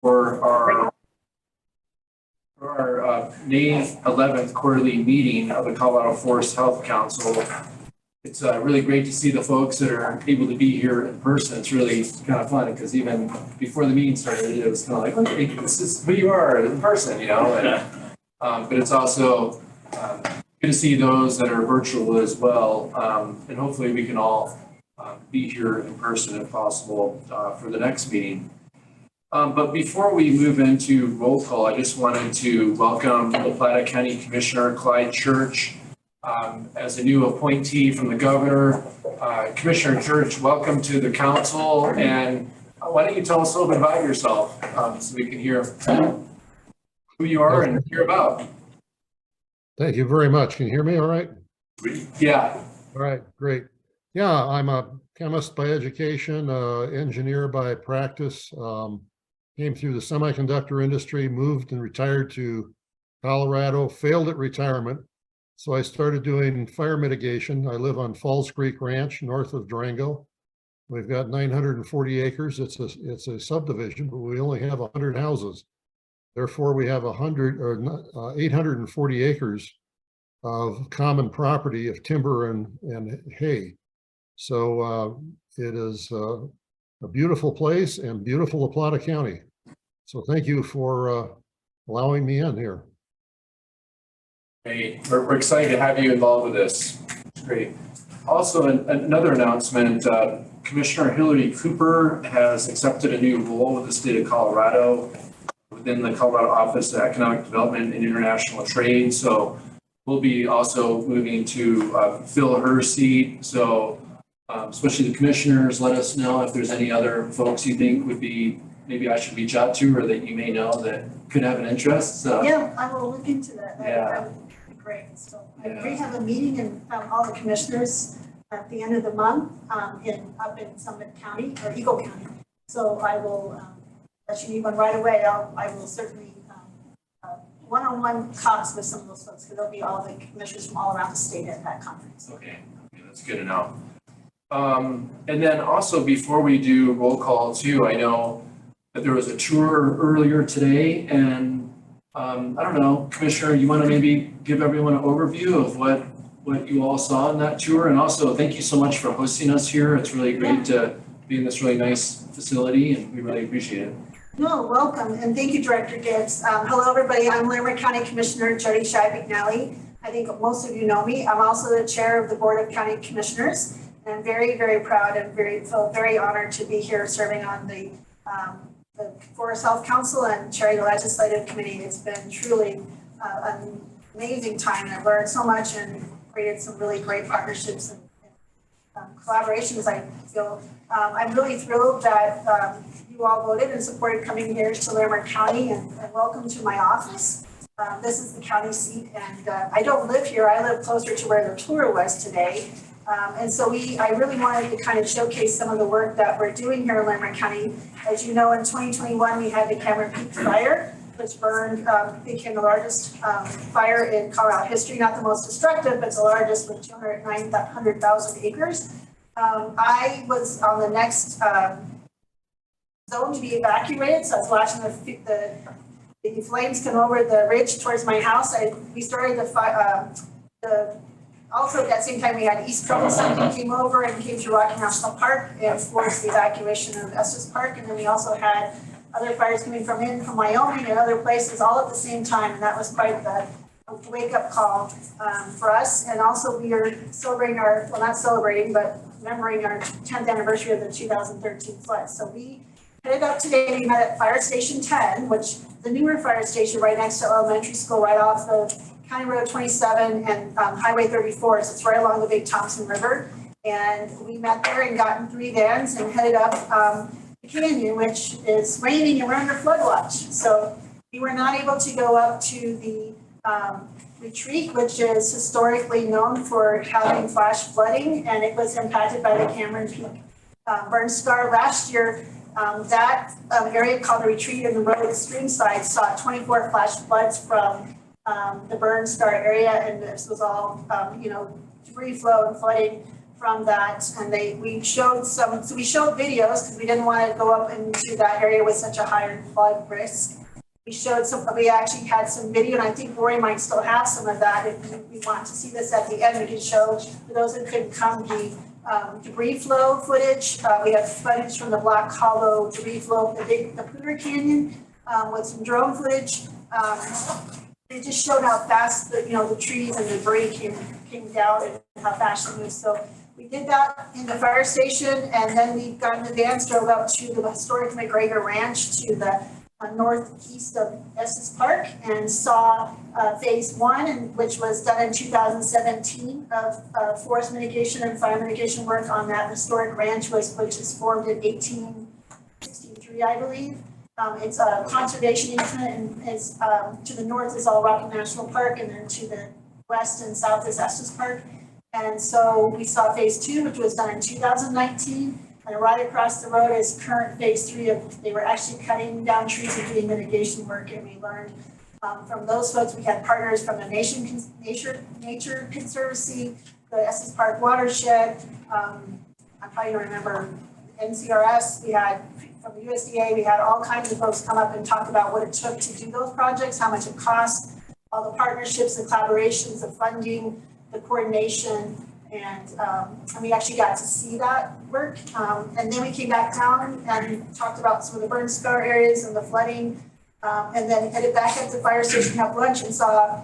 for our May 11th quarterly meeting of the Colorado Forest Health Council. It's really great to see the folks that are able to be here in person. It's really kind of fun because even before the meeting started, it was kind of like, okay, this is who you are in person, you know. And, but it's also good to see those that are virtual as well. And hopefully we can all be here in person if possible for the next meeting. But before we move into roll call, I just wanted to welcome La Plata County Commissioner Clyde Church as a new appointee from the governor. Commissioner Church, welcome to the council. And why don't you tell us a little bit about yourself so we can hear who you are and hear about. Thank you very much. Can you hear me all right? Yeah. All right, great. Yeah, I'm a chemist by education, engineer by practice. Came through the semiconductor industry, moved and retired to Colorado, failed at retirement. So I started doing fire mitigation. I live on Falls Creek Ranch, north of Durango. We've got 940 acres. It's a subdivision, but we only have 100 houses. Therefore, we have 840 acres of common property of timber and hay. So it is a beautiful place and beautiful La Plata County. So thank you for allowing me in here. Hey, we're excited to have you involved with this. It's great. Also, another announcement, Commissioner Hillary Cooper has accepted a new role with the state of Colorado within the Colorado Office of Economic Development and International Trade. So we'll be also moving to fill her seat. So especially the commissioners, let us know if there's any other folks you think would be, maybe I should reach out to or that you may know that could have an interest. So. Yeah, I will look into that. Yeah. That would be great. So we have a meeting and all the commissioners at the end of the month up in Summit County or Eagle County. So I will let you need one right away. I will certainly one-on-one talks with some of those folks because there'll be all the commissioners from all around the state at that conference. Okay, that's good to know. And then also before we do roll call too, I know that there was a tour earlier today and I don't know, Commissioner, you want to maybe give everyone an overview of what you all saw in that tour? And also thank you so much for hosting us here. It's really great to be in this really nice facility and we really appreciate it. No, welcome. And thank you, Director Gibbs. Hello, everybody. I'm Limerick County Commissioner Jody Shai-McNally. I think most of you know me. I'm also the chair of the Board of County Commissioners. And I'm very, very proud and very honored to be here serving on the Forest Health Council and chairing the Legislative Committee. It's been truly an amazing time. And I've learned so much and created some really great partnerships and collaborations. I feel I'm really thrilled that you all voted and supported coming here to Limerick County and welcome to my office. This is the county seat and I don't live here. I live closer to where the tour was today. And so I really wanted to kind of showcase some of the work that we're doing here in Limerick County. As you know, in 2021, we had the Cameron Peak fire, which became the largest fire in Colorado history, not the most destructive, but the largest with 209,000 acres. I was on the next zone to be evacuated, so I was watching the flames come over the ridge towards my house. We started also at that same time we had East Trouble Something came over and came to Rocky National Park and forced the evacuation of Estes Park. And then we also had other fires coming from Wyoming and other places all at the same time. And that was quite the wake-up call for us. And also we are celebrating not celebrating, but remembering our 10th anniversary of the 2013 flood. So we headed up today, we met at Fire Station 10, which is the newer fire station right next to elementary school, right off the County Road 27 and Highway 34. So it's right along the Big Thompson River. And we met there and got in 3 vans and headed up the canyon, which is raining and we're under flood watch. So we were not able to go up to the retreat, which is historically known for having flash flooding, and it was impacted by the Cameron Peak burn scar. Last year, that area called the retreat in the road extreme side saw 24 flash floods from the burn scar area, and this was all, debris flow and flooding from that, and we showed videos because we didn't want to go up into that area with such a high flood risk. We actually had some video, and I think Rory might still have some of that. If you want to see this at the end, we can show, for those who couldn't come, the debris flow footage. We have footage from the Black Hollow debris flow, the Poudre Canyon, with some drone footage. It just showed how fast the trees and the debris came down and how fast it moved. So we did that in the fire station, and then we got in the van, drove up to the historic McGregor Ranch to the northeast of Estes Park, and saw phase 1, which was done in 2017 of forest mitigation and fire mitigation work on that historic ranch, which is formed in 1863, I believe. It's a conservation easement, and is to the north is All Rocky National Park, and then to the west and south is Estes Park. And so we saw phase 2, which was done in 2019. And right across the road is current phase 3 they were actually cutting down trees and doing mitigation work. And we learned from those folks. We had partners from the Nature Conservancy, the Estes Park Watershed. I probably don't remember NCRS. We had from the USDA. We had all kinds of folks come up and talk about what it took to do those projects, how much it cost, all the partnerships, the collaborations, the funding, the coordination. And we actually got to see that work. And then we came back down and talked about some of the burn scar areas and the flooding. And then headed back up to the fire station, had lunch, and saw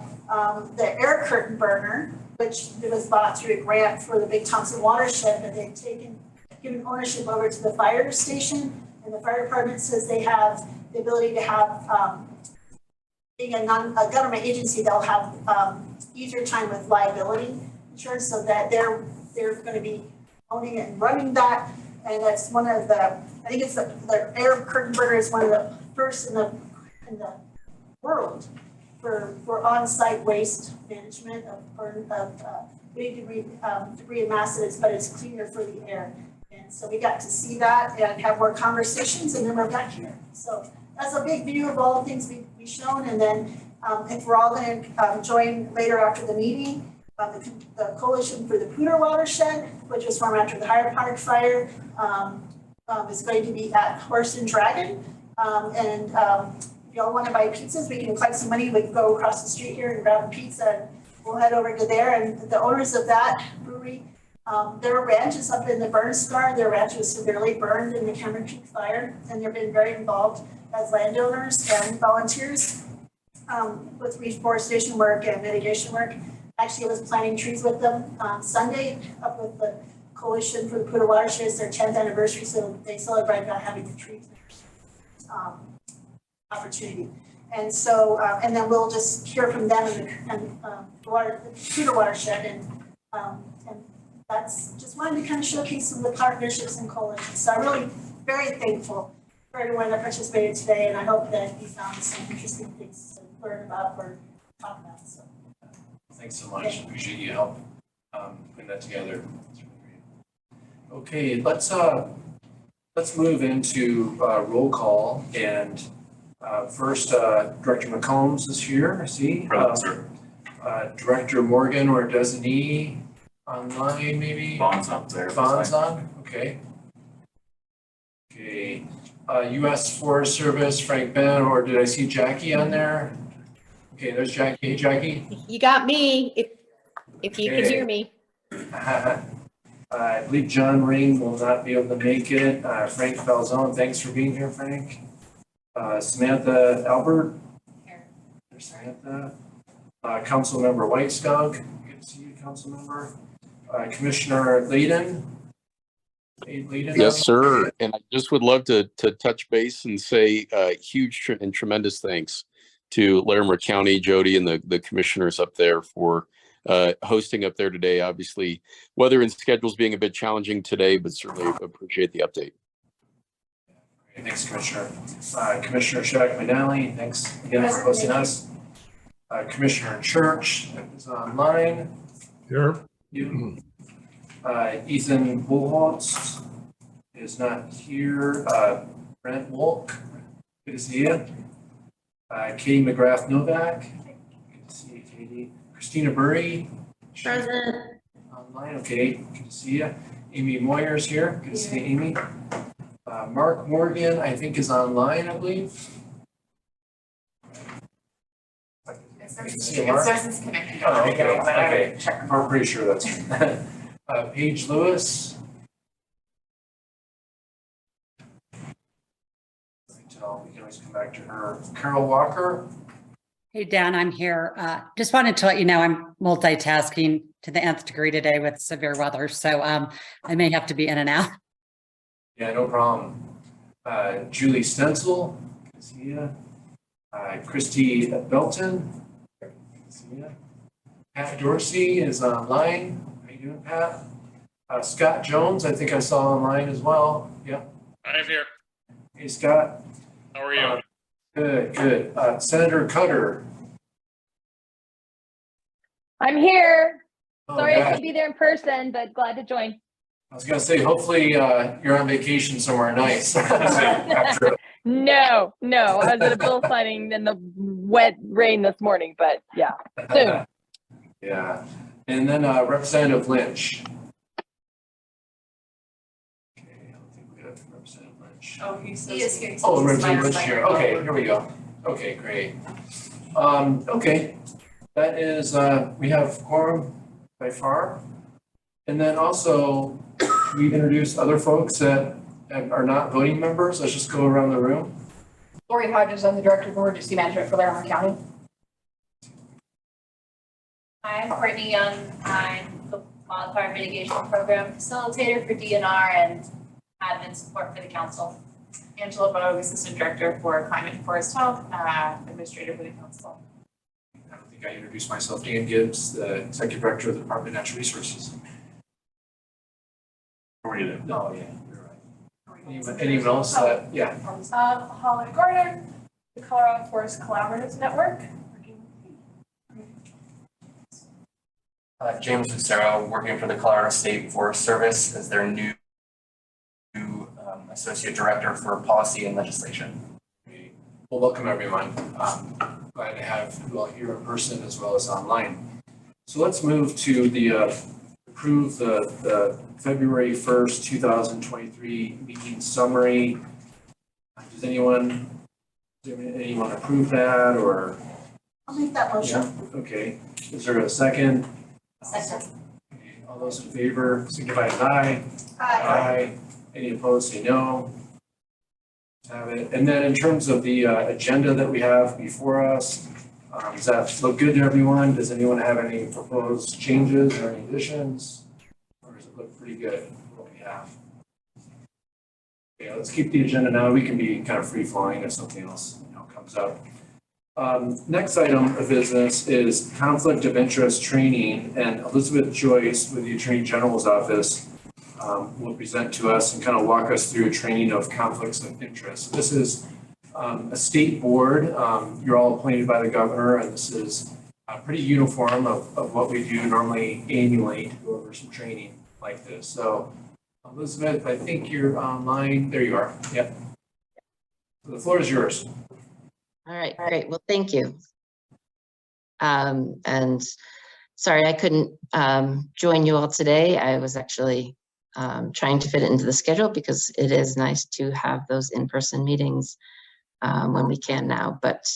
the air curtain burner, which was bought through a grant for the Big Thompson watershed, that they'd given ownership over to the fire station. And the fire department says they have the ability to have, being a government agency, they'll have easier time with liability insurance, so that they're going to be owning it and running that. And that's one of the, I think it's the air curtain burner is one of the first in the world for on-site waste management of big debris and mass, but it's cleaner for the air. And so we got to see that and have more conversations, and then we're back here. So that's a big view of all the things we've shown. And then if we're all going to join later after the meeting, the Coalition for the Poudre Watershed, which was formed after the Hyde Park fire, is going to be at Horse and Dragon. And if y'all want to buy pizzas, we can collect some money. We can go across the street here and grab a pizza, and we'll head over to there. And the owners of that brewery, their ranch is up in the burn scar. Their ranch was severely burned in the Cameron Peak fire, and they've been very involved as landowners and volunteers with reforestation work and mitigation work. Actually, I was planting trees with them Sunday up with the Coalition for the Poudre Watershed. It's their 10th anniversary, so they celebrate about having the trees opportunity. And so, and then we'll just hear from them and the Poudre Watershed, and that's just wanted to kind of showcase some of the partnerships and coalitions. So I'm really very thankful for everyone that participated today, and I hope that you found some interesting things to learn about or talk about. So. Thanks so much. Appreciate you help putting that together. That's really great. Okay, let's move into roll call, and first Director McCombs is here. I see. Director Morgan or designee online, maybe. Bond's up there. Bond's on. Okay. Okay. U.S. Forest Service, Frank Ben, or did I see Jackie on there? Okay, there's Jackie. Hey, Jackie. You got me, if you can hear me. I believe John Ring will not be able to make it. Frank Falzone, thanks for being here, Frank. Samantha Albert. There's Samantha. Councilmember White Skunk. Good to see you, Councilmember. Commissioner Layden. Hey, Layden. Yes, sir. And I just would love to touch base and say huge and tremendous thanks to Larimer County, Jody, and the commissioners up there for hosting up there today. Obviously, weather and schedules being a bit challenging today, but certainly appreciate the update. Thanks, Commissioner. Commissioner Shaq McNally, thanks again for hosting us. Commissioner Church is online. Here. You. Ethan Bullholtz is not here. Brent Wolk, good to see you. Katie McGrath Novak, good to see you, Katie. Christina Burry. Present. online. Okay, good to see you. Amy Moyer's here. Good to see you, Amy. Mark Morgan, I think, is online, I believe. It See you, Mark? says it's connected Oh, already, okay, but I okay. would check. I'm pretty sure that's Paige Lewis. We can always come back to her. Carol Walker. Hey, Dan, I'm here. Just wanted to let you know I'm multitasking to the nth degree today with severe weather, so I may have to be in and out. Yeah, no problem. Julie Stencil. Good to see you. Christy Belton. Good to see you. Pat Dorsey is online. How you doing, Pat? Scott Jones, I think I saw online as well. Yep. I'm here. Hey, Scott. How are you? Good, good. Senator Cutter. I'm here. Oh, Sorry I gosh. couldn't be there in person, but glad to join. I was gonna say, hopefully, you're on vacation somewhere nice. After- No, I was at a bill signing in the wet rain this morning, but yeah, soon. Yeah, and then Representative Lynch. Okay, I don't think we have Representative Lynch. Oh, he is here. Oh, Representative Lynch here. Okay, here we go. Okay, great. Okay, that is, we have quorum by far. And then also, we've introduced other folks that are not voting members. Let's just go around the room. Lori Hodges, I'm the Director of Emergency Management for Larimer County. Hi, I'm Courtney Young. I'm the Wildfire Mitigation Program Facilitator for DNR and admin support for the council. Angela Bogue, Assistant Director for Climate and Forest Health, Administrator for the council. I don't think I introduced myself. Dan Gibbs, the Executive Director of the Department of Natural Resources. How are you then? Oh, yeah, you're right. Anyone else? Yeah. Holly Gardner, the Colorado Forest Collaborative Network. James Lucero, working for the Colorado State Forest Service as their new Associate Director for Policy and Legislation. Well, welcome everyone. Glad to have you all here in person as well as online. So let's move to the approve the February 1st, 2023 meeting summary. Does anyone approve that or? I'll make that motion. Yeah, okay. Is there a second? Second. Okay, all those in favor signify with aye. Aye. Any opposed, say no. Have it. And then in terms of the agenda that we have before us, does that look good to everyone? Does anyone have any proposed changes or any additions? Or does it look pretty good, what we have? Okay, let's keep the agenda now. We can be kind of free flowing if something else comes up. Next item of business is conflict of interest training, and Elizabeth Joyce with the Attorney General's office will present to us and kind of walk us through training of conflicts of interest. This is a state board. You're all appointed by the governor, and this is pretty uniform of what we do normally annually to go over some training like this. So Elizabeth, I think you're online. There you are. Yep. So the floor is yours. All right, great. Well, thank you. And sorry, I couldn't join you all today. I was actually trying to fit it into the schedule because it is nice to have those in-person meetings when we can now. But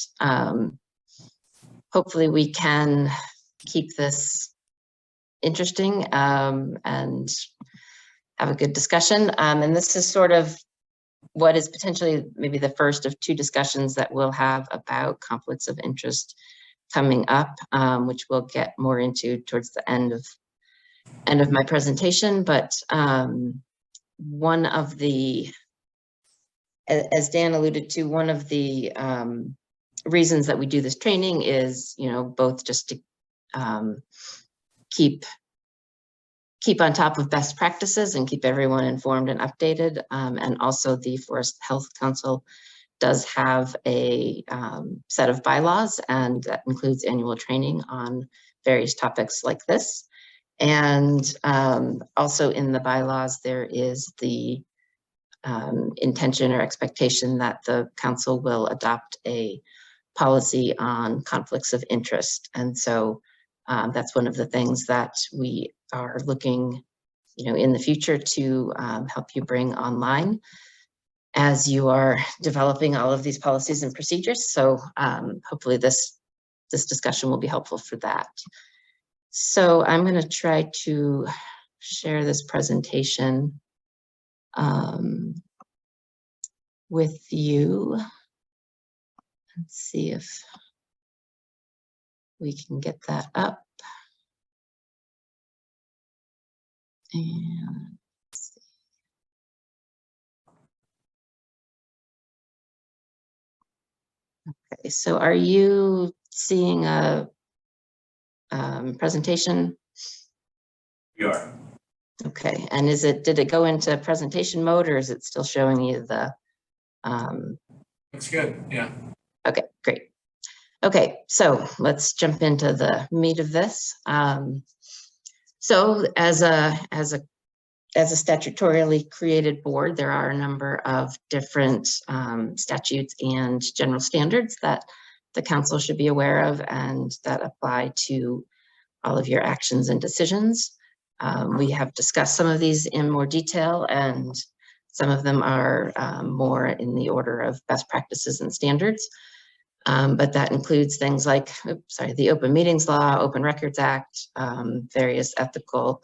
hopefully we can keep this interesting and have a good discussion. And this is sort of what is potentially maybe the first of two discussions that we'll have about conflicts of interest coming up, which we'll get more into towards the end of my presentation. But one of the, as Dan alluded to, one of the reasons that we do this training is, both just to keep on top of best practices and keep everyone informed and updated. And also the Forest Health Council does have a set of bylaws, and that includes annual training on various topics like this. And also in the bylaws, there is the intention or expectation that the council will adopt a policy on conflicts of interest. And so that's one of the things that we are looking, in the future to help you bring online as you are developing all of these policies and procedures. So hopefully this discussion will be helpful for that. So I'm going to try to share this presentation with you. Let's see if we can get that up. And let's see. Okay, so are you seeing a presentation? You are. Okay, and did it go into presentation mode, or is it still showing you the? Looks good, yeah. Okay, great. Okay, so let's jump into the meat of this. So as a statutorily created board, there are a number of different statutes and general standards that the council should be aware of and that apply to all of your actions and decisions. We have discussed some of these in more detail, and some of them are more in the order of best practices and standards. But that includes things like, the Open Meetings Law, Open Records Act, various ethical,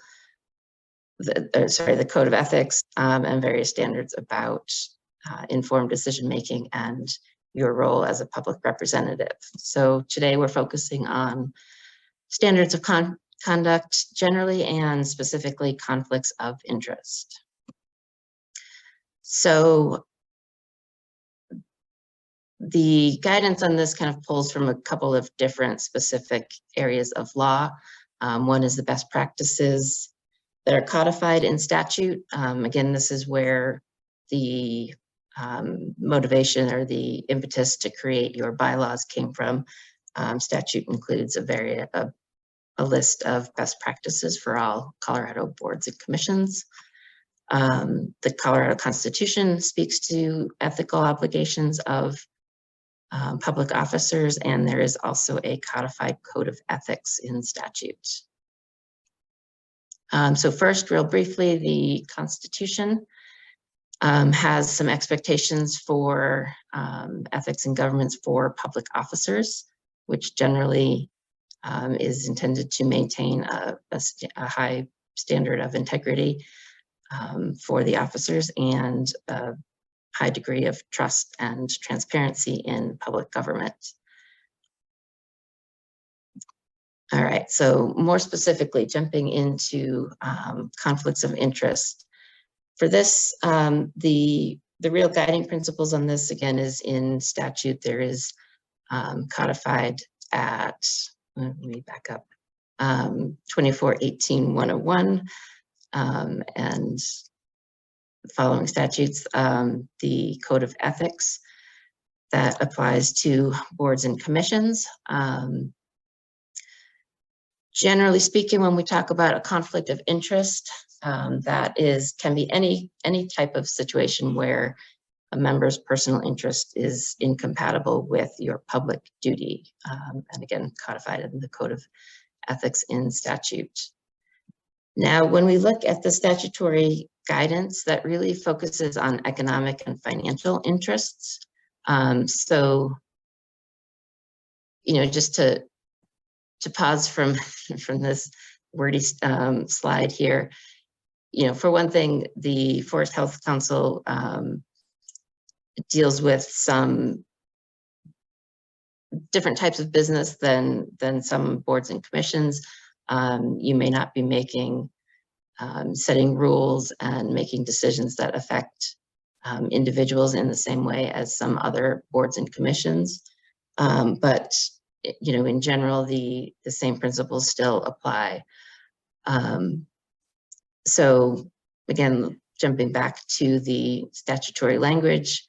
the Code of Ethics, and various standards about informed decision-making and your role as a public representative. So today we're focusing on standards of conduct generally, and specifically conflicts of interest. So the guidance on this kind of pulls from a couple of different specific areas of law. One is the best practices that are codified in statute. Again, this is where the motivation or the impetus to create your bylaws came from. Statute includes a list of best practices for all Colorado boards and commissions. The Colorado Constitution speaks to ethical obligations of public officers, and there is also a codified code of ethics in statute. So first, real briefly, the Constitution has some expectations for ethics and governance for public officers, which generally is intended to maintain a high standard of integrity for the officers and a high degree of trust and transparency in public government. All right, so more specifically, jumping into conflicts of interest. For this, the real guiding principles on this, again, is in statute. There is codified at, let me back up, 2418-101, and following statutes, the Code of Ethics that applies to boards and commissions. Generally speaking, when we talk about a conflict of interest, that can be any type of situation where a member's personal interest is incompatible with your public duty, and again, codified in the Code of Ethics in statute. Now, when we look at the statutory guidance, that really focuses on economic and financial interests. So, just to pause from this wordy slide here, for one thing, the Forest Health Council deals with some different types of business than some boards and commissions. You may not be setting rules and making decisions that affect individuals in the same way as some other boards and commissions. But in general, the same principles still apply. So again, jumping back to the statutory language,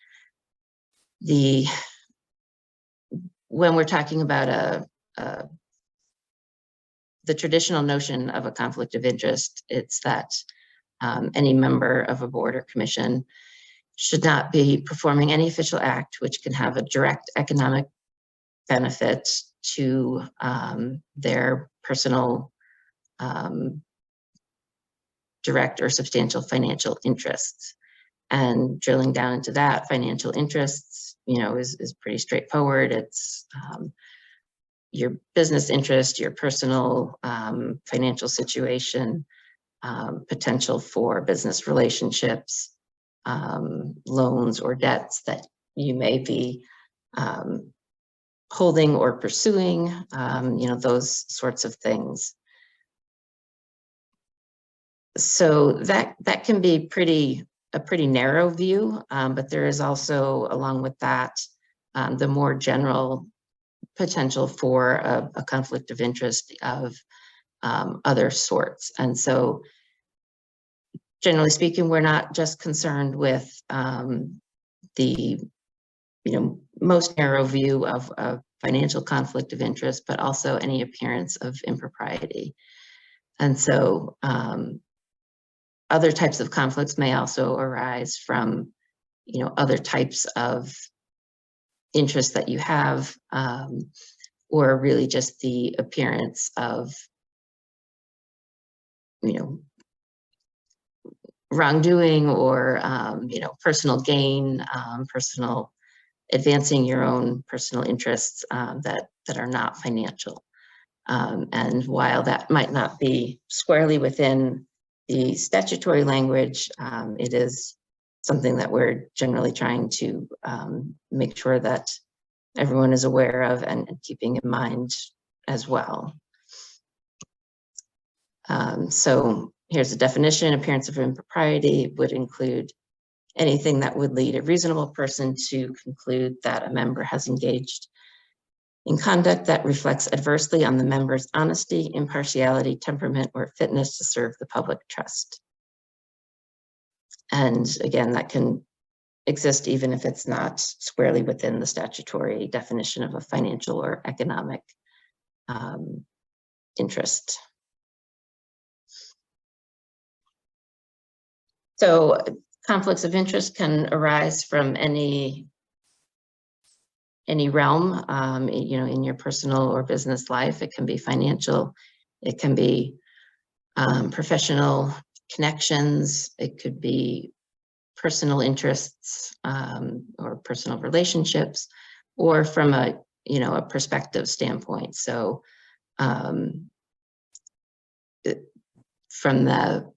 when we're talking about the traditional notion of a conflict of interest, it's that any member of a board or commission should not be performing any official act which can have a direct economic benefit to their personal direct or substantial financial interests. And drilling down into that, financial interests, is pretty straightforward. It's your business interest, your personal financial situation, potential for business relationships, loans or debts that you may be holding or pursuing, those sorts of things. So that can be a pretty narrow view, but there is also, along with that, the more general potential for a conflict of interest of other sorts. And so generally speaking, we're not just concerned with the most narrow view of a financial conflict of interest, but also any appearance of impropriety. And so other types of conflicts may also arise from, other types of interests that you have, or really just the appearance of, wrongdoing or, personal gain, personal advancing your own personal interests that are not financial. And while that might not be squarely within the statutory language, it is something that we're generally trying to make sure that everyone is aware of and keeping in mind as well. So here's a definition. Appearance of impropriety would include anything that would lead a reasonable person to conclude that a member has engaged in conduct that reflects adversely on the member's honesty, impartiality, temperament, or fitness to serve the public trust. And again, that can exist even if it's not squarely within the statutory definition of a financial or economic interest. So conflicts of interest can arise from any realm, in your personal or business life. It can be financial, it can be professional connections, it could be personal interests or personal relationships, or from a perspective standpoint. So from the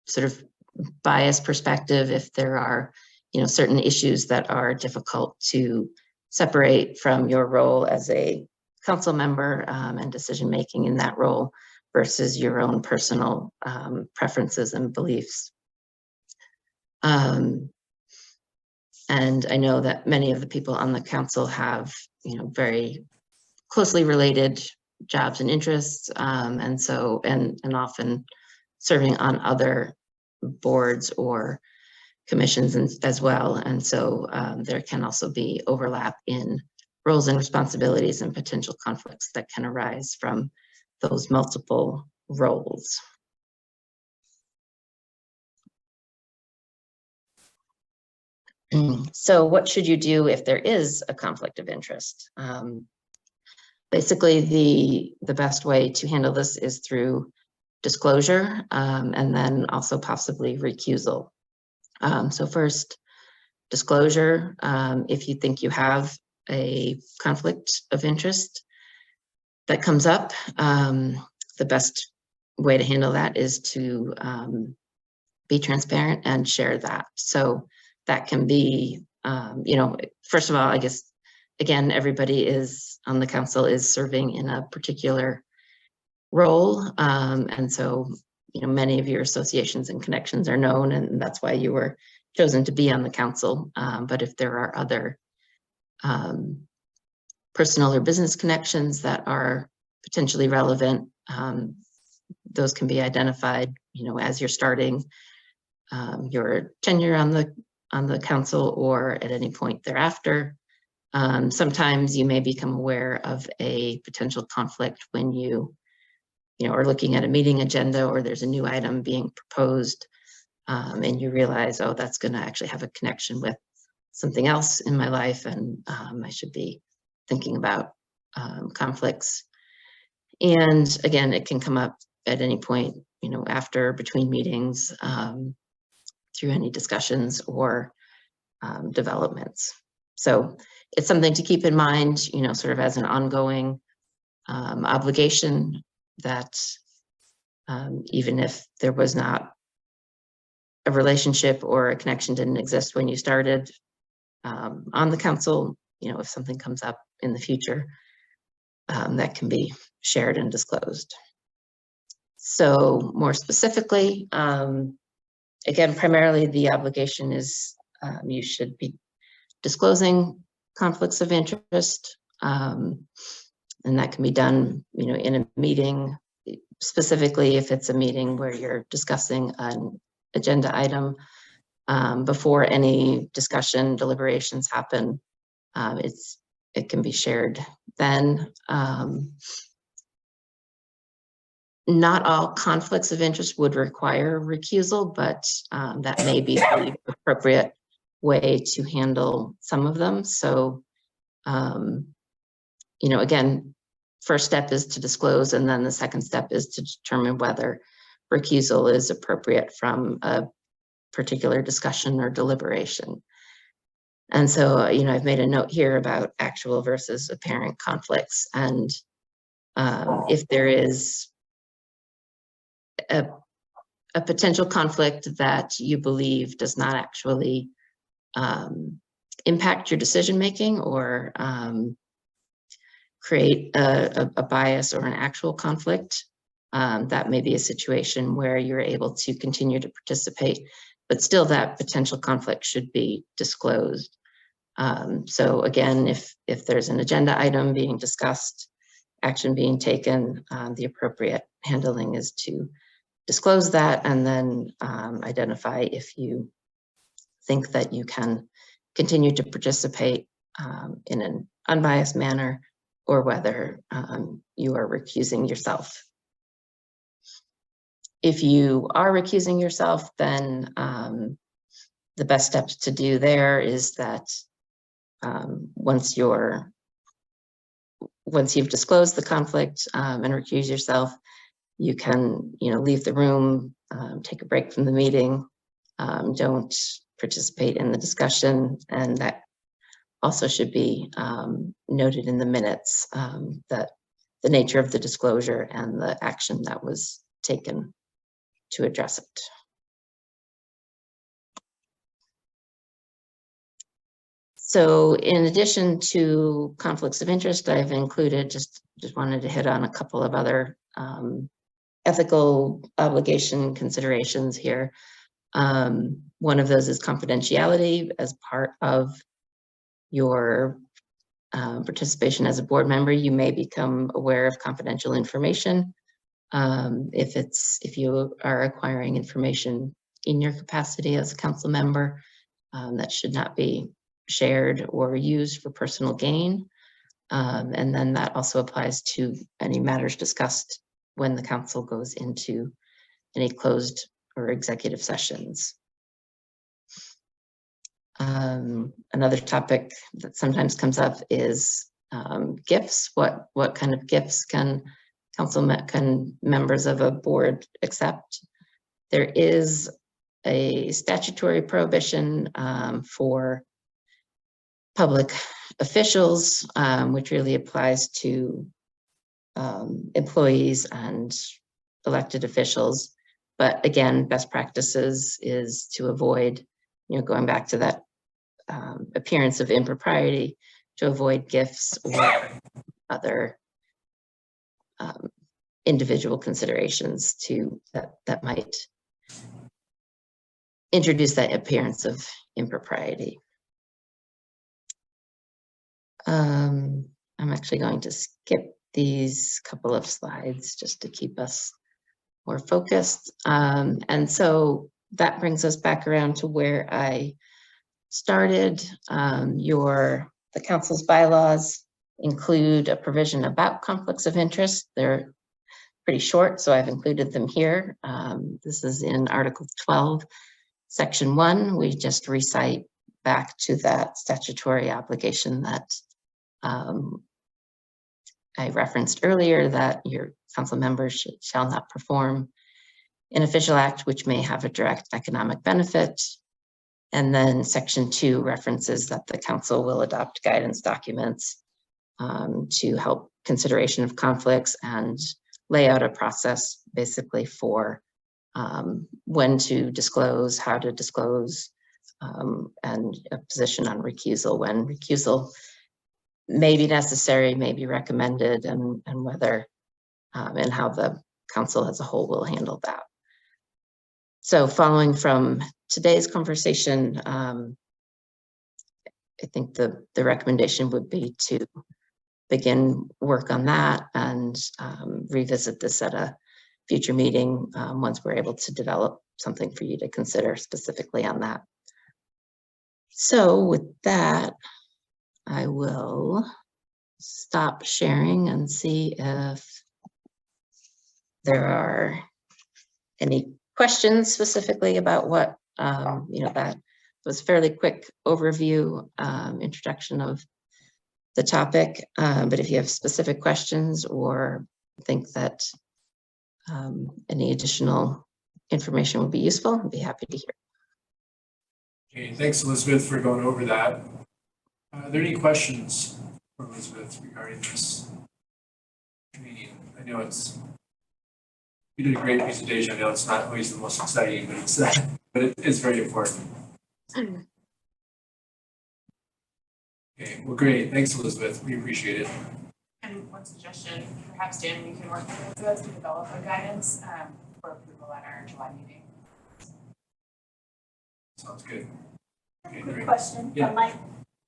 sort of bias perspective, if there are certain issues that are difficult to separate from your role as a council member and decision making in that role versus your own personal preferences and beliefs. And I know that many of the people on the council have very closely related jobs and interests, and often serving on other boards or commissions as well. And so there can also be overlap in roles and responsibilities and potential conflicts that can arise from those multiple roles. So what should you do if there is a conflict of interest? Basically, the best way to handle this is through disclosure and then also possibly recusal. So first, disclosure. If you think you have a conflict of interest that comes up, the best way to handle that is to be transparent and share that. So that can be, first of all, I guess, again, everybody is on the council is serving in a particular role. And so, many of your associations and connections are known, and that's why you were chosen to be on the council. But if there are other personal or business connections that are potentially relevant, those can be identified, as you're starting your tenure on the council or at any point thereafter. Sometimes you may become aware of a potential conflict when you are looking at a meeting agenda or there's a new item being proposed, and you realize, oh, that's going to actually have a connection with something else in my life, and I should be thinking about conflicts. And again, it can come up at any point after, between meetings, through any discussions or developments. So it's something to keep in mind, sort of as an ongoing obligation that even if there was not a relationship or a connection didn't exist when you started on the council, if something comes up in the future, that can be shared and disclosed. So more specifically, again, primarily the obligation is you should be disclosing conflicts of interest, and that can be done, in a meeting, specifically if it's a meeting where you're discussing an agenda item before any discussion, deliberations happen. It can be shared then. Not all conflicts of interest would require recusal, but that may be the appropriate way to handle some of them. So, again, first step is to disclose, and then the second step is to determine whether recusal is appropriate from a particular discussion or deliberation. And so, I've made a note here about actual versus apparent conflicts. And if there is a potential conflict that you believe does not actually impact your decision-making or create a bias or an actual conflict, that may be a situation where you're able to continue to participate, but still that potential conflict should be disclosed. So again, if there's an agenda item being discussed, action being taken, the appropriate handling is to disclose that and then identify if you think that you can continue to participate in an unbiased manner or whether you are recusing yourself. If you are recusing yourself, then the best steps to do there is that once you've disclosed the conflict and recuse yourself, you can, leave the room, take a break from the meeting, don't participate in the discussion, and that also should be noted in the minutes, that the nature of the disclosure and the action that was taken to address it. So in addition to conflicts of interest, I've included, just wanted to hit on a couple of other ethical obligation considerations here. One of those is confidentiality. As part of your participation as a board member, you may become aware of confidential information. If you are acquiring information in your capacity as a council member, that should not be shared or used for personal gain. And then that also applies to any matters discussed when the council goes into any closed or executive sessions. Another topic that sometimes comes up is gifts. What kind of gifts can members of a board accept? There is a statutory prohibition for public officials, which really applies to employees and elected officials. But again, best practices is to avoid, going back to that appearance of impropriety, to avoid gifts or other individual considerations that might introduce that appearance of impropriety. I'm actually going to skip these couple of slides just to keep us more focused. And so that brings us back around to where I started. The council's bylaws include a provision about conflicts of interest. They're pretty short, so I've included them here. This is in Article 12, Section 1. We just recite back to that statutory obligation that I referenced earlier, that your council members shall not perform an official act which may have a direct economic benefit. And then section 2 references that the council will adopt guidance documents to help consideration of conflicts and lay out a process basically for when to disclose, how to disclose, and a position on recusal when recusal may be necessary, may be recommended, and whether and how the council as a whole will handle that. So following from today's conversation, I think the recommendation would be to begin work on that and revisit this at a future meeting once we're able to develop something for you to consider specifically on that. So with that, I will stop sharing and see if there are any questions specifically about what, that was a fairly quick overview, introduction of the topic. But if you have specific questions or think that any additional information would be useful, I'd be happy to hear. Okay, thanks, Elizabeth, for going over that. Are there any questions for Elizabeth regarding this meeting? I know you did a great presentation. I know it's not always the most exciting, but it is very important. Okay, well, great. Thanks, Elizabeth. We appreciate it. And one suggestion, perhaps Dan, we can work with Elizabeth to develop a guidance for approval at our July meeting. Sounds good. Okay, Quick great. question. Yeah. Like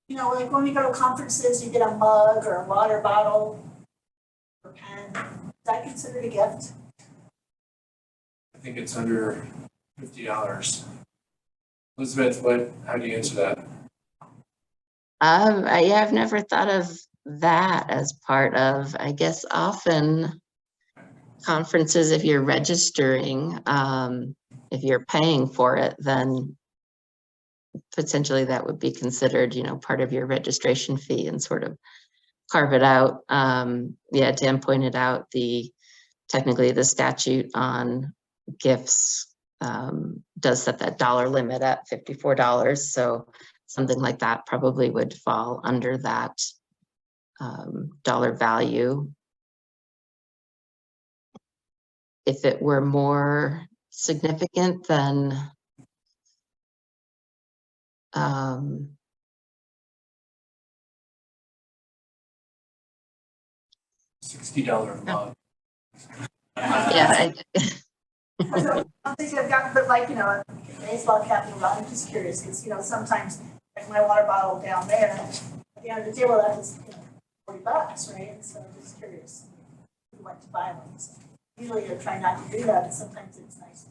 when we go to conferences, you get a mug or a water bottle or pen. Is that considered a gift? I think it's under $50. Elizabeth, how do you answer that? Yeah, I've never thought of that as part of, I guess often conferences, if you're registering, if you're paying for it, then potentially that would be considered, part of your registration fee and sort of carve it out. Yeah, Dan pointed out technically the statute on gifts does set that dollar limit at $54. So something like that probably would fall under that dollar value. If it were more significant, then $60 mug. yeah, I don't think I've gotten, but a baseball cap and I'm just curious because, sometimes like my water bottle down there, at the end of the table, that was, $40, right? So I'm just curious who went to buy one. So usually you're trying not to do that, but sometimes it's nice to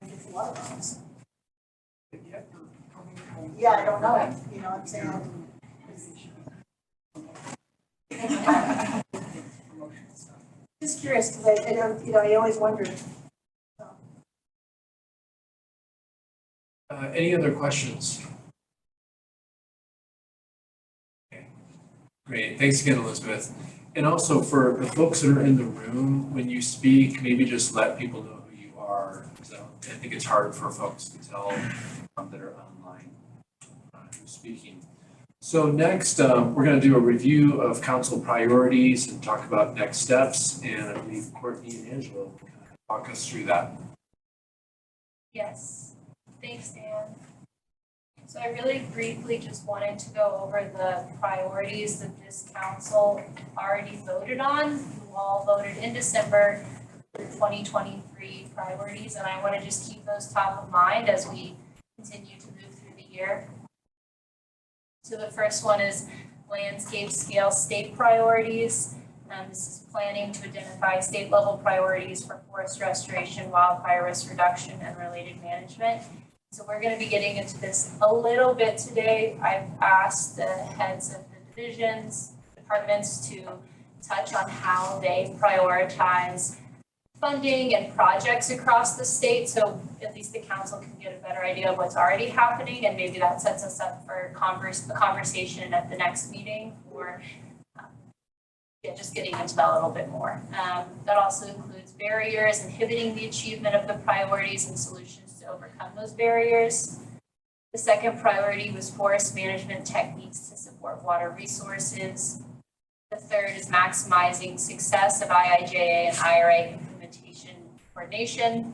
get the water bottles. Yeah, I don't know. What I'm saying. Just curious because I don't, I always wondered. Any other questions? Okay. Great. Thanks again, Elizabeth. And also for the folks that are in the room, when you speak, maybe just let people know who you are. Because I think it's hard for folks to tell that are online who's speaking. So next, we're going to do a review of council priorities and talk about next steps. And I believe Courtney and Angela will kind of walk us through that. Yes, thanks, Dan. So I really briefly just wanted to go over the priorities that this council already voted on. You all voted in December for 2023 priorities, and I want to just keep those top of mind as we continue to move through the year. So the first one is landscape scale state priorities. This is planning to identify state level priorities for forest restoration, wildfire risk reduction, and related management. So we're going to be getting into this a little bit today. I've asked the heads of the divisions, departments to touch on how they prioritize funding and projects across the state, so at least the council can get a better idea of what's already happening, and maybe that sets us up for a conversation at the next meeting for yeah, just getting into that a little bit more. That also includes barriers, inhibiting the achievement of the priorities and solutions to overcome those barriers. The second priority was forest management techniques to support water resources. The third is maximizing success of IIJA and IRA implementation coordination.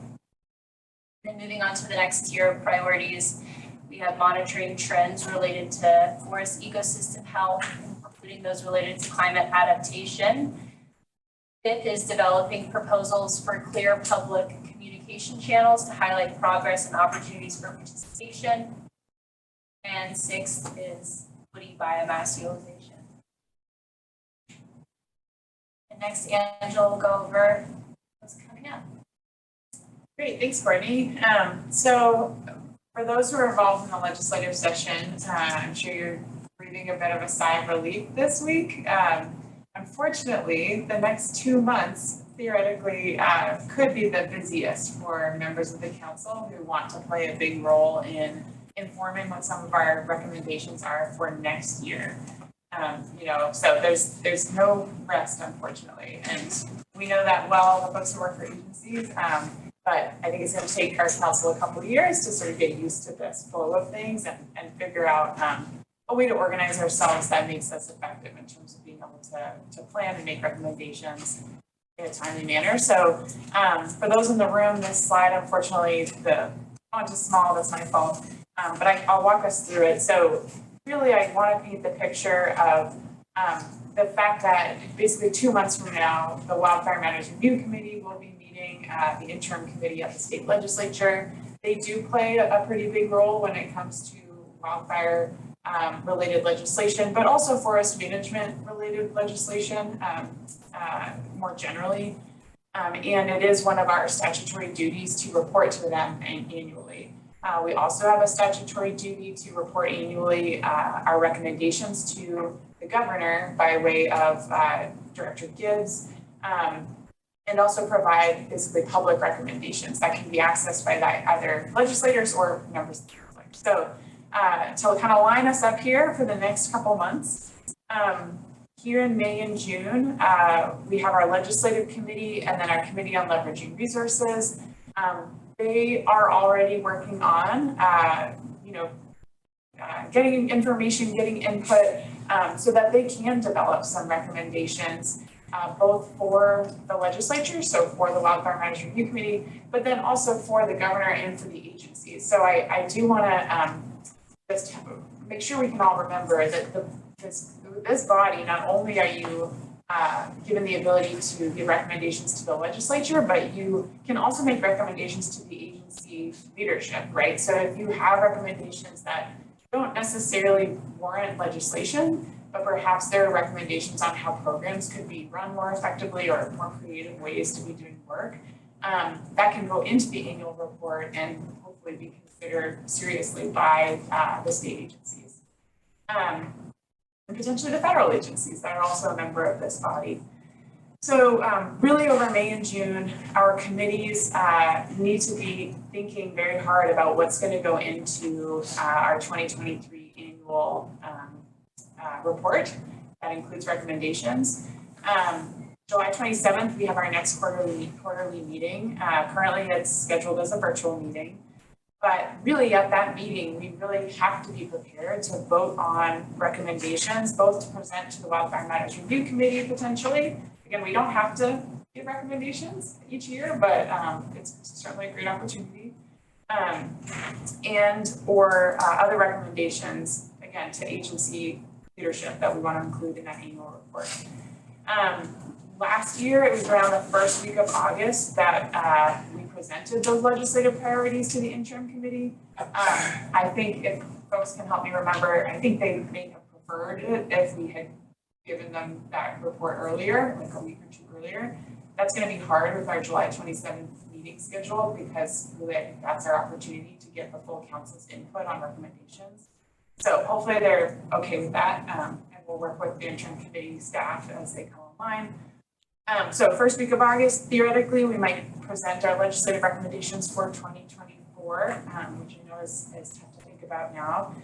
Then moving on to the next tier of priorities, we have monitoring trends related to forest ecosystem health, including those related to climate adaptation. Fifth is developing proposals for clear public communication channels to highlight progress and opportunities for participation. And sixth is woody biomass utilization. And next, Angela will go over what's coming up. Great, thanks, Courtney. So for those who are involved in the legislative session, I'm sure you're breathing a bit of a sigh of relief this week. Unfortunately, the next 2 months theoretically could be the busiest for members of the council who want to play a big role in informing what some of our recommendations are for next year. So there's no rest, unfortunately, and we know that well, the folks who work for agencies. But I think it's going to take our council a couple of years to sort of get used to this flow of things and figure out a way to organize ourselves that makes us effective in terms of being able to plan and make recommendations in a timely manner. So for those in the room, this slide, unfortunately, the font is small, that's my fault, but I'll walk us through it. So really, I want to paint the picture of the fact that basically 2 months from now, the Wildfire Matters Review Committee will be meeting, the interim committee at the state legislature. They do play a pretty big role when it comes to wildfire related legislation, but also forest management related legislation more generally. And it is one of our statutory duties to report to them annually. We also have a statutory duty to report annually our recommendations to the governor by way of Director Gibbs, and also provide basically public recommendations that can be accessed by either legislators or members of the public. So to kind of line us up here for the next couple months, here in May and June, we have our legislative committee and then our committee on leveraging resources. They are already working on, getting information, getting input, so that they can develop some recommendations, both for the legislature, so for the Wildfire Matters Review Committee, but then also for the governor and for the agencies. So I do want to just make sure we can all remember that this body, not only are you given the ability to give recommendations to the legislature, but you can also make recommendations to the agency leadership, right? So if you have recommendations that don't necessarily warrant legislation, but perhaps there are recommendations on how programs could be run more effectively or more creative ways to be doing work, that can go into the annual report and hopefully be considered seriously by the state agencies. And potentially the federal agencies that are also a member of this body. So really over May and June, our committees need to be thinking very hard about what's going to go into our 2023 annual report. That includes recommendations. July 27th, we have our next quarterly meeting. Currently it's scheduled as a virtual meeting. But really at that meeting, we really have to be prepared to vote on recommendations, both to present to the Wildfire Matters Review Committee potentially. Again, we don't have to give recommendations each year, but it's certainly a great opportunity. And or other recommendations, again, to agency leadership that we want to include in that annual report. Last year, it was around the first week of August that we presented those legislative priorities to the interim committee. I think if folks can help me remember, I think they may have preferred it if we had given them that report earlier, like a week or two earlier. That's going to be hard with our July 27th meeting schedule because really I think that's our opportunity to get the full council's input on recommendations. So hopefully they're okay with that, and we'll work with the interim committee staff as they come online. So first week of August, theoretically, we might present our legislative recommendations for 2024, which I know is tough to think about now.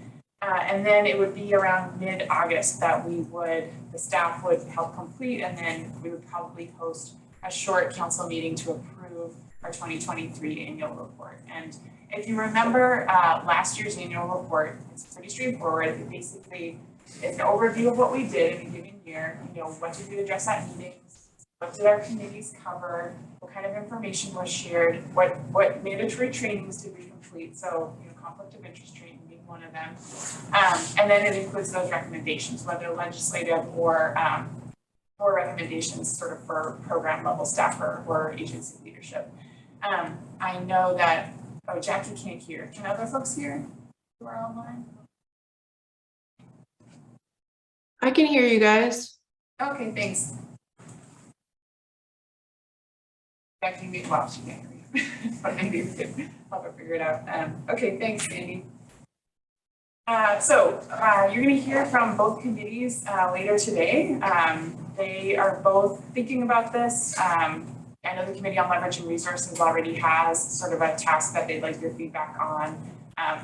And then it would be around mid-August that the staff would help complete, and then we would probably host a short council meeting to approve our 2023 annual report. And if you remember last year's annual report, it's pretty straightforward. It basically is an overview of what we did in a given year. What did we address at meetings? What did our committees cover? What kind of information was shared? What mandatory trainings did we complete? So, conflict of interest training being one of them. And then it includes those recommendations, whether legislative or recommendations sort of for program level staff or agency leadership. I know that, Jackie can't hear. Can other folks hear who are online? I can hear you guys. Okay, thanks. Jackie, well, she can't hear you, but maybe we could help her figure it out. Okay, thanks, Sandy. So you're going to hear from both committees later today. They are both thinking about this. I know the Committee on Leveraging Resources already has sort of a task that they'd like your feedback on.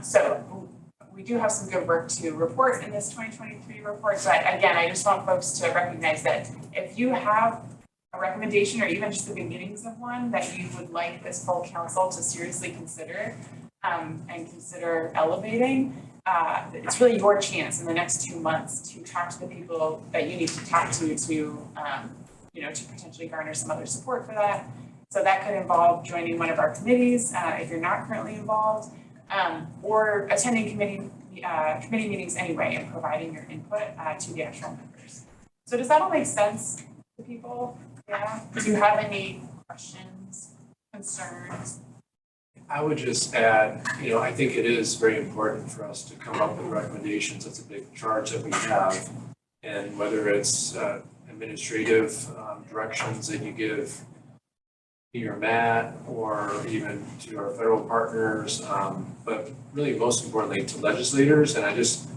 So we do have some good work to report in this 2023 report. But again, I just want folks to recognize that if you have a recommendation or even just the beginnings of one that you would like this full council to seriously consider and consider elevating, it's really your chance in the next 2 months to talk to the people that you need to talk to to potentially garner some other support for that. So that could involve joining one of our committees if you're not currently involved, or attending committee meetings anyway and providing your input to the actual members. So does that all make sense to people? Yeah. Do you have any questions, concerns? I would just add, I think it is very important for us to come up with recommendations. That's a big charge that we have. And whether it's administrative directions that you give either Matt or even to our federal partners, but really most importantly to legislators. And I'm just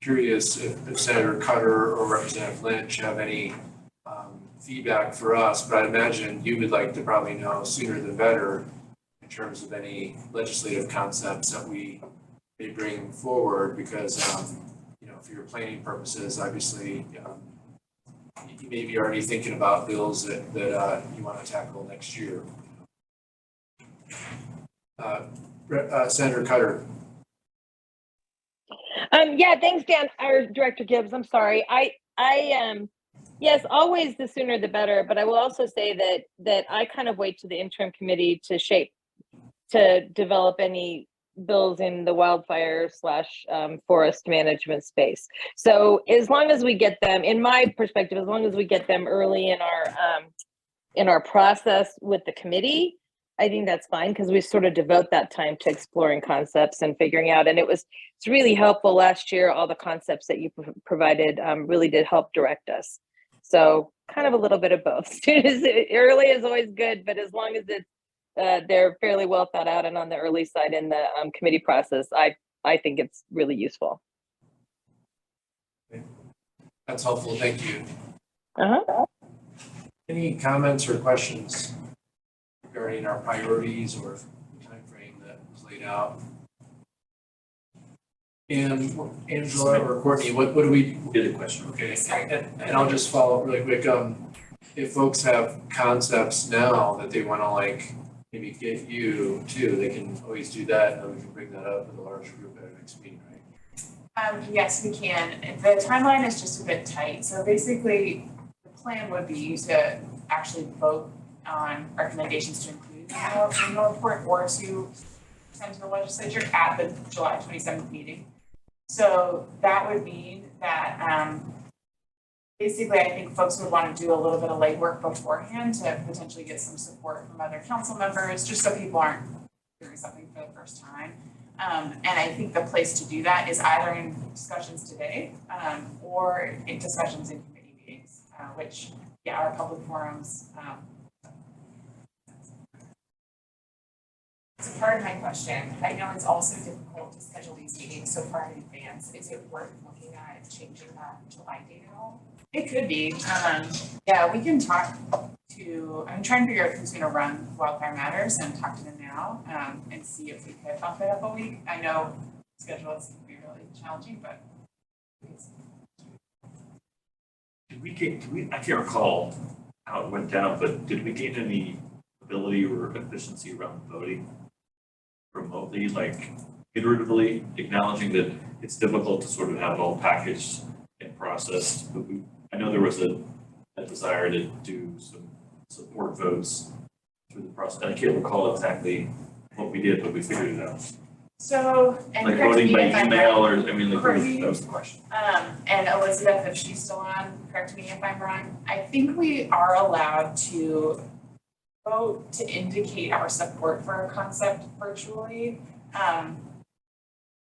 curious if Senator Cutter or Representative Lynch have any feedback for us, but I imagine you would like to probably know sooner than better in terms of any legislative concepts that we may bring forward, because for your planning purposes, obviously you may be already thinking about bills that you want to tackle next year. Senator Cutter. Yeah, thanks, Dan, or Director Gibbs. I'm sorry. Yes, always the sooner the better, but I will also say that I kind of wait to the interim committee to develop any bills in the wildfire / forest management space. So as long as we get them, in my perspective, as long as we get them early in our process with the committee, I think that's fine, because we sort of devote that time to exploring concepts and figuring out. And it's really helpful last year. All the concepts that you provided really did help direct us. So kind of a little bit of both. Early is always good, but as long as it's they're fairly well thought out and on the early side in the committee process, I think it's really useful. That's helpful. Thank you. Uh-huh. Any comments or questions regarding our priorities or the time frame that was laid out? And Angela or Courtney, what do we do? The question. Okay, and I'll just follow up really quick. If folks have concepts now that they want to maybe get you to, they can always do that, and then we can bring that up in the larger group at our next meeting, right? Yes, we can. The timeline is just a bit tight. So basically, the plan would be to actually vote on recommendations to include in the annual report or to send to the legislature at the July 27th meeting. So that would mean that basically I think folks would want to do a little bit of legwork beforehand to potentially get some support from other council members, just so people aren't doing something for the first time. And I think the place to do that is either in discussions today or in discussions in committee meetings, which, are public forums. So part of my question, I know it's also difficult to schedule these meetings so far in advance. Is it worth looking at changing that July date at all? It could be. We can talk to, I'm trying to figure out who's going to run Wildfire Matters and talk to them now and see if we could bump it up a week. I know the schedule is going to be really probably challenging, but I can't recall how it went down, but did we gain any ability or efficiency around voting remotely, like iteratively, acknowledging that it's difficult to sort of have it all packaged and processed? But I know there was a desire to do some support votes through the process. And I can't recall exactly what we did, but we figured it out. so, and Like correct voting me by if I'm email wrong. or, I mean, like, Correct. that was the question. And Elizabeth, if she's still on, correct me if I'm wrong, I think we are allowed to vote to indicate our support for a concept virtually.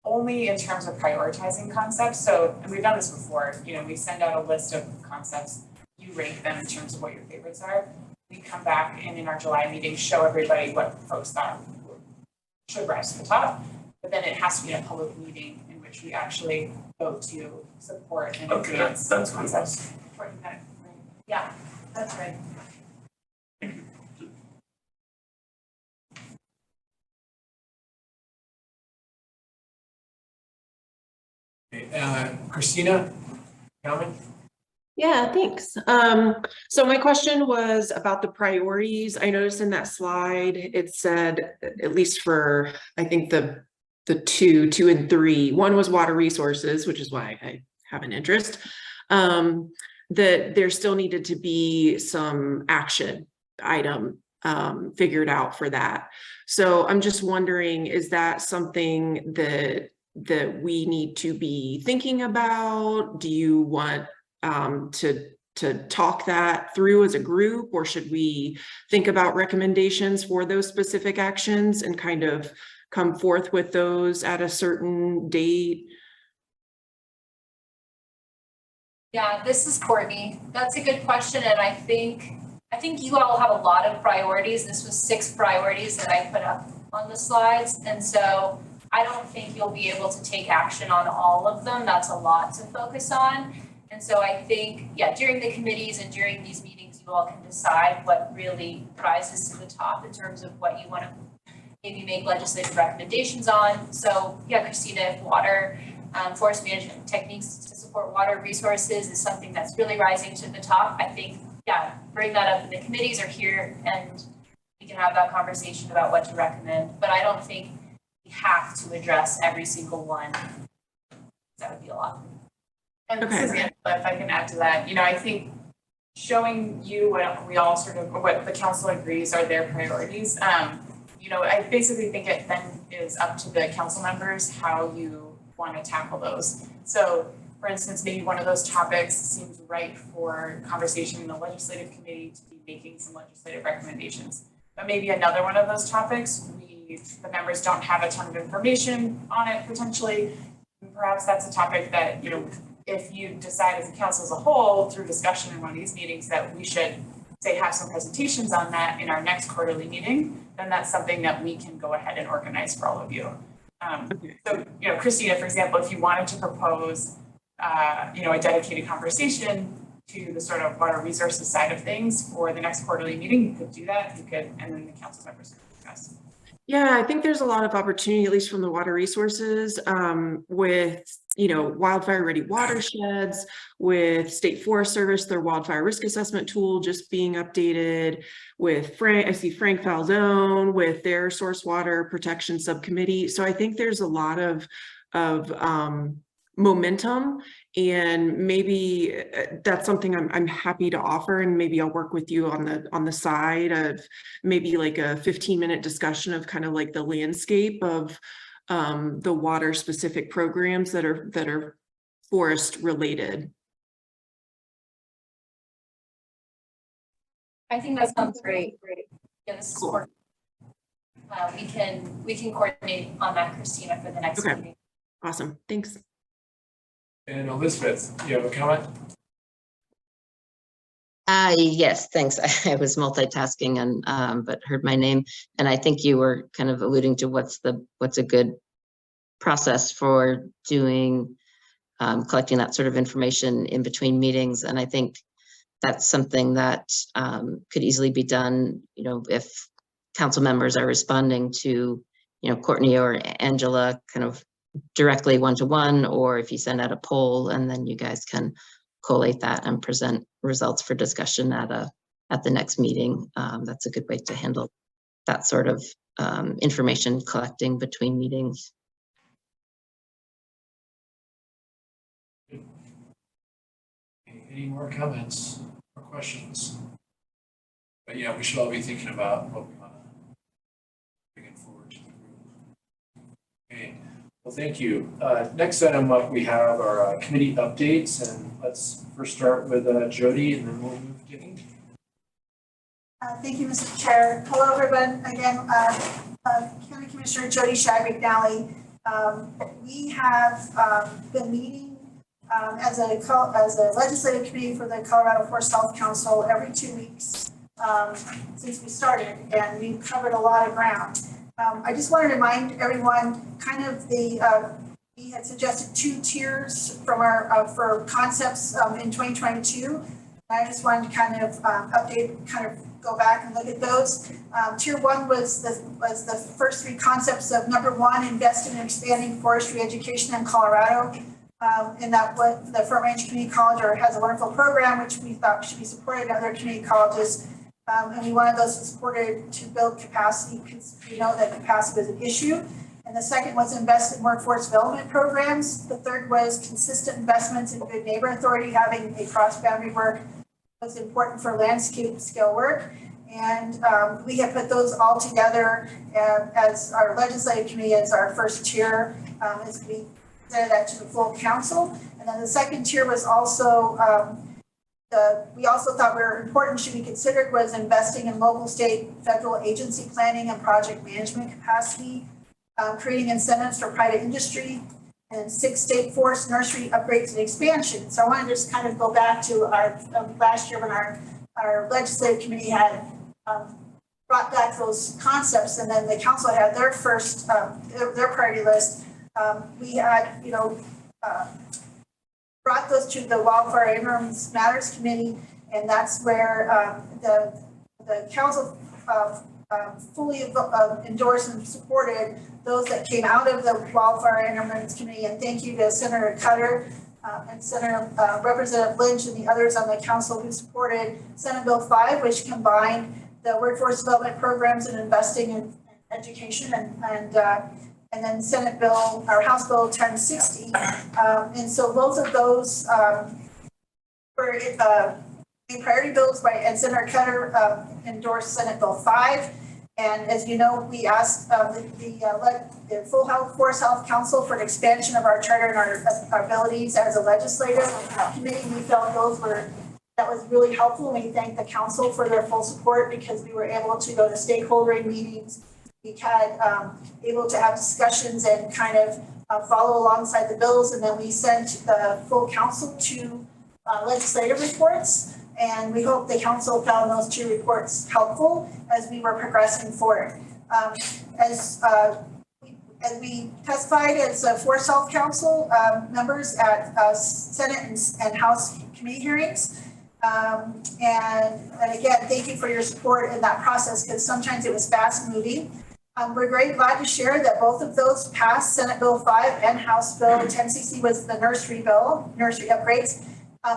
Only in terms of prioritizing concepts. So, and we've done this before, you know, we send out a list of concepts, you rank them in terms of what your favorites are. We come back and in our July meeting, show everybody what folks thought should rise to the top. But then it has to be a public meeting in which we actually vote to support and Okay, advance that's concepts. Yeah, that's right. Christina, comment? Yeah, thanks. So my question was about the priorities. I noticed in that slide, it said, at least for, I think the two and three, one was water resources, which is why I have an interest. That there still needed to be some action item figured out for that. So I'm just wondering, is that something that we need to be thinking about? Do you want to talk that through as a group, or should we think about recommendations for those specific actions and kind of come forth with those at a certain date? Yeah, this is Courtney. That's a good question, and I think you all have a lot of priorities. This was 6 priorities that I put up on the slides, and so I don't think you'll be able to take action on all of them. That's a lot to focus on. And so I think, yeah, during the committees and during these meetings, you all can decide what really rises to the top in terms of what you want to maybe make legislative recommendations on. So yeah, Christina, if water, forest management techniques to support water resources is something that's really rising to the top, I think, yeah, bring that up in the committees or here and we can have that conversation about what to recommend. But I don't think we have to address every single one. That would be a lot. And this is Angela, if I can add to that, you know, I think showing you what we all sort of, what the council agrees are their priorities. You know, I basically think it then is up to the council members how you want to tackle those. So for instance, maybe one of those topics seems right for conversation in the legislative committee to be making some legislative recommendations. But maybe another one of those topics, the members don't have a ton of information on it potentially. Perhaps that's a topic that, you know, if you decide as a council as a whole through discussion in one of these meetings that we should say have some presentations on that in our next quarterly meeting, then that's something that we can go ahead and organize for all of you. So, you know, Christina, for example, if you wanted to propose, you know, a dedicated conversation to the sort of water resources side of things for the next quarterly meeting, you could do that. You could, and then the council members could discuss. Yeah, I think there's a lot of opportunity, at least from the water resources, with, you know, wildfire ready watersheds, with State Forest Service, their wildfire risk assessment tool just being updated, with Frank, I see Frank Falzone with their source water protection subcommittee. So I think there's a lot of momentum, and maybe that's something I'm happy to offer, and maybe I'll work with you on the side of maybe like a 15-minute discussion of kind of like the landscape of the water specific programs that are forest related. I think that sounds great. Yeah, this is cool. We can coordinate on that, Christina, for the next meeting. Awesome, thanks. And Elizabeth, you have a comment? Yes, thanks. I was multitasking and but heard my name, and I think you were kind of alluding to what's a good process for doing collecting that sort of information in between meetings, and I think that's something that could easily be done. You know, if council members are responding to, you know, Courtney or Angela kind of directly one-to-one, or if you send out a poll and then you guys can collate that and present results for discussion at the next meeting. That's a good way to handle that sort of information collecting between meetings. Any more comments or questions? But yeah, we should all be thinking about what we want to bring it forward to the group. Okay, well, thank you. Next item up, we have our committee updates, and let's first start with Jody, and then we'll move to Amy. Thank you, Mr. Chair. Hello, everyone. Again, County Commissioner Jody Scheib McNally. We have been meeting as a legislative committee for the Colorado Forest Health Council every 2 weeks since we started, and we've covered a lot of ground. I just want to remind everyone kind of we had suggested 2 tiers from our for concepts in 2022. I just wanted to kind of update, kind of go back and look at those. Tier 1 was the first 3 concepts of number 1, invest in expanding forestry education in Colorado. And that what the Front Range Community College has a wonderful program, which we thought should be supported at other community colleges. And we wanted those supported to build capacity because we know that capacity is an issue. And the second was invest in workforce development programs. The third was consistent investments in Good Neighbor Authority. Having a cross-boundary work was important for landscape scale work. And we have put those all together as our legislative committee as our first tier as we presented that to the full council. And then the second tier was also we also thought were important should be considered was investing in local, state, federal agency planning and project management capacity, creating incentives for private industry, and 6 state forest nursery upgrades and expansion. So I want to just kind of go back to our last year when our legislative committee had brought back those concepts, and then the council had their first their priority list. We had brought those to the Wildfire Interim Matters Committee, and that's where the council fully endorsed and supported those that came out of the Wildfire Interim Committee. And thank you to Senator Cutter and Senator Representative Lynch and the others on the council who supported Senate Bill 5, which combined the workforce development programs and investing in education, and then Senate Bill or House Bill 1060. And so both of those were priority bills and Senator Cutter endorsed Senate Bill 5. And as you know, we asked the Full Forest Health Council for an expansion of our charter and our abilities as a legislative committee. We felt that was really helpful. We thank the council for their full support because we were able to go to stakeholder meetings. We had able to have discussions and kind of follow alongside the bills, and then we sent the full council to legislative reports. And we hope the council found those 2 reports helpful as we were progressing forward. As we testified as Forest Health Council members at Senate and House committee hearings. And again, thank you for your support in that process because sometimes it was fast moving. We're very glad to share that both of those passed. Senate Bill 5 and House Bill 1060 was the nursery upgrades.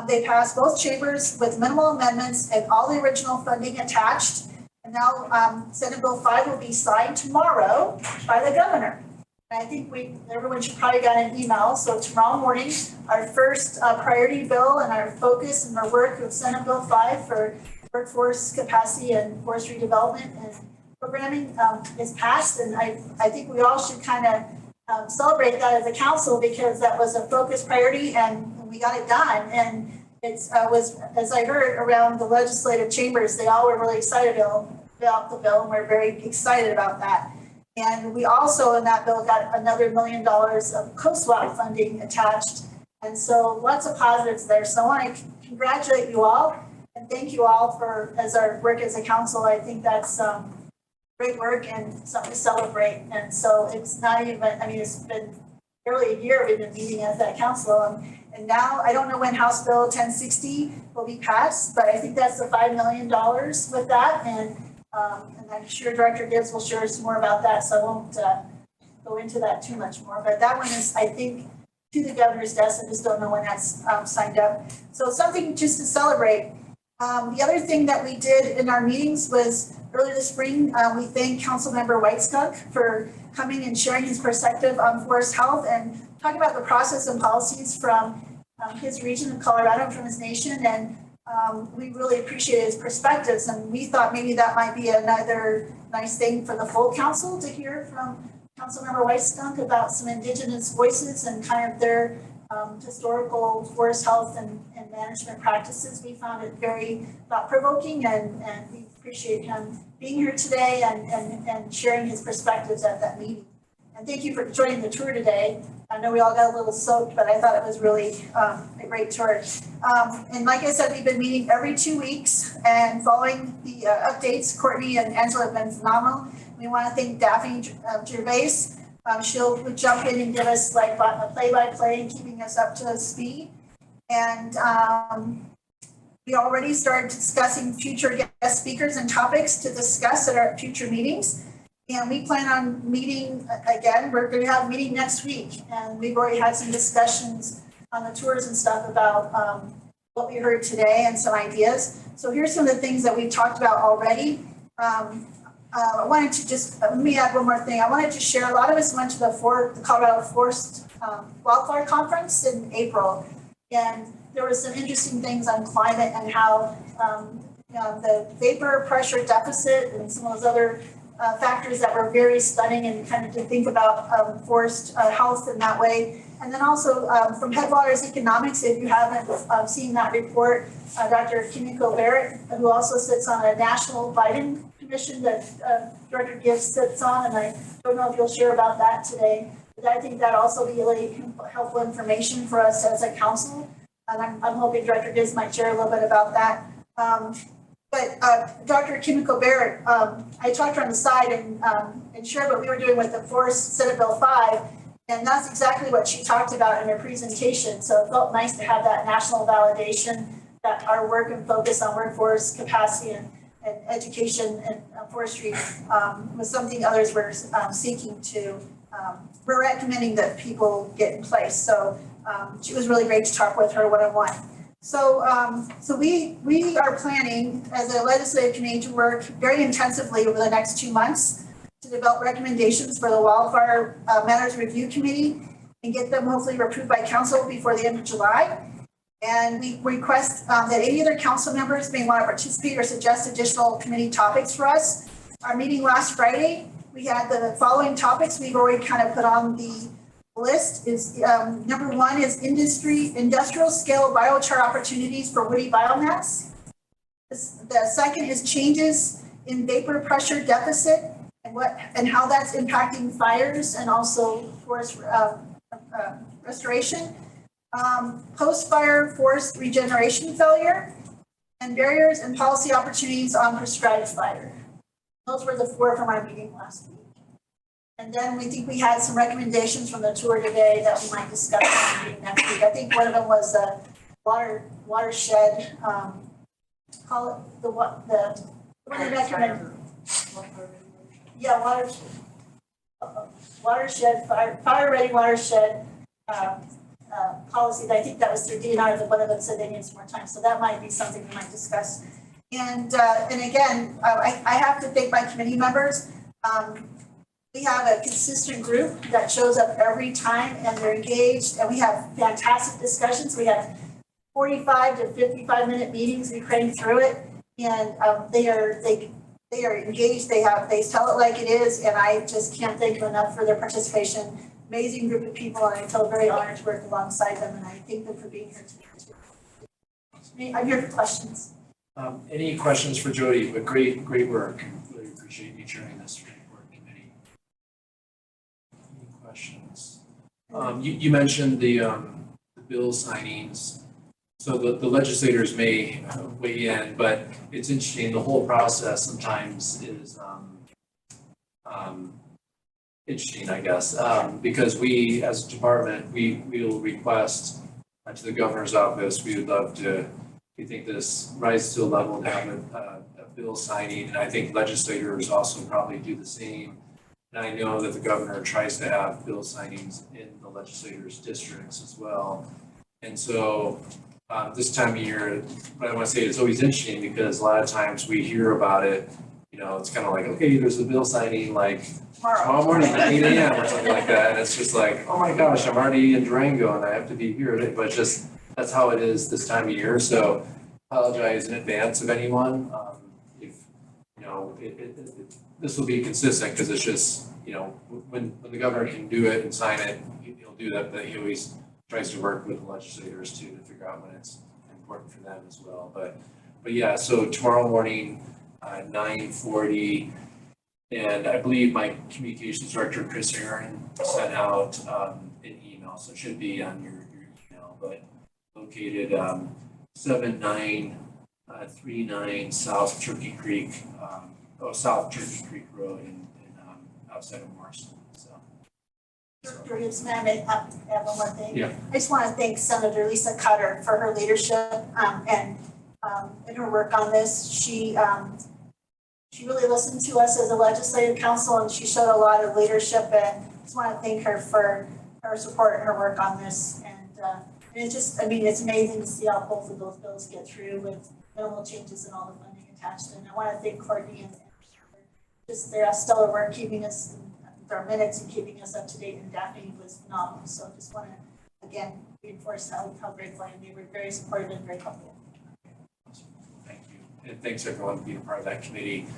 They passed both chambers with minimal amendments and all the original funding attached. And now Senate Bill 5 will be signed tomorrow by the governor. And I think everyone should probably get an email. So tomorrow morning, our first priority bill and our focus and our work with Senate Bill 5 for workforce capacity and forestry development and programming is passed. And I think we all should kind of celebrate that as a council because that was a focus priority and we got it done. And it was, as I heard around the legislative chambers, they all were really excited about the bill and we're very excited about that. And we also in that bill got another $1 million of COSWAP funding attached. And so lots of positives there. So I want to congratulate you all and thank you all for as our work as a council. I think that's great work and something to celebrate. And so it's not even, I mean, it's been barely a year we've been meeting as that council. And now I don't know when House Bill 1060 will be passed, but I think that's the $5 million with that. And I'm sure Director Gibbs will share some more about that. So I won't go into that too much more, but that one is, I think, to the governor's desk. I just don't know when that's signed up. So something just to celebrate. The other thing that we did in our meetings was earlier this spring, we thanked Councilmember Whiteskunk for coming and sharing his perspective on forest health and talking about the process and policies from his region of Colorado and from his nation. And we really appreciated his perspectives, and we thought maybe that might be another nice thing for the full council to hear from Councilmember Whiteskunk about some indigenous voices and kind of their historical forest health and management practices. We found it very thought-provoking, and we appreciate him being here today and sharing his perspectives at that meeting. And thank you for joining the tour today. I know we all got a little soaked, but I thought it was really a great tour. And like I said, we've been meeting every 2 weeks and following the updates. Courtney and Angela have been phenomenal. We want to thank Daphne Gervais. She'll jump in and give us like a play-by-play and keeping us up to speed. And we already started discussing future guest speakers and topics to discuss at our future meetings. And we plan on meeting again. We're going to have a meeting next week. And we've already had some discussions on the tours and stuff about what we heard today and some ideas. So here's some of the things that we've talked about already. I wanted to just, let me add one more thing. I wanted to share, a lot of us went to the Colorado Forest Wildfire Conference in April. And there were some interesting things on climate and how the vapor pressure deficit and some of those other factors that were very stunning, and kind of to think about forest health in that way. And then also from Headwaters Economics, if you haven't seen that report, Dr. Kimiko Barrett, who also sits on a national Biden commission that Director Gibbs sits on, and I don't know if you'll share about that today, but I think that also be really helpful information for us as a council. And I'm hoping Director Gibbs might share a little bit about that. But Dr. Kimiko Barrett, I talked to her on the side and shared what we were doing with the Forest Senate Bill 5, and that's exactly what she talked about in her presentation. So it felt nice to have that national validation that our work and focus on workforce capacity and education and forestry was something others were seeking to, we're recommending that people get in place. So she was really great to talk with her one-on-one. So we are planning as a legislative committee to work very intensively over the next 2 months to develop recommendations for the Wildfire Matters Review Committee and get them hopefully approved by council before the end of July. And we request that any other council members may want to participate or suggest additional committee topics for us. Our meeting last Friday, we had the following topics we've already kind of put on the list. Is number 1 is industrial scale biochar opportunities for woody biomass. The second is changes in vapor pressure deficit and how that's impacting fires and also forest restoration. Post-fire forest regeneration failure, and barriers and policy opportunities on prescribed fire. Those were the 4 from our meeting last week. And then we think we had some recommendations from the tour today that we might discuss in the meeting next week. I think one of them was the watershed, call it the what they recommend. Yeah, watershed, fire ready watershed policy. I think that was through DNR, that one of them said they need some more time. So that might be something we might discuss. And again, I have to thank my committee members. We have a consistent group that shows up every time and they're engaged, and we have fantastic discussions. We have 45 to 55-minute meetings. We crank through it, and they are engaged. They tell it like it is, and I just can't thank them enough for their participation. Amazing group of people, and I feel very honored to work alongside them, and I thank them for being here today too. I'm here for questions. Any questions for Jody? But great work. Really appreciate you joining this report committee. Any questions? You mentioned the bill signings. So the legislators may weigh in, but it's interesting. The whole process sometimes is interesting, I guess, because we, as a department, we will request to the governor's office. We would love to. We think this rises to a level to have a bill signing, and I think legislators also probably do the same. And I know that the governor tries to have bill signings in the legislators' districts as well. And so this time of year, what I want to say is always interesting because a lot of times we hear about it, you know, it's kind of like, okay, there's a bill signing like tomorrow morning at 8 a.m. or something like that. And it's just like, oh my gosh, I'm already in Durango and I have to be here. But just, that's how it is this time of year. So apologize in advance of anyone. If, you know, this will be consistent because it's just, you know, when the governor can do it and sign it, he'll do that, but he always tries to work with the legislators too to figure out when it's important for them as well. But yeah, so tomorrow morning, 9:40, and I believe my communications director, Chris Aaron, sent out an email, so it should be on your email, but located 7939 South Turkey Creek, South Turkey Creek Road in outside of Morrison. Director Gibbs, may I add one more thing? Yeah. I just want to thank Senator Lisa Cutter for her leadership and her work on this. She really listened to us as a legislative council and she showed a lot of leadership, and I just want to thank her for her support and her work on this. And it's just, I mean, it's amazing to see how both of those bills get through with minimal changes and all the funding attached. And I want to thank Courtney and just their stellar work keeping us our minutes and keeping us up to date, and Daphne was phenomenal. So I just want to again reinforce how grateful I am. They were very supportive and very helpful. Thank you, and thanks everyone for being a part of that committee.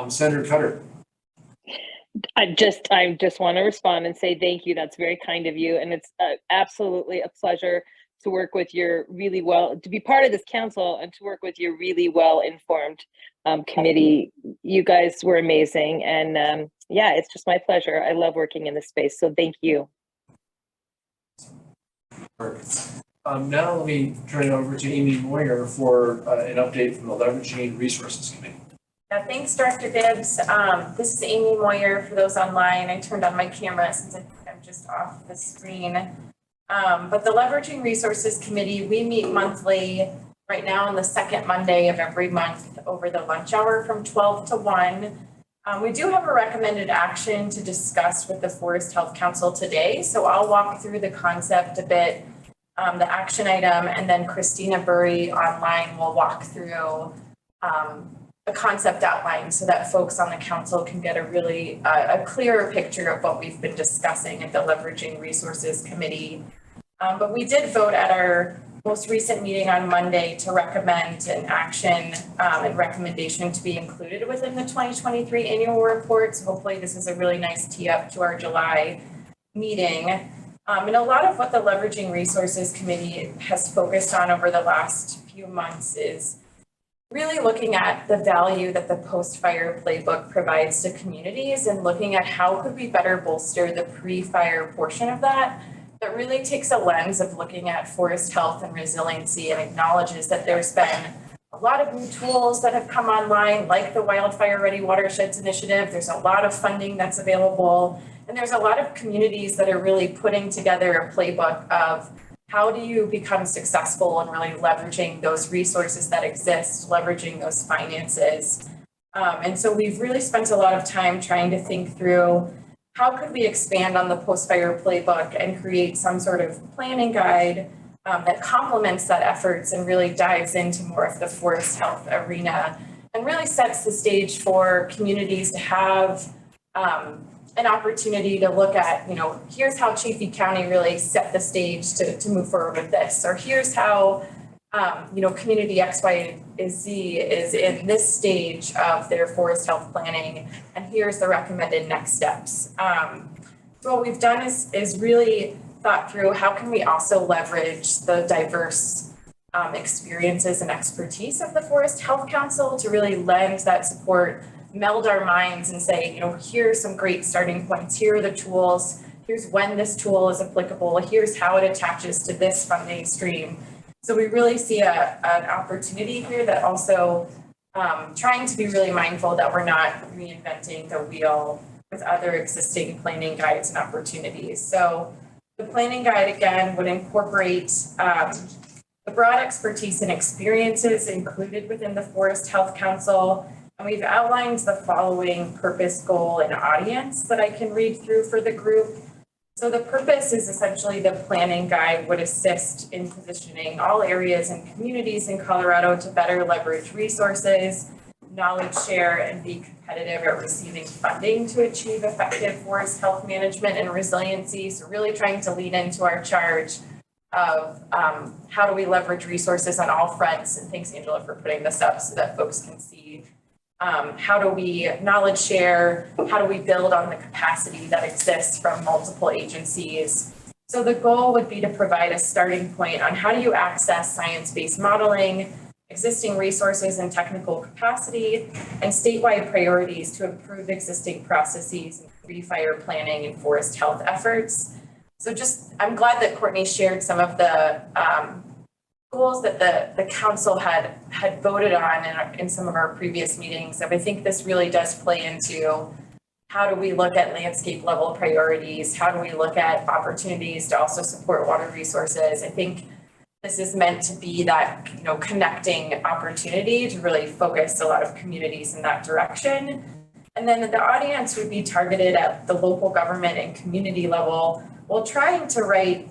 Senator Cutter. I just want to respond and say thank you. That's very kind of you, and it's absolutely a pleasure to work with your to be part of this council and to work with your really well-informed committee. You guys were amazing, and yeah, it's just my pleasure. I love working in this space, so thank you. Perfect. Now let me turn it over to Amy Moyer for an update from the Leveraging Resources Committee. Yeah, thanks, Director Gibbs. This is Amy Moyer. For those online, I turned on my camera since I think I'm just off the screen. But the Leveraging Resources Committee, we meet monthly right now on the second Monday of every month over the lunch hour from 12 to 1. We do have a recommended action to discuss with the Forest Health Council today. So I'll walk through the concept a bit, the action item, and then Christina Burry online will walk through a concept outline so that folks on the council can get a really a clearer picture of what we've been discussing at the Leveraging Resources Committee. But we did vote at our most recent meeting on Monday to recommend an action and recommendation to be included within the 2023 annual report. So hopefully this is a really nice tee up to our July meeting. And a lot of what the Leveraging Resources Committee has focused on over the last few months is really looking at the value that the post-fire playbook provides to communities and looking at how could we better bolster the pre-fire portion of that. That really takes a lens of looking at forest health and resiliency and acknowledges that there's been a lot of new tools that have come online, like the Wildfire Ready Watersheds Initiative. There's a lot of funding that's available, and there's a lot of communities that are really putting together a playbook of how do you become successful in really leveraging those resources that exist, leveraging those finances. And so we've really spent a lot of time trying to think through how could we expand on the post-fire playbook and create some sort of planning guide that complements that efforts and really dives into more of the forest health arena and really sets the stage for communities to have an opportunity to look at, you know, here's how Chaffey County really set the stage to move forward with this, or here's how, you know, community X, Y, Z is in this stage of their forest health planning, and here's the recommended next steps. So what we've done is really thought through how can we also leverage the diverse experiences and expertise of the Forest Health Council to really lend that support, meld our minds and say, you know, here's some great starting points, here are the tools, here's when this tool is applicable, here's how it attaches to this funding stream. So we really see an opportunity here that also trying to be really mindful that we're not reinventing the wheel with other existing planning guides and opportunities. So the planning guide, again, would incorporate the broad expertise and experiences included within the Forest Health Council, And we've outlined the following purpose, goal, and audience that I can read through for the group. So the purpose is essentially the planning guide would assist in positioning all areas and communities in Colorado to better leverage resources, knowledge share, and be competitive at receiving funding to achieve effective forest health management and resiliency. So really trying to lean into our charge of how do we leverage resources on all fronts, and thanks Angela for putting this up so that folks can see how do we knowledge share, how do we build on the capacity that exists from multiple agencies. So the goal would be to provide a starting point on how do you access science-based modeling, existing resources and technical capacity, and statewide priorities to improve existing processes, pre-fire planning and forest health efforts. So I'm glad that Courtney shared some of the goals that the council had voted on in some of our previous meetings. And I think this really does play into how do we look at landscape level priorities? How do we look at opportunities to also support water resources? I think this is meant to be that, connecting opportunity to really focus a lot of communities in that direction. And then the audience would be targeted at the local government and community level, while trying to write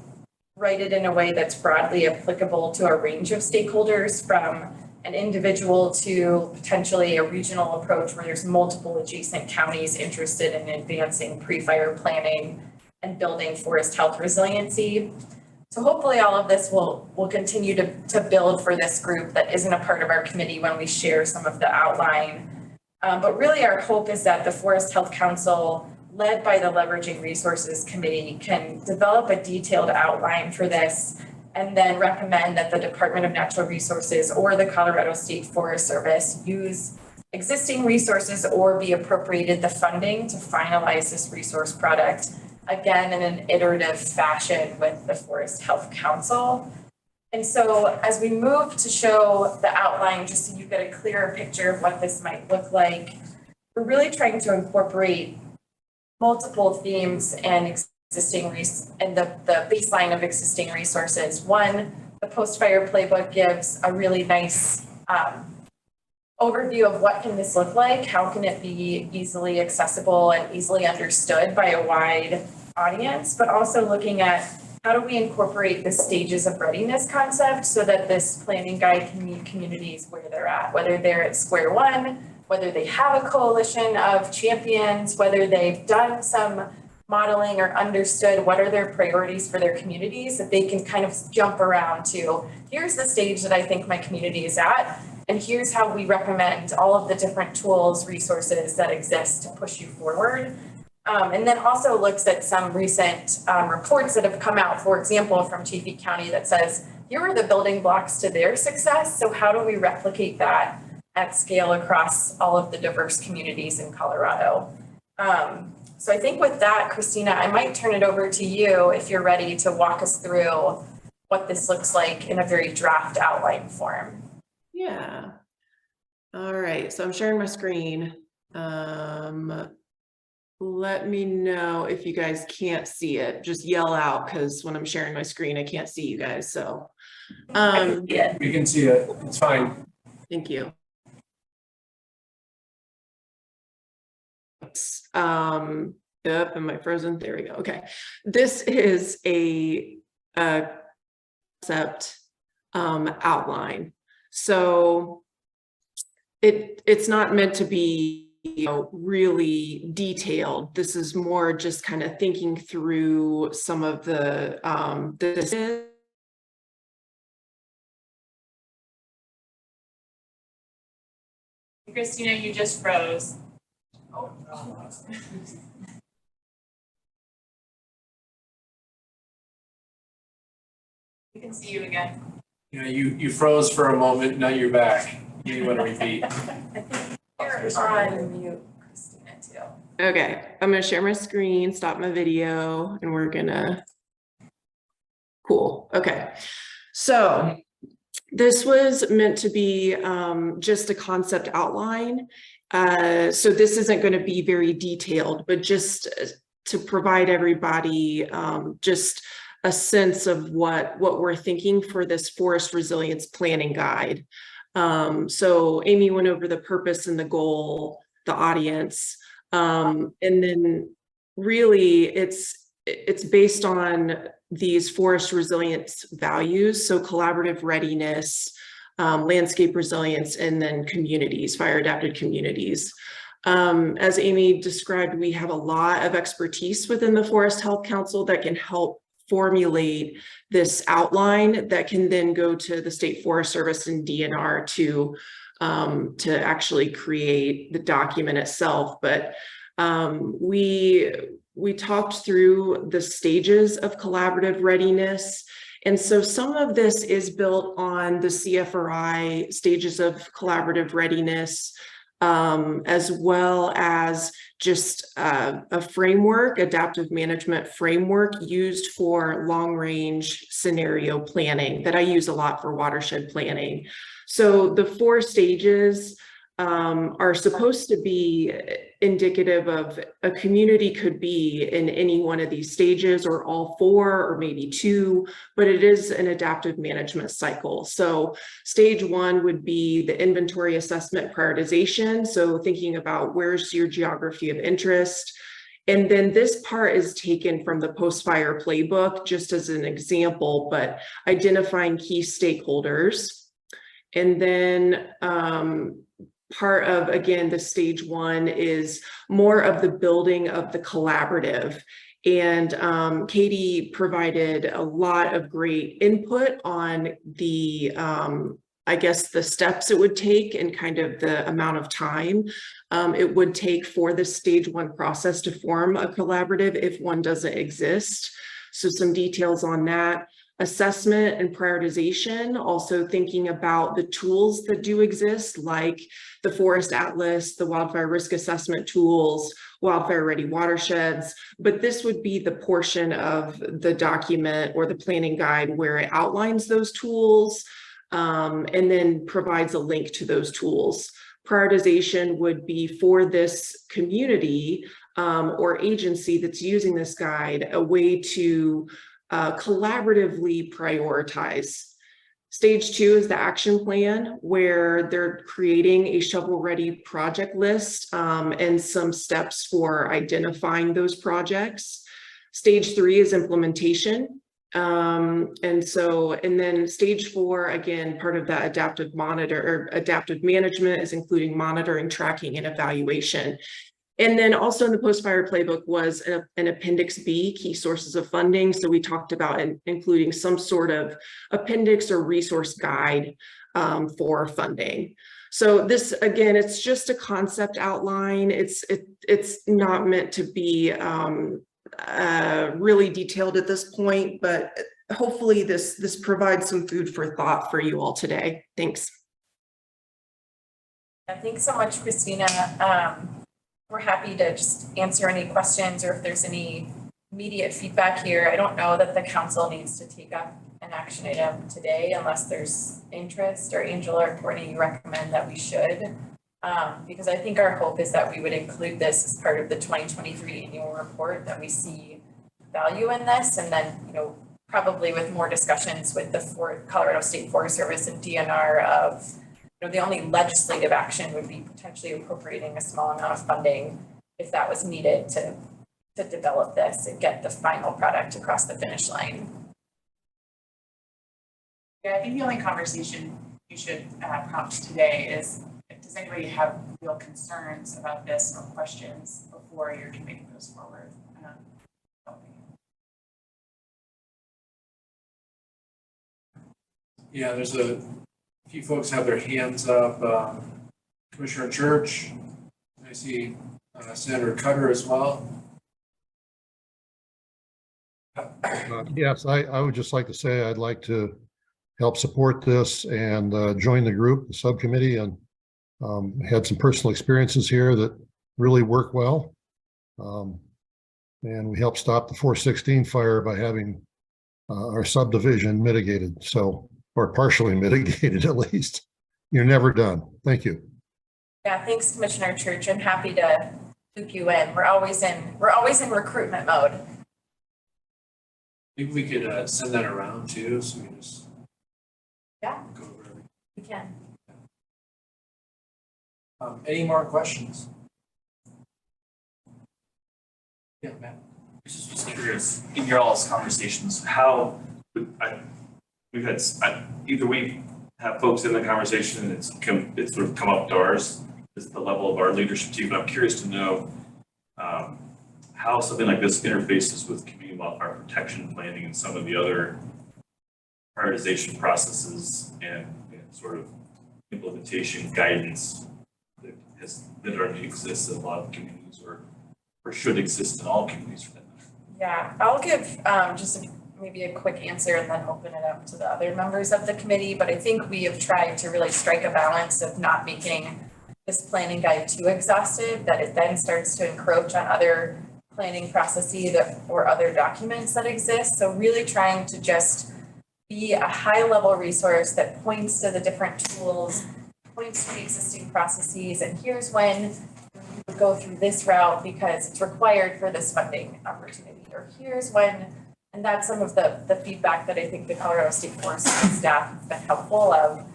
it in a way that's broadly applicable to a range of stakeholders, from an individual to potentially a regional approach where there's multiple adjacent counties interested in advancing pre-fire planning and building forest health resiliency. So hopefully all of this will continue to build for this group that isn't a part of our committee when we share some of the outline. But really our hope is that the Forest Health Council, led by the Leveraging Resources Committee, can develop a detailed outline for this and then recommend that the Department of Natural Resources or the Colorado State Forest Service use existing resources or be appropriated the funding to finalize this resource product, again, in an iterative fashion with the Forest Health Council. And so as we move to show the outline, just so you get a clearer picture of what this might look like, we're really trying to incorporate multiple themes and the baseline of existing resources. One, the post-fire playbook gives a really nice overview of what can this look like, how can it be easily accessible and easily understood by a wide audience, but also looking at how do we incorporate the stages of readiness concept so that this planning guide can meet communities where they're at, whether they're at square one, whether they have a coalition of champions, whether they've done some modeling or understood what are their priorities for their communities, that they can kind of jump around to, here's the stage that I think my community is at, and here's how we recommend all of the different tools, resources that exist to push you forward. And then also looks at some recent reports that have come out, for example, from Chaffee County that says, here are the building blocks to their success, so how do we replicate that at scale across all of the diverse communities in Colorado? So I think with that, Christina, I might turn it over to you if you're ready to walk us through what this looks like in a very draft outline form. Yeah. All right, so I'm sharing my screen. Let me know if you guys can't see it. Just yell out, because when I'm sharing my screen, I can't see you guys, so. Yeah, we can see it, it's fine. Thank you. Yep, am I frozen? There we go. Okay. This is a concept outline. So it's not meant to be, really detailed. This is more just kind of thinking through some of the Christina, you just froze. Oh. We can see you again. You froze for a moment, now you're back. You want to repeat? I think you're on mute, Christina, too. Okay, I'm gonna share my screen, stop my video, and we're gonna, cool, okay. So this was meant to be just a concept outline. So this isn't gonna be very detailed, but just to provide everybody just a sense of what we're thinking for this forest resilience planning guide. So Amy went over the purpose and the goal, the audience, and then really it's based on these forest resilience values, so collaborative readiness, landscape resilience, and then communities, fire adapted communities. As Amy described, we have a lot of expertise within the Forest Health Council that can help formulate this outline that can then go to the State Forest Service and DNR to actually create the document itself. But we talked through the stages of collaborative readiness. And so some of this is built on the CFRI stages of collaborative readiness, as well as just a framework, adaptive management framework used for long-range scenario planning that I use a lot for watershed planning. So the 4 stages are supposed to be indicative of a community could be in any one of these stages or all 4 or maybe 2, but it is an adaptive management cycle. So stage 1 would be the inventory assessment prioritization. So thinking about where's your geography of interest. And then this part is taken from the post-fire playbook, just as an example, but identifying key stakeholders. And then part of, again, the stage 1 is more of the building of the collaborative. And Katie provided a lot of great input on the, I guess, the steps it would take and kind of the amount of time it would take for the stage 1 process to form a collaborative if one doesn't exist. So some details on that. Assessment and prioritization, also thinking about the tools that do exist, like the Forest Atlas, the Wildfire Risk Assessment tools, Wildfire Ready Watersheds, but this would be the portion of the document or the planning guide where it outlines those tools and then provides a link to those tools. Prioritization would be for this community or agency that's using this guide, a way to collaboratively prioritize. Stage 2 is the action plan, where they're creating a shovel-ready project list and some steps for identifying those projects. Stage 3 is implementation. And then stage 4, again, part of that adaptive management is including monitoring, tracking, and evaluation. And then also in the post-fire playbook was an appendix B, key sources of funding. So we talked about including some sort of appendix or resource guide for funding. So this, again, it's just a concept outline. It's not meant to be really detailed at this point, but hopefully this provides some food for thought for you all today. Thanks. Thanks so much, Christina. We're happy to just answer any questions or if there's any immediate feedback here. I don't know that the council needs to take up an action item today unless there's interest, or Angela or Courtney, you recommend that we should. Because I think our hope is that we would include this as part of the 2023 annual report, that we see value in this, and then, you know, probably with more discussions with the Colorado State Forest Service and DNR of, you know, the only legislative action would be potentially appropriating a small amount of funding if that was needed to develop this and get the final product across the finish line. Yeah, I think the only conversation you should prompt today is, does anybody have real concerns about this or questions before your committee goes forward? Yeah, there's a few folks have their hands up. Commissioner Church, I see Senator Cutter as well. Yes, I would just like to say I'd like to help support this and join the group, the subcommittee, and had some personal experiences here that really work well. And we helped stop the 416 fire by having our subdivision mitigated, or partially mitigated at least. You're never done. Thank you. Yeah, thanks, Commissioner Church. I'm happy to loop you in. We're always in recruitment mode. Maybe we could send that around too, so we just Yeah, go over everything. we can. Any more questions? Yeah, Matt. I just was curious, in your all's conversations, how, we've had, either we have folks in the conversation and it's sort of come up to ours, is the level of our leadership team, but I'm curious to know how something like this interfaces with community wildfire protection planning and some of the other prioritization processes and sort of implementation guidance that already exists in a lot of communities or should exist in all communities for that matter. Yeah, I'll give just maybe a quick answer and then open it up to the other members of the committee. But I think we have tried to really strike a balance of not making this planning guide too exhaustive, that it then starts to encroach on other planning processes or other documents that exist. So really trying to just be a high level resource that points to the different tools, points to the existing processes, and here's when we would go through this route because it's required for this funding opportunity, or here's when, and that's some of the feedback that I think the Colorado State Forest staff has been helpful of.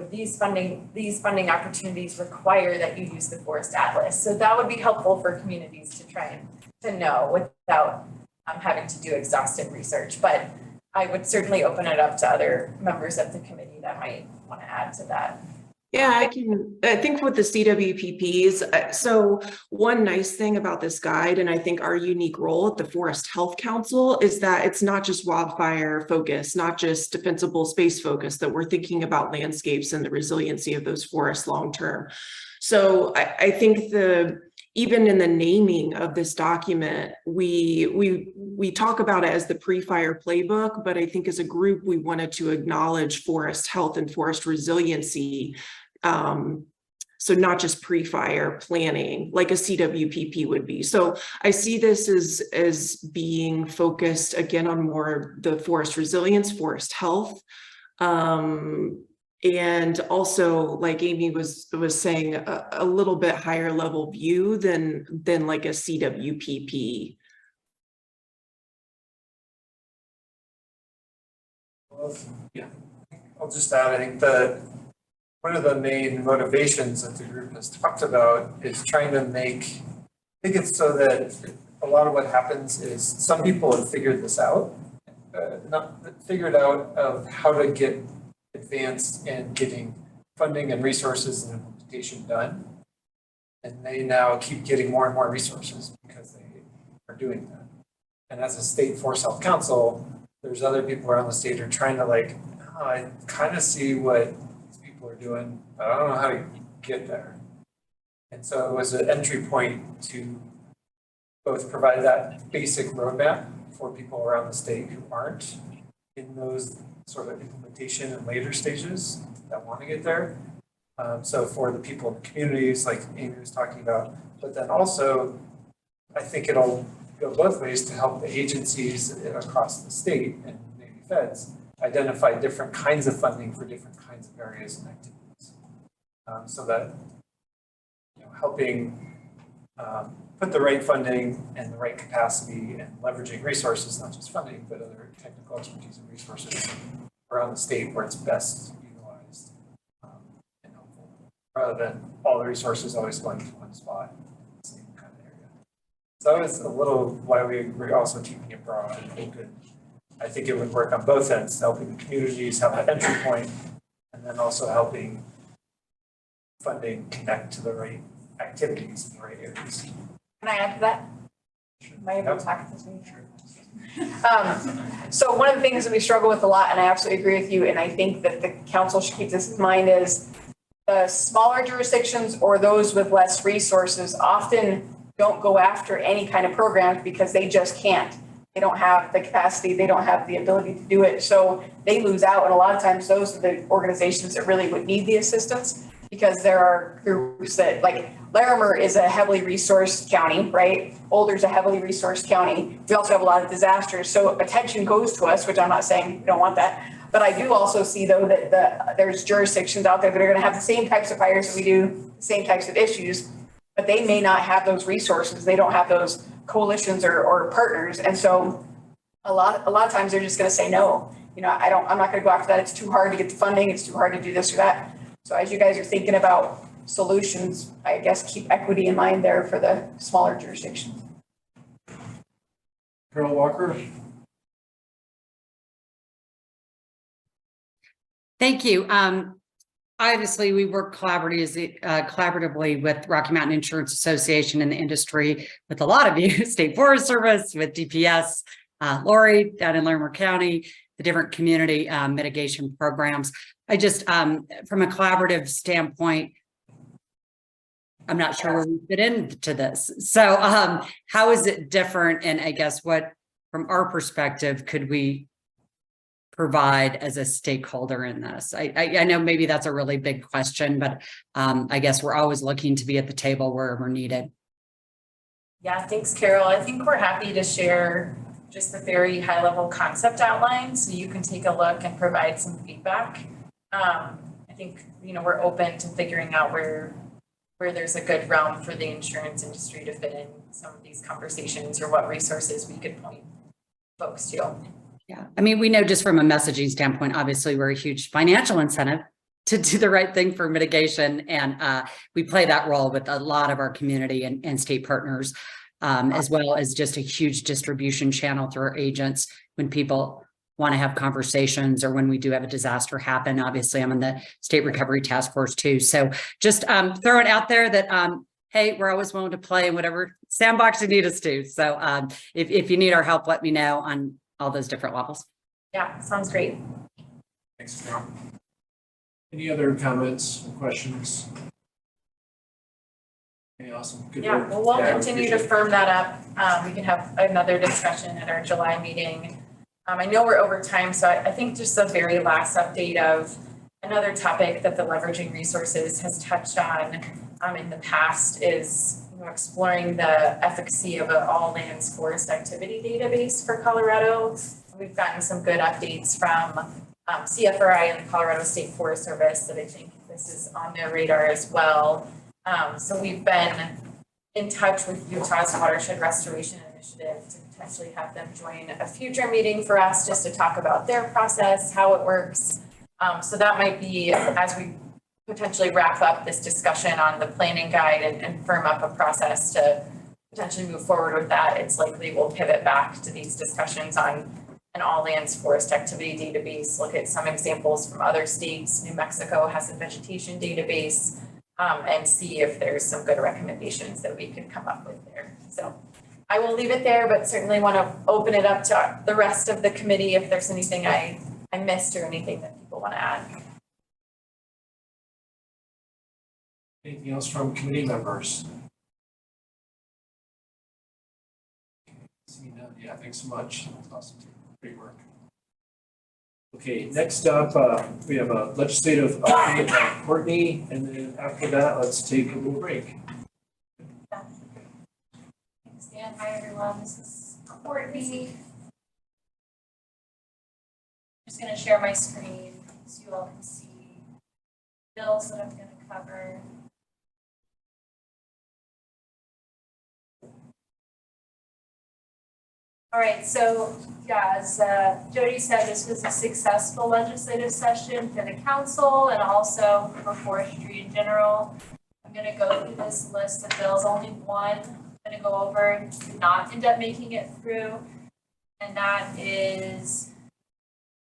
These funding opportunities require that you use the Forest Atlas. So that would be helpful for communities to try and to know without having to do exhaustive research. But I would certainly open it up to other members of the committee that might want to add to that. Yeah, I think with the CWPPs, so one nice thing about this guide, and I think our unique role at the Forest Health Council, is that it's not just wildfire focused, not just defensible space focused, that we're thinking about landscapes and the resiliency of those forests long term. So I think even in the naming of this document, we talk about it as the pre-fire playbook, but I think as a group, we wanted to acknowledge forest health and forest resiliency. So not just pre-fire planning like a CWPP would be. So I see this as being focused again on more the forest resilience, forest health. And also, like Amy was saying, a little bit higher level view than like a CWPP. Yeah, I'll just add, I think one of the main motivations that the group has talked about is trying to make it so that a lot of what happens is some people have figured this out, of how to get advanced in getting funding and resources and implementation done. And they now keep getting more and more resources because they are doing that. And as a state Forest Health Council, there's other people around the state who are trying to I kind of see what these people are doing, but I don't know how to get there. And so it was an entry point to both provide that basic roadmap for people around the state who aren't in those sort of implementation and later stages that want to get there. So for the people in the communities, like Amy was talking about, but then also, I think it'll go both ways to help the agencies across the state and maybe feds identify different kinds of funding for different kinds of areas and activities. So that, helping put the right funding and the right capacity and leveraging resources, not just funding, but other technical expertise and resources around the state where it's best utilized and helpful, rather than all the resources always going to one spot in the same kind of area. So that was a little why we're also keeping it broad. I think it would work on both ends, helping the communities have an entry point, and then also helping funding connect to the right activities in the right areas. Can I add to that? Am I able to talk at this meeting? So one of the things that we struggle with a lot, and I absolutely agree with you, and I think that the council should keep this in mind, is the smaller jurisdictions or those with less resources often don't go after any kind of programs because they just can't. They don't have the capacity, they don't have the ability to do it. So they lose out, and a lot of times those are the organizations that really would need the assistance, because there are groups that, like Larimer is a heavily resourced county, right? Boulder's a heavily resourced county. We also have a lot of disasters. So attention goes to us, which I'm not saying we don't want that. But I do also see though that there's jurisdictions out there that are gonna have the same types of fires that we do, the same types of issues, but they may not have those resources. They don't have those coalitions or partners. And so a lot of times they're just gonna say no. I'm not gonna go after that. It's too hard to get the funding. It's too hard to do this or that. So as you guys are thinking about solutions, I guess, keep equity in mind there for the smaller jurisdictions. Carol Walker? Thank you. Obviously, we work collaboratively with Rocky Mountain Insurance Association and the industry, with a lot of you, State Forest Service, with DPS, Lori down in Larimer County, the different community mitigation programs. I just, from a collaborative standpoint, I'm not sure where we fit into this. So how is it different? And I guess what, from our perspective, could we provide as a stakeholder in this? I know maybe that's a really big question, but I guess we're always looking to be at the table wherever needed. Yeah, thanks, Carol. I think we're happy to share just a very high level concept outline so you can take a look and provide some feedback. I think, we're open to figuring out where there's a good realm for the insurance industry to fit in some of these conversations, or what resources we could point folks to. Yeah, I mean, we know just from a messaging standpoint, obviously we're a huge financial incentive to do the right thing for mitigation. And we play that role with a lot of our community and state partners, as well as just a huge distribution channel through our agents when people want to have conversations, or when we do have a disaster happen. Obviously, I'm in the State Recovery Task Force too. So just throw it out there that, hey, we're always willing to play in whatever sandbox you need us to. So if you need our help, let me know on all those different levels. Yeah, sounds great. Thanks, Carol. Any other comments or questions? Okay, awesome. Good Yeah, work. well, we'll Yeah, continue to appreciate it. firm that up. We can have another discussion at our July meeting. I know we're over time, so I think just the very last update of another topic that the Leveraging Resources has touched on in the past is exploring the efficacy of an all lands forest activity database for Colorado. We've gotten some good updates from CFRI and the Colorado State Forest Service that I think this is on their radar as well. So we've been in touch with Utah's Watershed Restoration Initiative to potentially have them join a future meeting for us just to talk about their process, how it works. So that might be, as we potentially wrap up this discussion on the planning guide and firm up a process to potentially move forward with that, it's likely we'll pivot back to these discussions on an all lands forest activity database, look at some examples from other states. New Mexico has a vegetation database, and see if there's some good recommendations that we could come up with there. So I will leave it there, but certainly want to open it up to the rest of the committee if there's anything I missed or anything that people want to add. Anything else from committee members? Seeing none. Yeah, thanks so much. That's awesome. Great work. Okay, next up, we have a legislative update by Courtney, and then after that, let's take a little break. Thanks, Dan. Hi, everyone. This is Courtney. I'm just going to share my screen so you all can see bills that I'm going to cover. All right, so yeah, as Jody said, this was a successful legislative session for the council and also for forestry in general. I'm going to go through this list of bills. Only one I'm going to go over did not end up making it through, and that is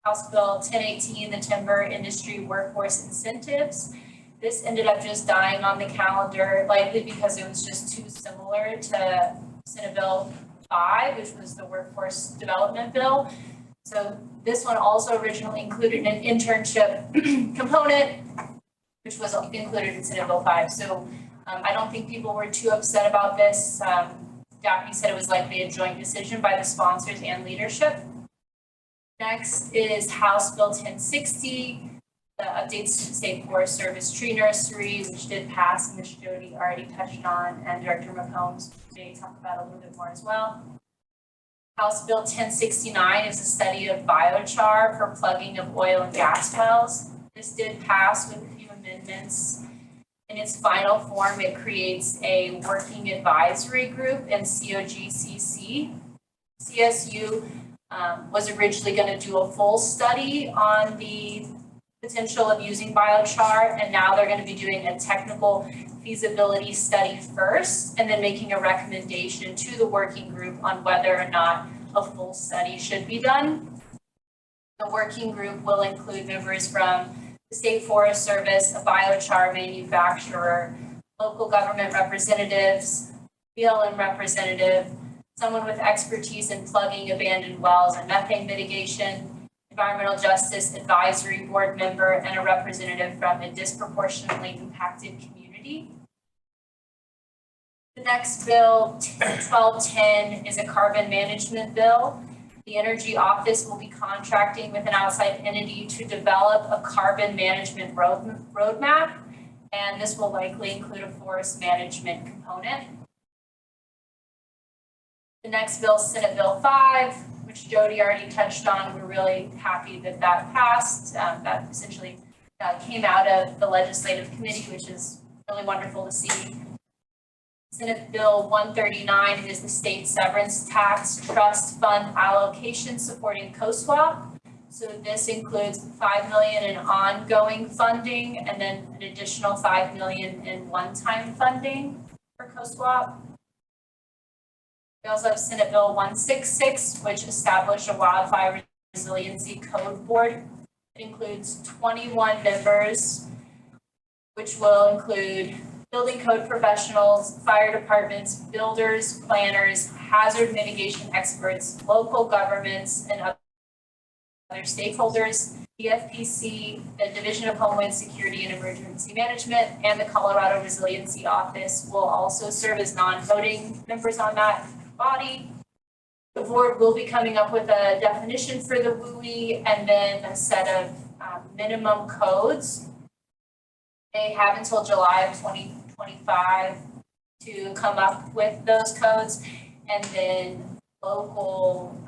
House Bill 1018, the Timber Industry Workforce Incentives. This ended up just dying on the calendar, likely because it was just too similar to Senate Bill 5, which was the workforce development bill. So this one also originally included an internship component, which was included in Senate Bill 5. So I don't think people were too upset about this. Daphne said it was likely a joint decision by the sponsors and leadership. Next is House Bill 1060, the updates to the State Forest Service tree nursery, which did pass, which Jody already touched on, and Director McCombs may talk about a little bit more as well. House Bill 1069 is a study of biochar for plugging of oil and gas wells. This did pass with a few amendments. In its final form, it creates a working advisory group in COGCC. CSU was originally going to do a full study on potential of using biochar, and now they're going to be doing a technical feasibility study first, and then making a recommendation to the working group on whether or not a full study should be done. The working group will include members from the State Forest Service, a biochar manufacturer, local government representatives, BLM representative, someone with expertise in plugging abandoned wells and methane mitigation, Environmental Justice Advisory Board member, and a representative from a disproportionately impacted community. The next bill, 1210, is a carbon management bill. The Energy Office will be contracting with an outside entity to develop a carbon management roadmap, and this will likely include a forest management component. The next bill, Senate Bill 5, which Jody already touched on. We're really happy that that passed. That essentially came out of the legislative committee, which is really wonderful to see. Senate Bill 139 is the state severance tax trust fund allocation supporting COSWAP. So this includes $5 million in ongoing funding and then an additional $5 million in one-time funding for COSWAP. We also have Senate Bill 166, which established a wildfire resiliency code board. It includes 21 members, which will include building code professionals, fire departments, builders, planners, hazard mitigation experts, local governments, and other stakeholders. The FPC, the Division of Homeland Security and Emergency Management, and the Colorado Resiliency Office will also serve as non-voting members on that body. The board will be coming up with a definition for the WUI and then a set of minimum codes. They have until July of 2025 to come up with those codes, and then local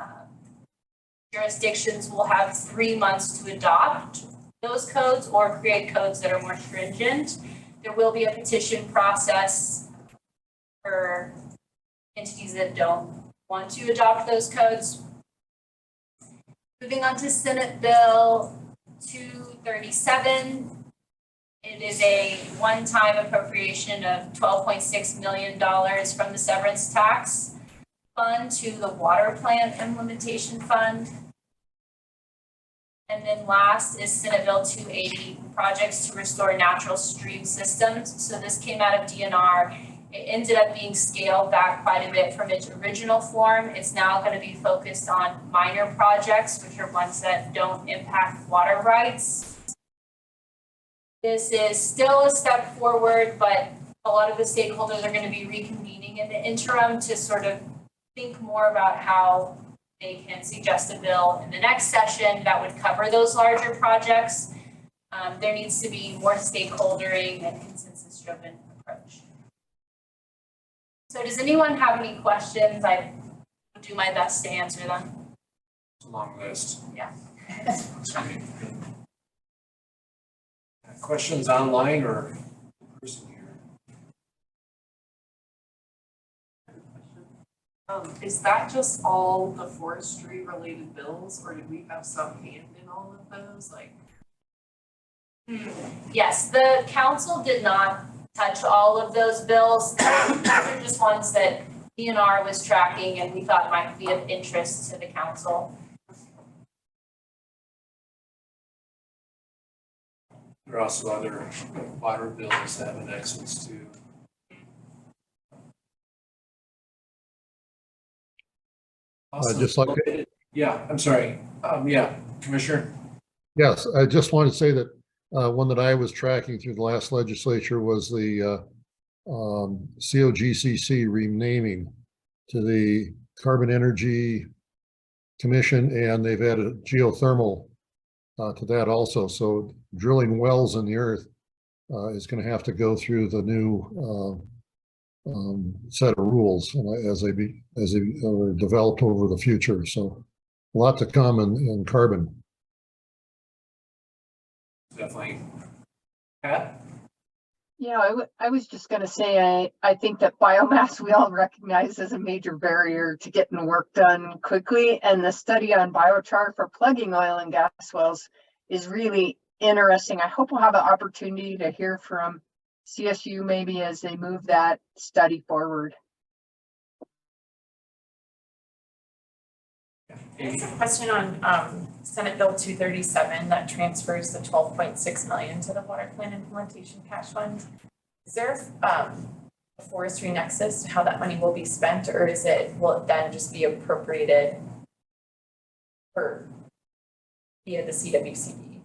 jurisdictions will have 3 months to adopt those codes or create codes that are more stringent. There will be a petition process for entities that don't want to adopt those codes. Moving on to Senate Bill 237. It is a one-time appropriation of $12.6 million from the severance tax fund to the water plant implementation fund. And then last is Senate Bill 280, projects to restore natural stream systems. So this came out of DNR. It ended up being scaled back quite a bit from its original form. It's now going to be focused on minor projects, which are ones that don't impact water rights. This is still a step forward, but a lot of the stakeholders are going to be reconvening in the interim to sort of think more about how they can suggest a bill in the next session that would cover those larger projects. There needs to be more stakeholdering and consensus-driven approach. So does anyone have any questions? I will do my best to answer them. It's a long list. Yeah. Questions online or in person here? Is that just all the forestry related bills, or did we have some hand in all of those? Like, Yes, the council did not touch all of those bills. They're just ones that DNR was tracking and we thought might be of interest to the council. There are also other water bills that have annexes too. Just like, Yeah, I'm sorry. Yeah, Commissioner. yes, I just wanted to say that one that I was tracking through the last legislature was the COGCC renaming to the Carbon Energy Commission, and they've added geothermal to that also. So drilling wells in the earth is going to have to go through the new set of rules as they are developed over the future. So a lot to come in carbon. Definitely. Pat? I was just going to say, I think that biomass we all recognize as a major barrier to getting work done quickly. And the study on biochar for plugging oil and gas wells is really interesting. I hope we'll have an opportunity to hear from CSU maybe as they move that study forward. I have a question on Senate Bill 237 that transfers the 12.6 million to the water plan implementation cash fund. Is there a forestry nexus to how that money will be spent, or will it then just be appropriated via the CWCB?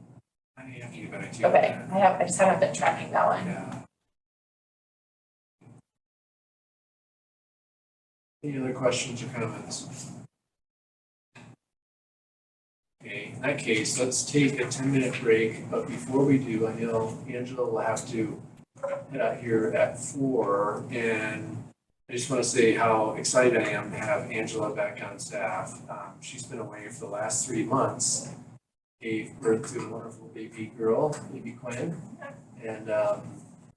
I have to get back to you on Okay, that. I just haven't been tracking that one. Yeah. Any other questions or comments? Okay, in that case, let's take a 10-minute break, but before we do, I know Angela will have to head out here at 4, and I just want to say how excited I am to have Angela back on staff. She's been away for the last 3 months, gave birth to a wonderful baby girl, baby Quinn, and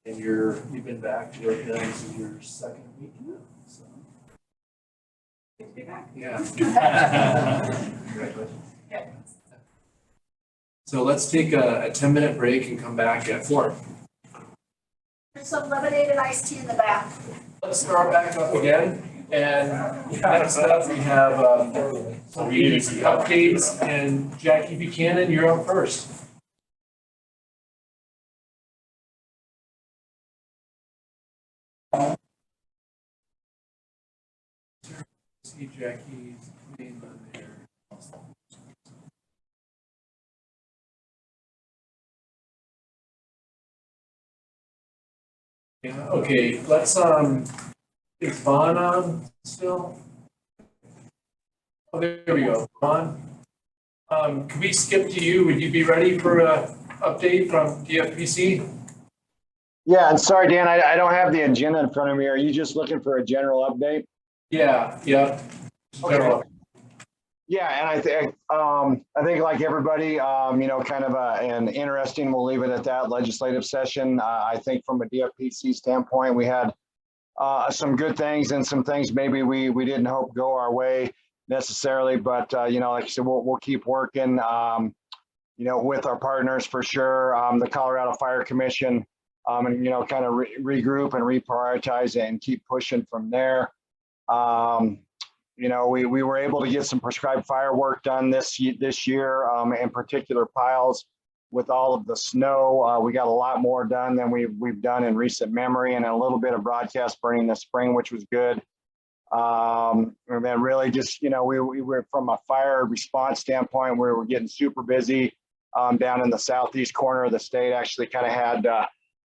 you've been back to work now. This is your second week now, so. Good to be back. Yeah. Congratulations. Yeah. So let's take a 10-minute break and come back at 4. There's some lemonade and iced tea in the back. Let's start back up again. And next up, we have some EDC updates. And Jackie Buchanan, you're up first. See Jackie's name on there. Yeah, okay, let's, is Vaughn on still? Oh, there we go, Vaughn. Can we skip to you? Would you be ready for a update from DFPC? Yeah, and sorry, Dan, I don't have the agenda in front of me. Are you just looking for a general update? Yeah, yeah. Okay. Yeah, and I think like everybody, you know, kind of an interesting, we'll leave it at that, legislative session. I think from a DFPC standpoint, we had some good things and some things maybe we didn't hope go our way necessarily, but you know, like I said, we'll keep working, you know, with our partners for sure. The Colorado Fire Commission, and you know, kind of regroup and reprioritize and keep pushing from there. You know, we were able to get some prescribed firework done this year, in particular piles with all of the snow. We got a lot more done than we've done in recent memory, and a little bit of broadcast burning this spring, which was good. And then really just, you know, we were from a fire response standpoint, we were getting super busy down in the southeast corner of the state. Actually kind of had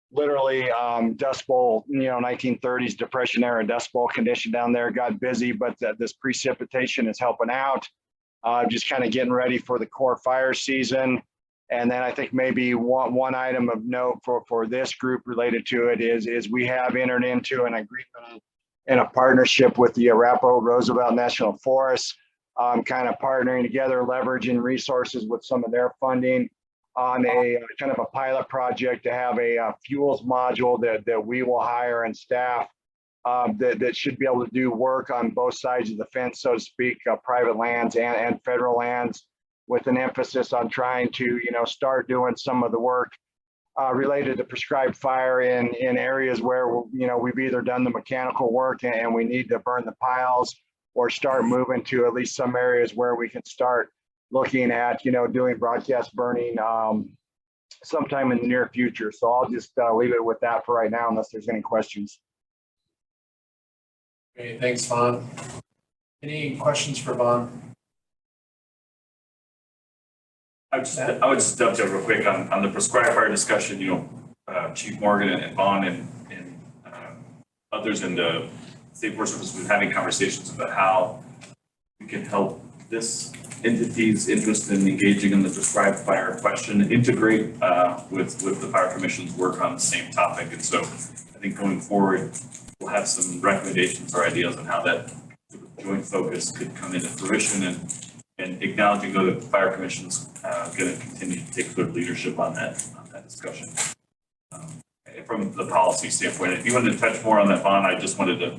literally Dust Bowl, you know, 1930s Depression era Dust Bowl condition down there. Got busy, but this precipitation is helping out. Just kind of getting ready for the core fire season. And then I think maybe one item of note for this group related to it is we have entered into an agreement and a partnership with the Arapahoe Roosevelt National Forest, kind of partnering together, leveraging resources with some of their funding on a kind of a pilot project to have a fuels module that we will hire and staff that should be able to do work on both sides of the fence, so to speak, private lands and federal lands, with an emphasis on trying to, you know, start doing some of the work related to prescribed fire in areas where, you know, we've either done the mechanical work and we need to burn the piles, or start moving to at least some areas where we can start looking at, you know, doing broadcast burning sometime in the near future. So I'll just leave it with that for right now, unless there's any questions. Great, thanks, Vaughn. Any questions for Vaughn? I would just dovetail real quick on the prescribed fire discussion. You know, Chief Morgan and Vaughn and others in the State Forest Service have been having conversations about how we can help this entity's interest in engaging in the prescribed fire question integrate with the Fire Commission's work on the same topic. And so I think going forward, we'll have some recommendations or ideas on how that joint focus could come into fruition, and acknowledging that the Fire Commission's going to continue to take clear leadership on that discussion. From the policy standpoint, if you wanted to touch more on that, Vaughn, I just wanted to,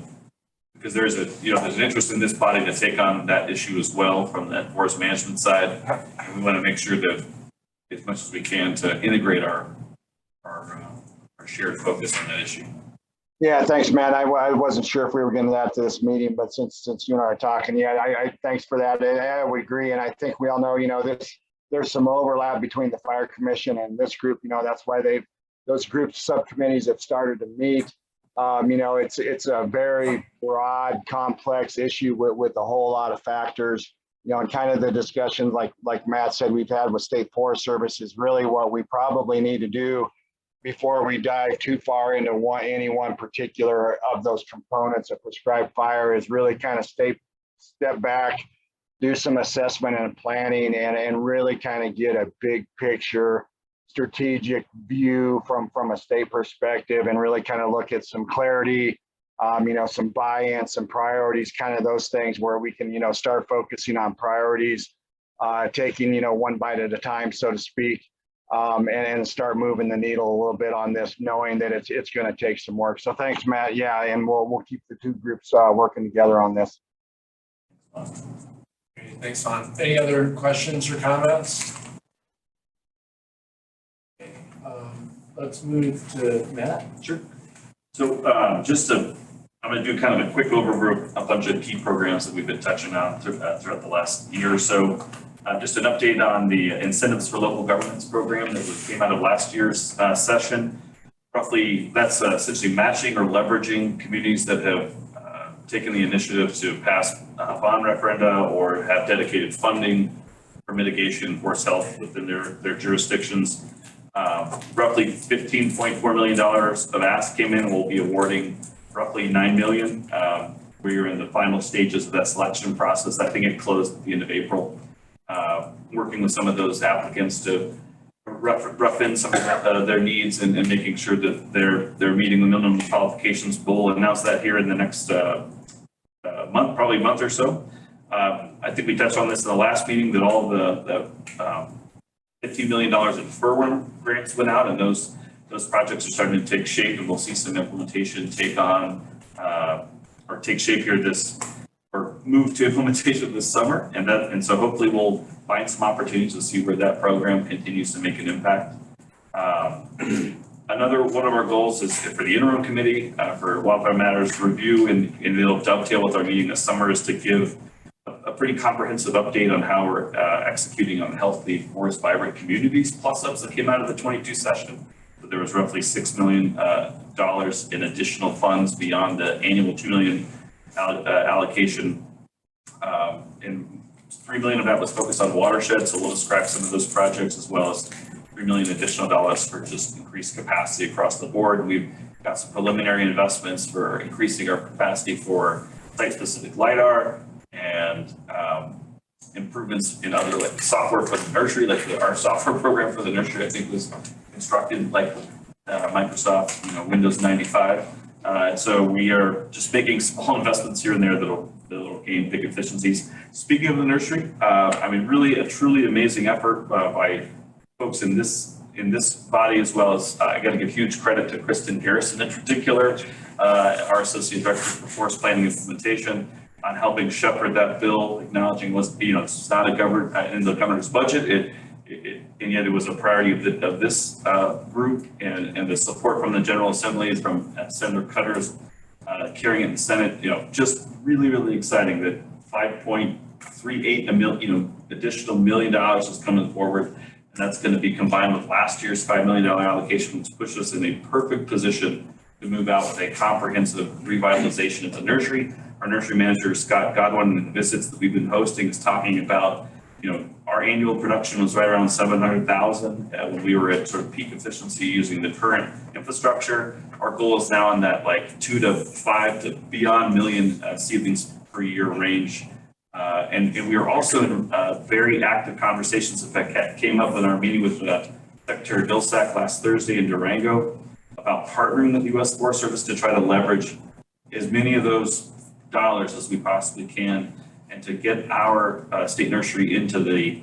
because there's an interest in this body to take on that issue as well from that forest management side. And we want to make sure that as much as we can to integrate our shared focus on that issue. Yeah, thanks, Matt. I wasn't sure if we were getting that to this meeting, but since you and I are talking, yeah, I thanks for that. I would agree. And I think we all know, there's some overlap between the fire commission and this group. That's why those groups, subcommittees have started to meet. It's a very broad, complex issue with a whole lot of factors, and kind of the discussions like Matt said, we've had with State Forest Service is really what we probably need to do before we dive too far into any one particular of those components of prescribed fire, is really kind of step back, do some assessment and planning, and really kind of get a big picture strategic view from a state perspective, and really kind of look at some clarity, some buy-in, some priorities, kind of those things where we can, start focusing on priorities, taking, one bite at a time, so to speak. And start moving the needle a little bit on this, knowing that it's going to take some work. So thanks, Matt. Yeah, and we'll keep the two groups working together on this. Great, thanks, Lon. Any other questions or comments? Okay, let's move to Matt. Sure. So I'm going to do kind of a quick overview of a bunch of key programs that we've been touching on throughout the last year or so. Just an update on the Incentives for Local Governments program that came out of last year's session. Roughly, that's essentially matching or leveraging communities that have taken the initiative to pass bond referenda or have dedicated funding for mitigation forest health within their jurisdictions. Roughly $15.4 million of ask came in. We'll be awarding roughly $9 million. We are in the final stages of that selection process. I think it closed at the end of April. Working with some of those applicants to rough in some of their needs and making sure that they're meeting the minimum qualifications. We'll announce that here in the next probably a month or so. I think we touched on this in the last meeting that all the $15 million in FIRWIN grants went out, and those projects are starting to take shape, and we'll see some implementation take shape here or move to implementation this summer. And so hopefully we'll find some opportunities to see where that program continues to make an impact. Another one of our goals is for the interim committee for Wildfire Matters review, and it'll dovetail with our meeting this summer, is to give a pretty comprehensive update on how we're executing on healthy forest vibrant communities plus ups that came out of the 22 session. But there was roughly $6 million in additional funds beyond the annual $2 million allocation, and $3 million of that was focused on watersheds. So we'll describe some of those projects, as well as $3 million additional dollars for just increased capacity across the board. We've got some preliminary investments for increasing our capacity for site-specific LiDAR and improvements in other like software for the nursery, like our software program for the nursery, I think was constructed like Microsoft, Windows 95. So we are just making small investments here and there that'll gain big efficiencies. Speaking of the nursery, really a truly amazing effort by folks in this body, as well as I got to give huge credit to Kristen Garrison in particular, our Associate Director for Forest Planning and Implementation, on helping shepherd that bill, acknowledging it's not in the governor's budget. And yet it was a priority of this group, and the support from the General Assembly, from Senator Cutter's carrying it in the Senate. Just really, really exciting that $5.38 additional $1 million is coming forward, and that's going to be combined with last year's $5 million allocation, which pushed us in a perfect position to move out with a comprehensive revitalization of the nursery. Our nursery manager, Scott Godwin, in the visits that we've been hosting, is talking about, our annual production was right around 700,000 when we were at sort of peak efficiency using the current infrastructure. Our goal is now in that 2 to 5 to beyond million seedlings per year range. And we are also in very active conversations. In fact, came up in our meeting with Secretary Vilsack last Thursday in Durango about partnering with the U.S. Forest Service to try to leverage as many of those dollars as we possibly can, and to get our state nursery into the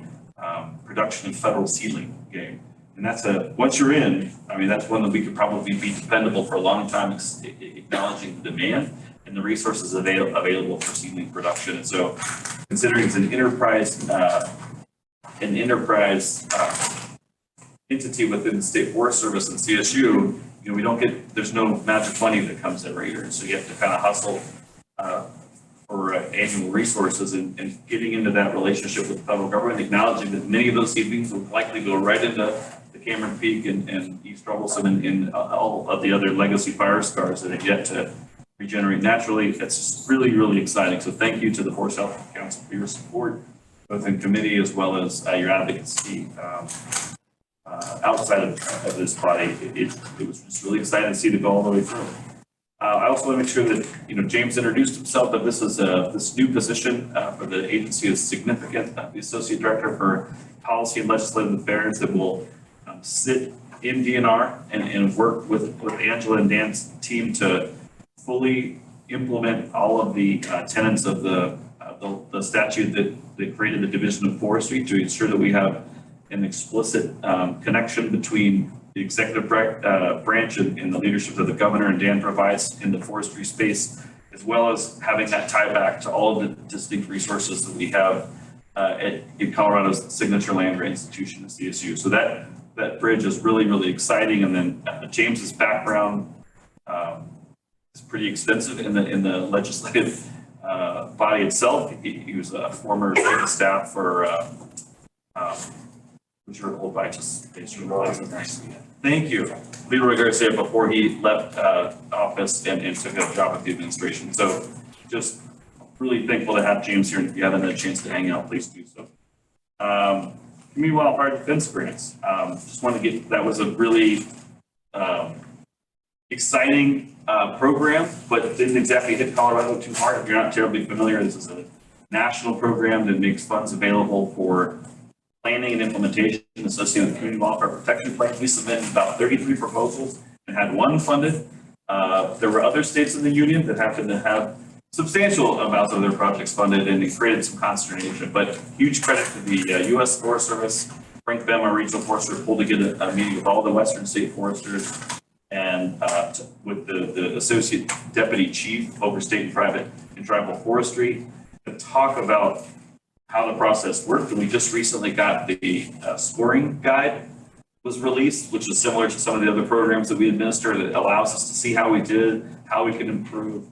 production of federal seedling game. And that's once you're in, that's one that we could probably be dependable for a long time, acknowledging the demand and the resources available for seedling production. And so, considering it's an enterprise entity within the State Forest Service and CSU, we don't get, there's no magic money that comes every year. So you have to kind of hustle for annual resources and getting into that relationship with the federal government, acknowledging that many of those savings will likely go right into the Cameron Peak and East Troublesome and all of the other legacy fire scars that are yet to regenerate naturally. It's just really, really exciting. So thank you to the Forest Health Council for your support, both in committee as well as your advocacy outside of this body. It was just really exciting to see it go all the way through. I also want to make sure that, James introduced himself, but this is this new position for the agency is significant. The Associate Director for Policy and Legislative Affairs that will sit in DNR and work with Angela and Dan's team to fully implement all of the tenets of the statute that created the Division of Forestry to ensure that we have an explicit connection between the executive branch and the leadership that the governor and Dan provides in the forestry space, as well as having that tie back to all of the distinct resources that we have in Colorado's signature land grant institution, the CSU. So that bridge is really, really exciting. And then James's background is pretty extensive in the legislative body itself. He was a former chief of staff for which are old by just thank you, Leroy Garcia, before he left office and took a job with the administration. So just really thankful to have James here, and if you haven't had a chance to hang out, please do so. Community Wildfire Defense Grants. Just wanted to get, that was a really exciting program, but it didn't exactly hit Colorado too hard. If you're not terribly familiar, this is a national program that makes funds available for planning and implementation associated with Community Wildfire Protection Plan. We submitted about 33 proposals and had one funded. There were other states in the union that happened to have substantial amounts of their projects funded, and it created some consternation. But huge credit to the U.S. Forest Service. Frank Bem, our regional forester, pulled together a meeting with all the Western state foresters and with the associate deputy chief over state and private and tribal forestry to talk about how the process worked. And we just recently got the scoring guide was released, which is similar to some of the other programs that we administer that allows us to see how we did, how we can improve.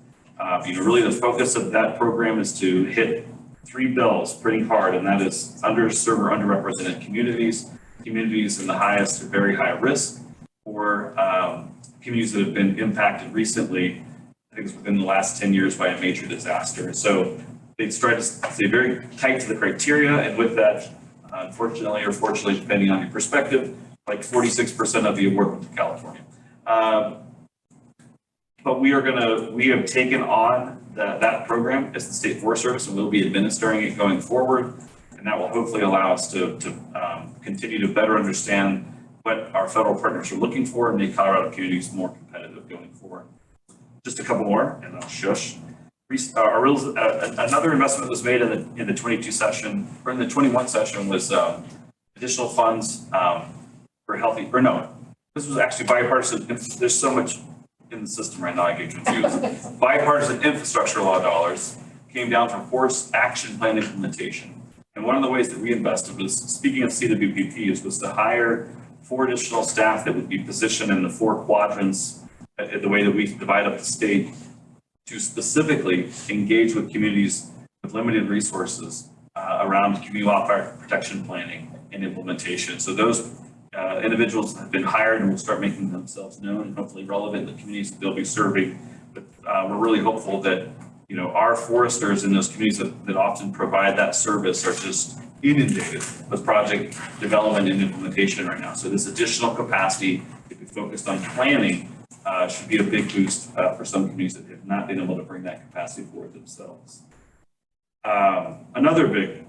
Really the focus of that program is to hit 3 bills pretty hard, and that is underserved or underrepresented communities in the highest or very high risk, or communities that have been impacted recently, I think it's within the last 10 years by a major disaster. So they tried to stay very tight to the criteria, and with that, unfortunately or fortunately, depending on your perspective, like 46% of the award went to California. But we have taken on that program as the State Forest Service, and we'll be administering it going forward. And that will hopefully allow us to continue to better understand what our federal partners are looking for and make Colorado communities more competitive going forward. Just a couple more, and I'll shush. Another investment was made in the 22 session, or in the 21 session, was additional funds for healthy, or no, this was actually bipartisan. There's so much in the system right now, I get confused. Bipartisan infrastructure law dollars came down from Forest Action Plan implementation. And one of the ways that we invested was, speaking of CWPP, was to hire 4 additional staff that would be positioned in the 4 quadrants, the way that we divide up the state, to specifically engage with communities with limited resources around community wildfire protection planning and implementation. So those individuals have been hired and will start making themselves known and hopefully relevant in the communities that they'll be serving. But we're really hopeful that our foresters in those communities that often provide that service are just inundated with project development and implementation right now. So this additional capacity, if we focused on planning, should be a big boost for some communities that have not been able to bring that capacity forward themselves. Another big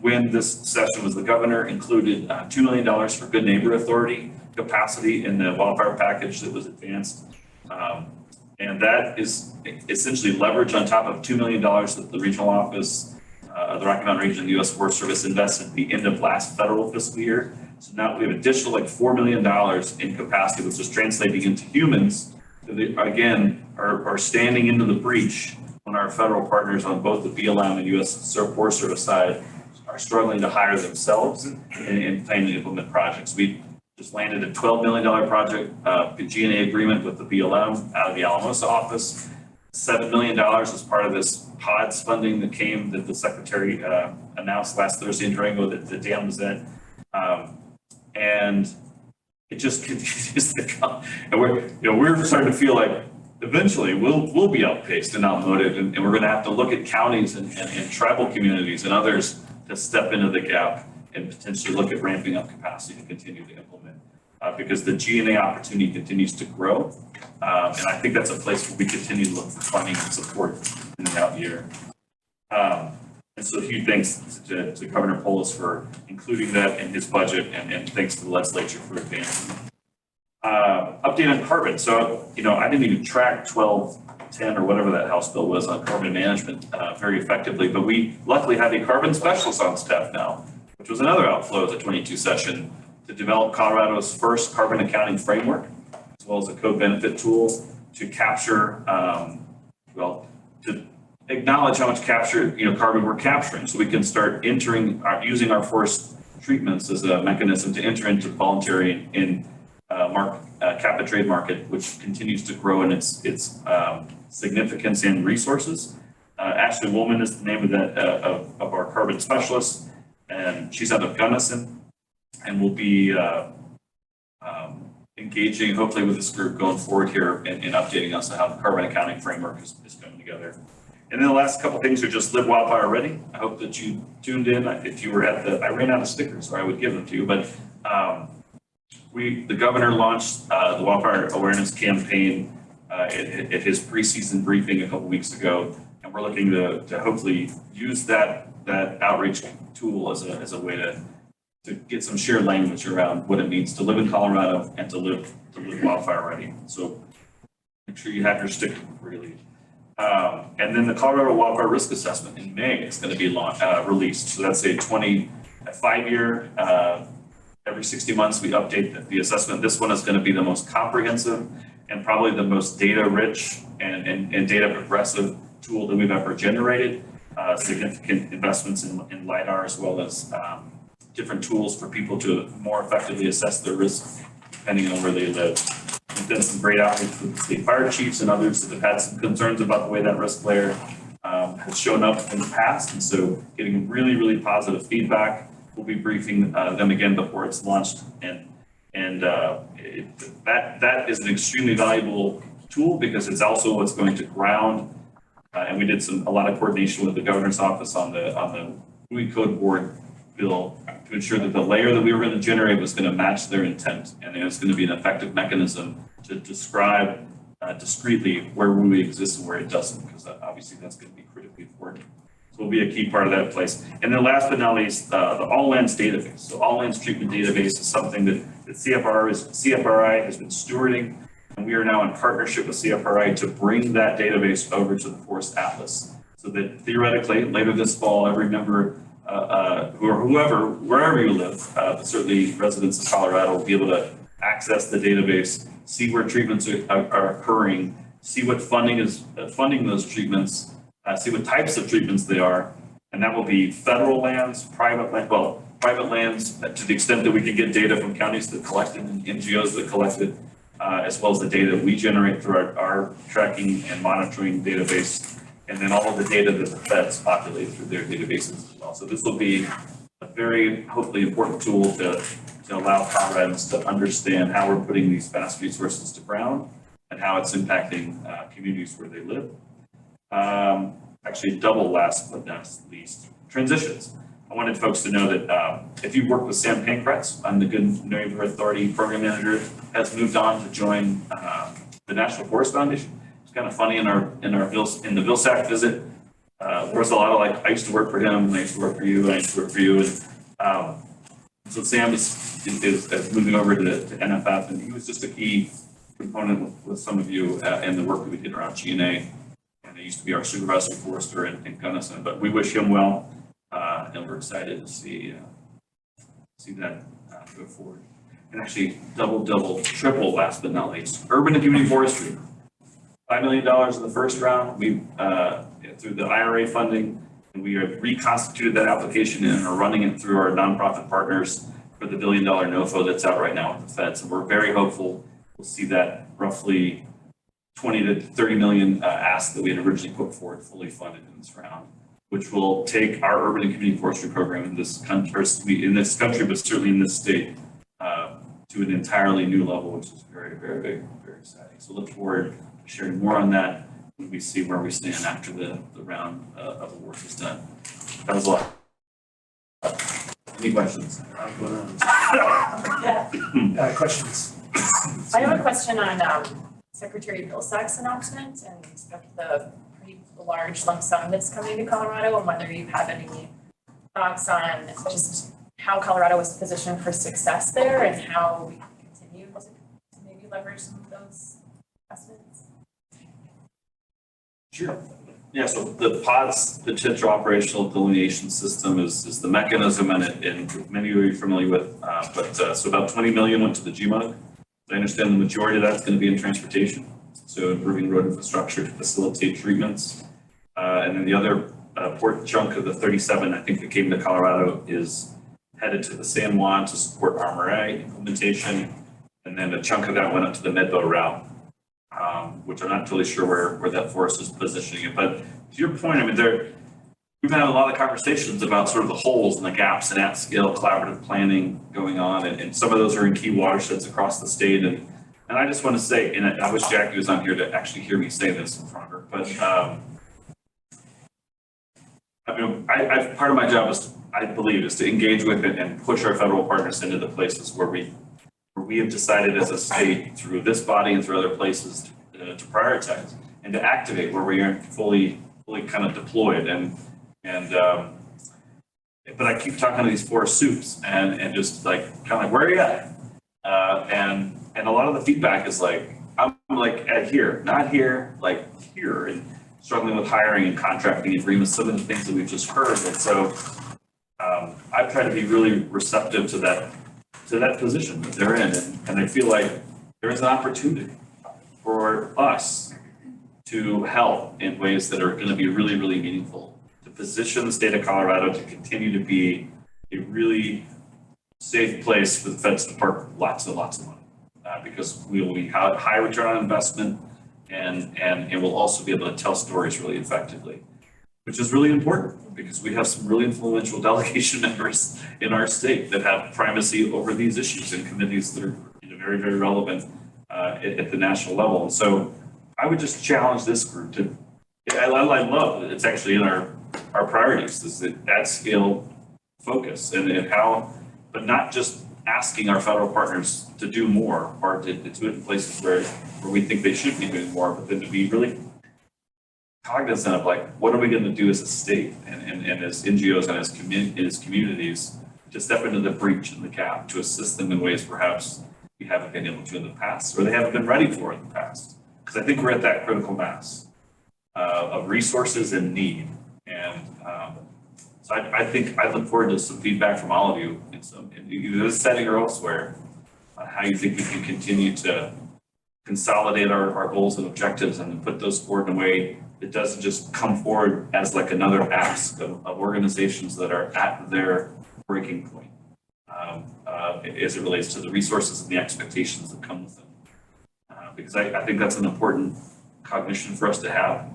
win this session was the governor included $2 million for Good Neighbor Authority capacity in the wildfire package that was advanced. And that is essentially leverage on top of $2 million that the regional office, the Rocky Mountain region, the U.S. Forest Service invested at the end of last federal fiscal year. So now we have additional $4 million in capacity, which is translating into humans that, again, are standing into the breach when our federal partners on both the BLM and U.S. Forest Service side are struggling to hire themselves and plan to implement projects. We just landed a $12 million project, G&A agreement with the BLM out of the Alamosa office. $7 million as part of this PODS funding that the secretary announced last Thursday in Durango that Dan was in. And it just continues to come. And we're starting to feel like eventually we'll be outpaced and outmoded, and we're going to have to look at counties and tribal communities and others to step into the gap and potentially look at ramping up capacity to continue to implement. Because the G&A opportunity continues to grow. And I think that's a place where we continue to look for funding and support in the out year. And so huge thanks to Governor Polis for including that in his budget, and thanks to the legislature for advancing. Update on carbon. So, I didn't even track 1210 or whatever that House bill was on carbon management very effectively, but we luckily have a carbon specialist on staff now, which was another outflow of the 22 session, to develop Colorado's first carbon accounting framework, as well as a co-benefit tool to capture, to acknowledge how much carbon we're capturing, so we can start using our forest treatments as a mechanism to enter into voluntary cap and trade market, which continues to grow in its significance and resources. Ashley Woolman is the name of our carbon specialist, and she's out of Gunnison, and we'll be engaging hopefully with this group going forward here and updating us on how the carbon accounting framework is coming together. And then the last couple things are just Live Wildfire Ready. I hope that you tuned in. If you were I ran out of stickers, or I would give them to you, but the governor launched the wildfire awareness campaign at his preseason briefing a couple weeks ago, and we're looking to hopefully use that outreach tool as a way to get some shared language around what it means to live in Colorado and to live wildfire ready. So make sure you have your sticker before you leave. And then the Colorado Wildfire Risk Assessment in May is going to be released. So that's a 5-year, every 60 months we update the assessment. This one is going to be the most comprehensive and probably the most data rich and data progressive tool that we've ever generated. Significant investments in LiDAR, as well as different tools for people to more effectively assess their risk depending on where they live. We've done some great outreach with the state fire chiefs and others that have had some concerns about the way that risk layer has shown up in the past. And so getting really, really positive feedback. We'll be briefing them again before it's launched. And that is an extremely valuable tool, because it's also what's going to ground. And we did a lot of coordination with the governor's office on the WUI code board bill to ensure that the layer that we were going to generate was going to match their intent, and it was going to be an effective mechanism to describe discreetly where WUI exists and where it doesn't, because obviously that's going to be critically important. So will be a key part of that place. And then last but not least, the All Lands database. So All Lands treatment database is something that CFRI has been stewarding, and we are now in partnership with CFRI to bring that database over to the Forest Atlas, so that theoretically later this fall, every member wherever you live, but certainly residents of Colorado will be able to access the database, see where treatments are occurring, see what funding is funding those treatments, see what types of treatments they are, and that will be federal lands, private lands, to the extent that we can get data from counties that collect it and NGOs that collect it, as well as the data that we generate through our tracking and monitoring database, and then all of the data that the feds populate through their databases as well. So this will be a very, hopefully, important tool to allow Coloradans to understand how we're putting these vast resources to ground and how it's impacting communities where they live. Actually, double last but not least, transitions. I wanted folks to know that if you work with Sam Pankratz, I'm the Good Neighbor Authority Program Manager, has moved on to join the National Forest Foundation. It's kind of funny in the Vilsack visit. There was a lot of I used to work for him, and I used to work for you, and I used to work for you. And so Sam is moving over to NFF, and he was just a key component with some of you in the work that we did around G&A. And he used to be our supervisor forester in Gunnison, but we wish him well, and we're excited to see that go forward. And actually, double, triple, last but not least, urban and community forestry. $5 million in the first round. We through the IRA funding, and we have reconstituted that application and are running it through our nonprofit partners for the $1 billion NOFO that's out right now with the feds. And we're very hopeful we'll see that roughly 20 to 30 million ask that we had originally put forward fully funded in this round, which will take our urban and community forestry program in this country, but certainly in this state, to an entirely new level, which is very, very, very, very exciting. So look forward to sharing more on that when we see where we stand after the round of awards is done. That was a lot. Any questions? Questions? I have a question on Secretary Vilsack's announcement and the pretty large lump sum that's coming to Colorado, and whether you have any thoughts on just how Colorado was positioned for success there and how we can continue to maybe leverage some of those investments. Sure. Yeah, so the POTS potential operational delineation system is the mechanism, and many of you are familiar with, so about 20 million went to the GMUG. I understand the majority of that's going to be in transportation, so improving road infrastructure to facilitate treatments. And then the other chunk of the 37, I think, that came to Colorado is headed to the San Juan to support RMRA implementation. And then a chunk of that went up to the Medbo route, which I'm not totally sure where that forest is positioning it. But to your point, I mean, we've had a lot of conversations about sort of the holes and the gaps in at-scale collaborative planning going on, and some of those are in key watersheds across the state. And I just want to say, and I wish Jackie was on here to actually hear me say this in front of her, but I mean, part of my job is, I believe, is to engage with it and push our federal partners into the places where we have decided as a state through this body and through other places to prioritize and to activate where we aren't fully kind of deployed. But I keep talking to these forest soups and just like kind of like, where are you at? And a lot of the feedback is like, I'm like at here, not here, like here, and struggling with hiring and contracting agreements, some of the things that we've just heard. And so I've tried to be really receptive to that position that they're in, and I feel like there is an opportunity for us to help in ways that are going to be really, really meaningful, to position the state of Colorado to continue to be a really safe place for the feds to park lots and lots of money, because we will be high return on investment, and we'll also be able to tell stories really effectively, which is really important because we have some really influential delegation members in our state that have primacy over these issues in committees that are very, very relevant at the national level. And so I would just challenge this group to, I love that it's actually in our priorities, is that scale focus and how, but not just asking our federal partners to do more or to do it in places where we think they should be doing more, but then to be really cognizant of like, what are we going to do as a state and as NGOs and as communities to step into the breach and the gap to assist them in ways perhaps we haven't been able to in the past, or they haven't been ready for in the past. Because I think we're at that critical mass of resources and need. And so I think I look forward to some feedback from all of you in either this setting or elsewhere on how you think we can continue to consolidate our goals and objectives and put those forward in a way that doesn't just come forward as like another ask of organizations that are at their breaking point as it relates to the resources and the expectations that come with them. Because I think that's an important cognition for us to have.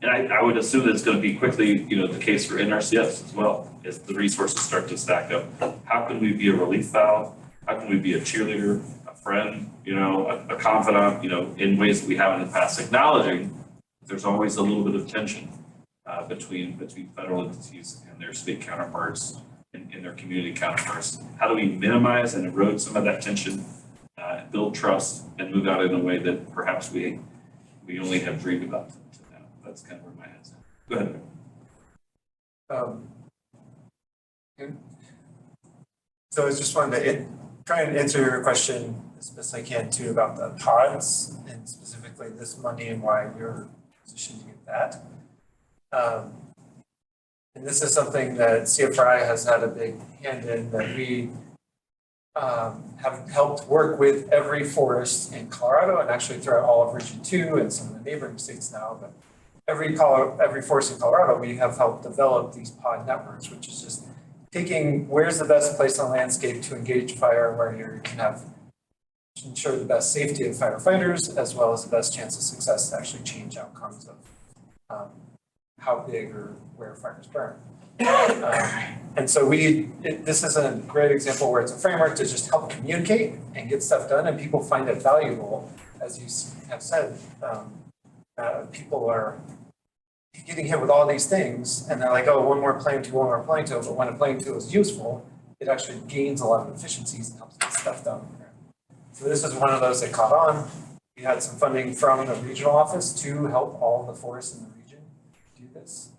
And I would assume that it's going to be quickly, the case for NRCS as well, as the resources start to stack up. How can we be a relief valve? How can we be a cheerleader, a friend, a confidant, in ways that we haven't in the past, acknowledging that there's always a little bit of tension between federal entities and their state counterparts and their community counterparts. How do we minimize and erode some of that tension, build trust, and move out in a way that perhaps we only have dreamed about to now? That's kind of where my head's at. Go ahead. So I just wanted to try and answer your question as best I can too about the pods and specifically this money and why we're positioned to get that. And this is something that CFRI has had a big hand in, that we have helped work with every forest in Colorado and actually throughout all of Region 2 and some of the neighboring states now. But every forest in Colorado, we have helped develop these pod networks, which is just taking where's the best place on landscape to engage fire, where you can have ensure the best safety of firefighters as well as the best chance of success to actually change outcomes of how big or where fires burn. And so this is a great example where it's a framework to just help communicate and get stuff done, and people find it valuable. As you have said, people are getting hit with all these things and they're like, oh, one more playing tool, but when a playing tool is useful, it actually gains a lot of efficiencies and helps get stuff done. So this is one of those that caught on. We had some funding from the regional office to help all the forests in the region do this.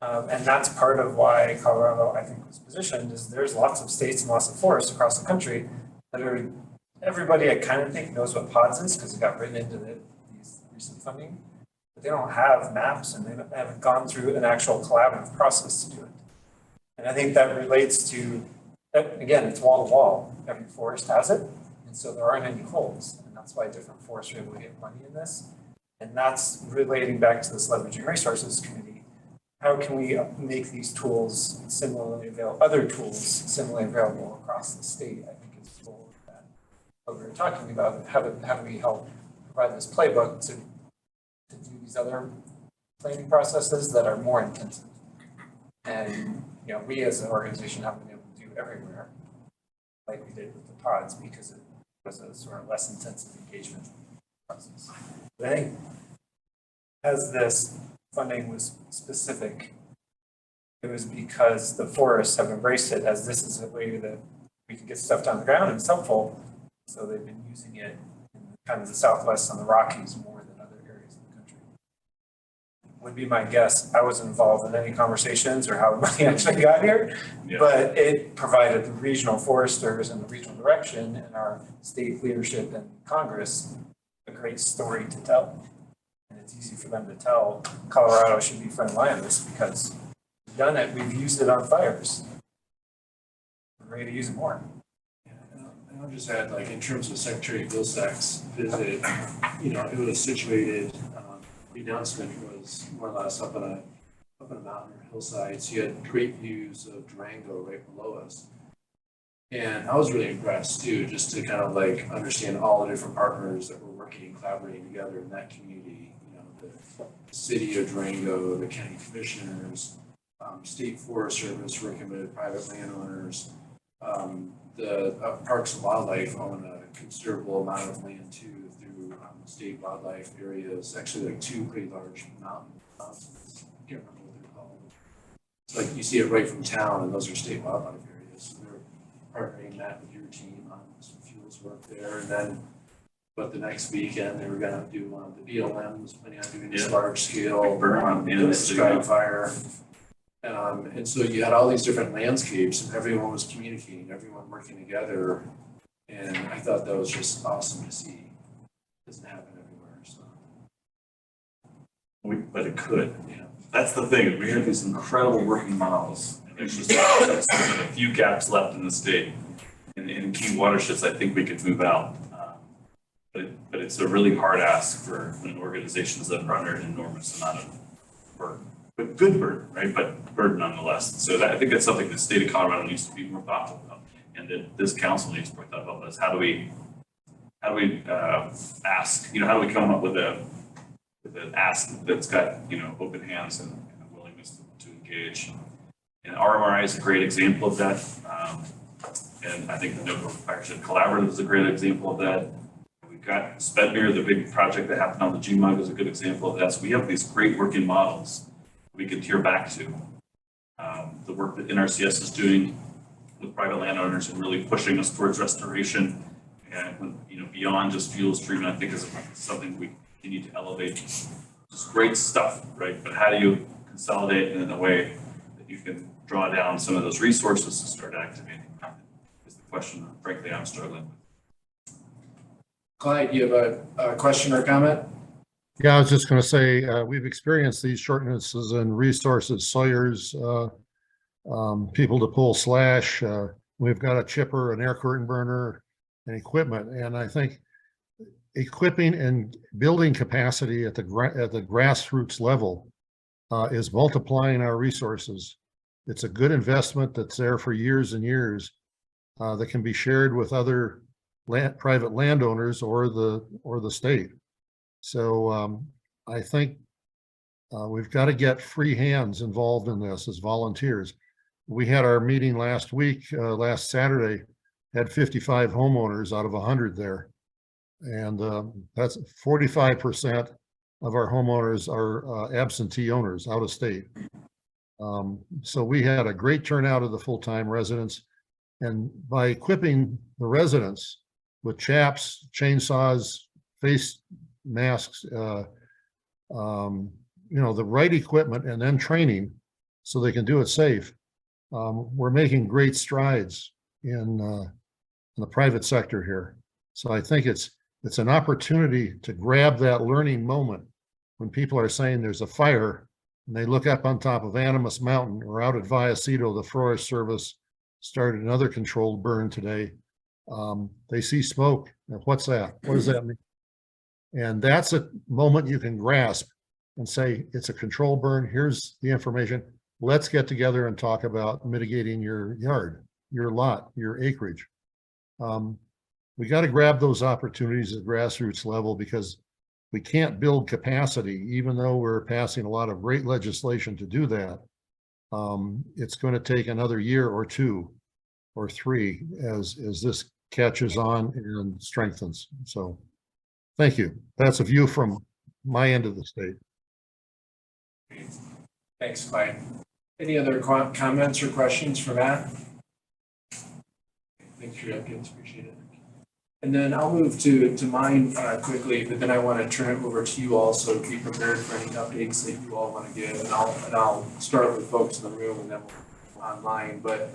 And that's part of why Colorado, I think, was positioned, is there's lots of states and lots of forests across the country that are, everybody I kind of think knows what PODS is because it got written into these recent funding, but they don't have maps and they haven't gone through an actual collaborative process to do it. And I think that relates to, again, it's wall to wall. Every forest has it, and so there aren't any holes, and that's why different forests are able to get money in this. And that's relating back to this leveraging resources committee. How can we make these tools similarly available, other tools similarly available across the state? I think is the goal of that. What we were talking about, how do we help provide this playbook to do these other planning processes that are more intensive? And we as an organization haven't been able to do everywhere like we did with the PODS because it was a sort of less intensive engagement process. But I think as this funding was specific, it was because the forests have embraced it as this is a way that we can get stuff down the ground and it's helpful. So they've been using it in kind of the Southwest and the Rockies more than other areas of the country. Would be my guess. I wasn't involved in any conversations or how money actually got here, but it provided the regional foresters and the regional direction and our state leadership and Congress a great story to tell. It's easy for them to tell Colorado should be front line on this because we've done it, we've used it on fires. We're ready to use it more. Yeah, and I'll just add, like in terms of Secretary Vilsack's visit, it was situated, the announcement was more or less up on a mountain or hillside. So you had great views of Durango right below us. And I was really impressed too, just to kind of like understand all the different partners that were working and collaborating together in that community. The city of Durango, the county commissioners, state forest service working with private landowners. The Parks and Wildlife own a considerable amount of land too through state wildlife areas, actually like two pretty large mountains. I can't remember what they're called. It's like you see it right from town and those are state wildlife areas. So they're partnering that with your team on some fuels work there. And then but the next weekend they were going to do the BLM was planning on doing this large scale sky fire. And so you had all these different landscapes and everyone was communicating, everyone working together. And I thought that was just awesome to see. It doesn't happen everywhere. So. But it could. Yeah. That's the thing. We have these incredible working models. And there's just a few gaps left in the state. In key watersheds, I think we could move out. But it's a really hard ask for an organizations that are under an enormous amount of burden, but good burden, right? But burden nonetheless. So I think that's something the state of Colorado needs to be more thoughtful about, and that this council needs to be more thoughtful about. Is how do we ask? How do we come up with an ask that's got open hands and a willingness to engage? And RMRI is a great example of that, and I think the No Fireshed Collaborative is a great example of that. We've got Spedmere, the big project that happened on the GMUG is a good example of that. So we have these great working models we can tier back to. The work that NRCS is doing with private landowners and really pushing us towards restoration and beyond just fuels treatment, I think is something we continue to elevate. Just great stuff, right? But how do you consolidate it in a way that you can draw down some of those resources to start activating? Is the question that frankly I'm struggling with. Clyde, you have a question or comment? Yeah, I was just going to say, we've experienced these shortnesses in resources, sawyers, people to pull slash. We've got a chipper, an air curtain burner, and equipment. And I think equipping and building capacity at the grassroots level is multiplying our resources. it's a good investment that's there for years and years that can be shared with other private landowners or the state. So I think we've got to get free hands involved in this as volunteers. We had our meeting last week, last Saturday, had 55 homeowners out of 100 there. And that's 45% of our homeowners are absentee owners out of state. So we had a great turnout of the full-time residents. And by equipping the residents with chaps, chainsaws, face masks, the right equipment and then training so they can do it safe, we're making great strides in the private sector here. So I think it's an opportunity to grab that learning moment when people are saying there's a fire and they look up on top of Animas Mountain or out at Vallecito, the Forest Service started another controlled burn today. They see smoke. What's that? What does that mean? And that's a moment you can grasp and say, it's a controlled burn. Here's the information. Let's get together and talk about mitigating your yard, your lot, your acreage. We got to grab those opportunities at grassroots level because we can't build capacity, even though we're passing a lot of great legislation to do that. It's going to take another year or 2 or 3 as this catches on and strengthens. So thank you. That's a view from my end of the state. Thanks, Clyde. Any other comments or questions for Matt? Thanks for your updates, appreciate it. And then I'll move to mine quickly, but then I want to turn it over to you all, so be prepared for any updates that you all want to give. And I'll start with folks in the room and then we'll online. But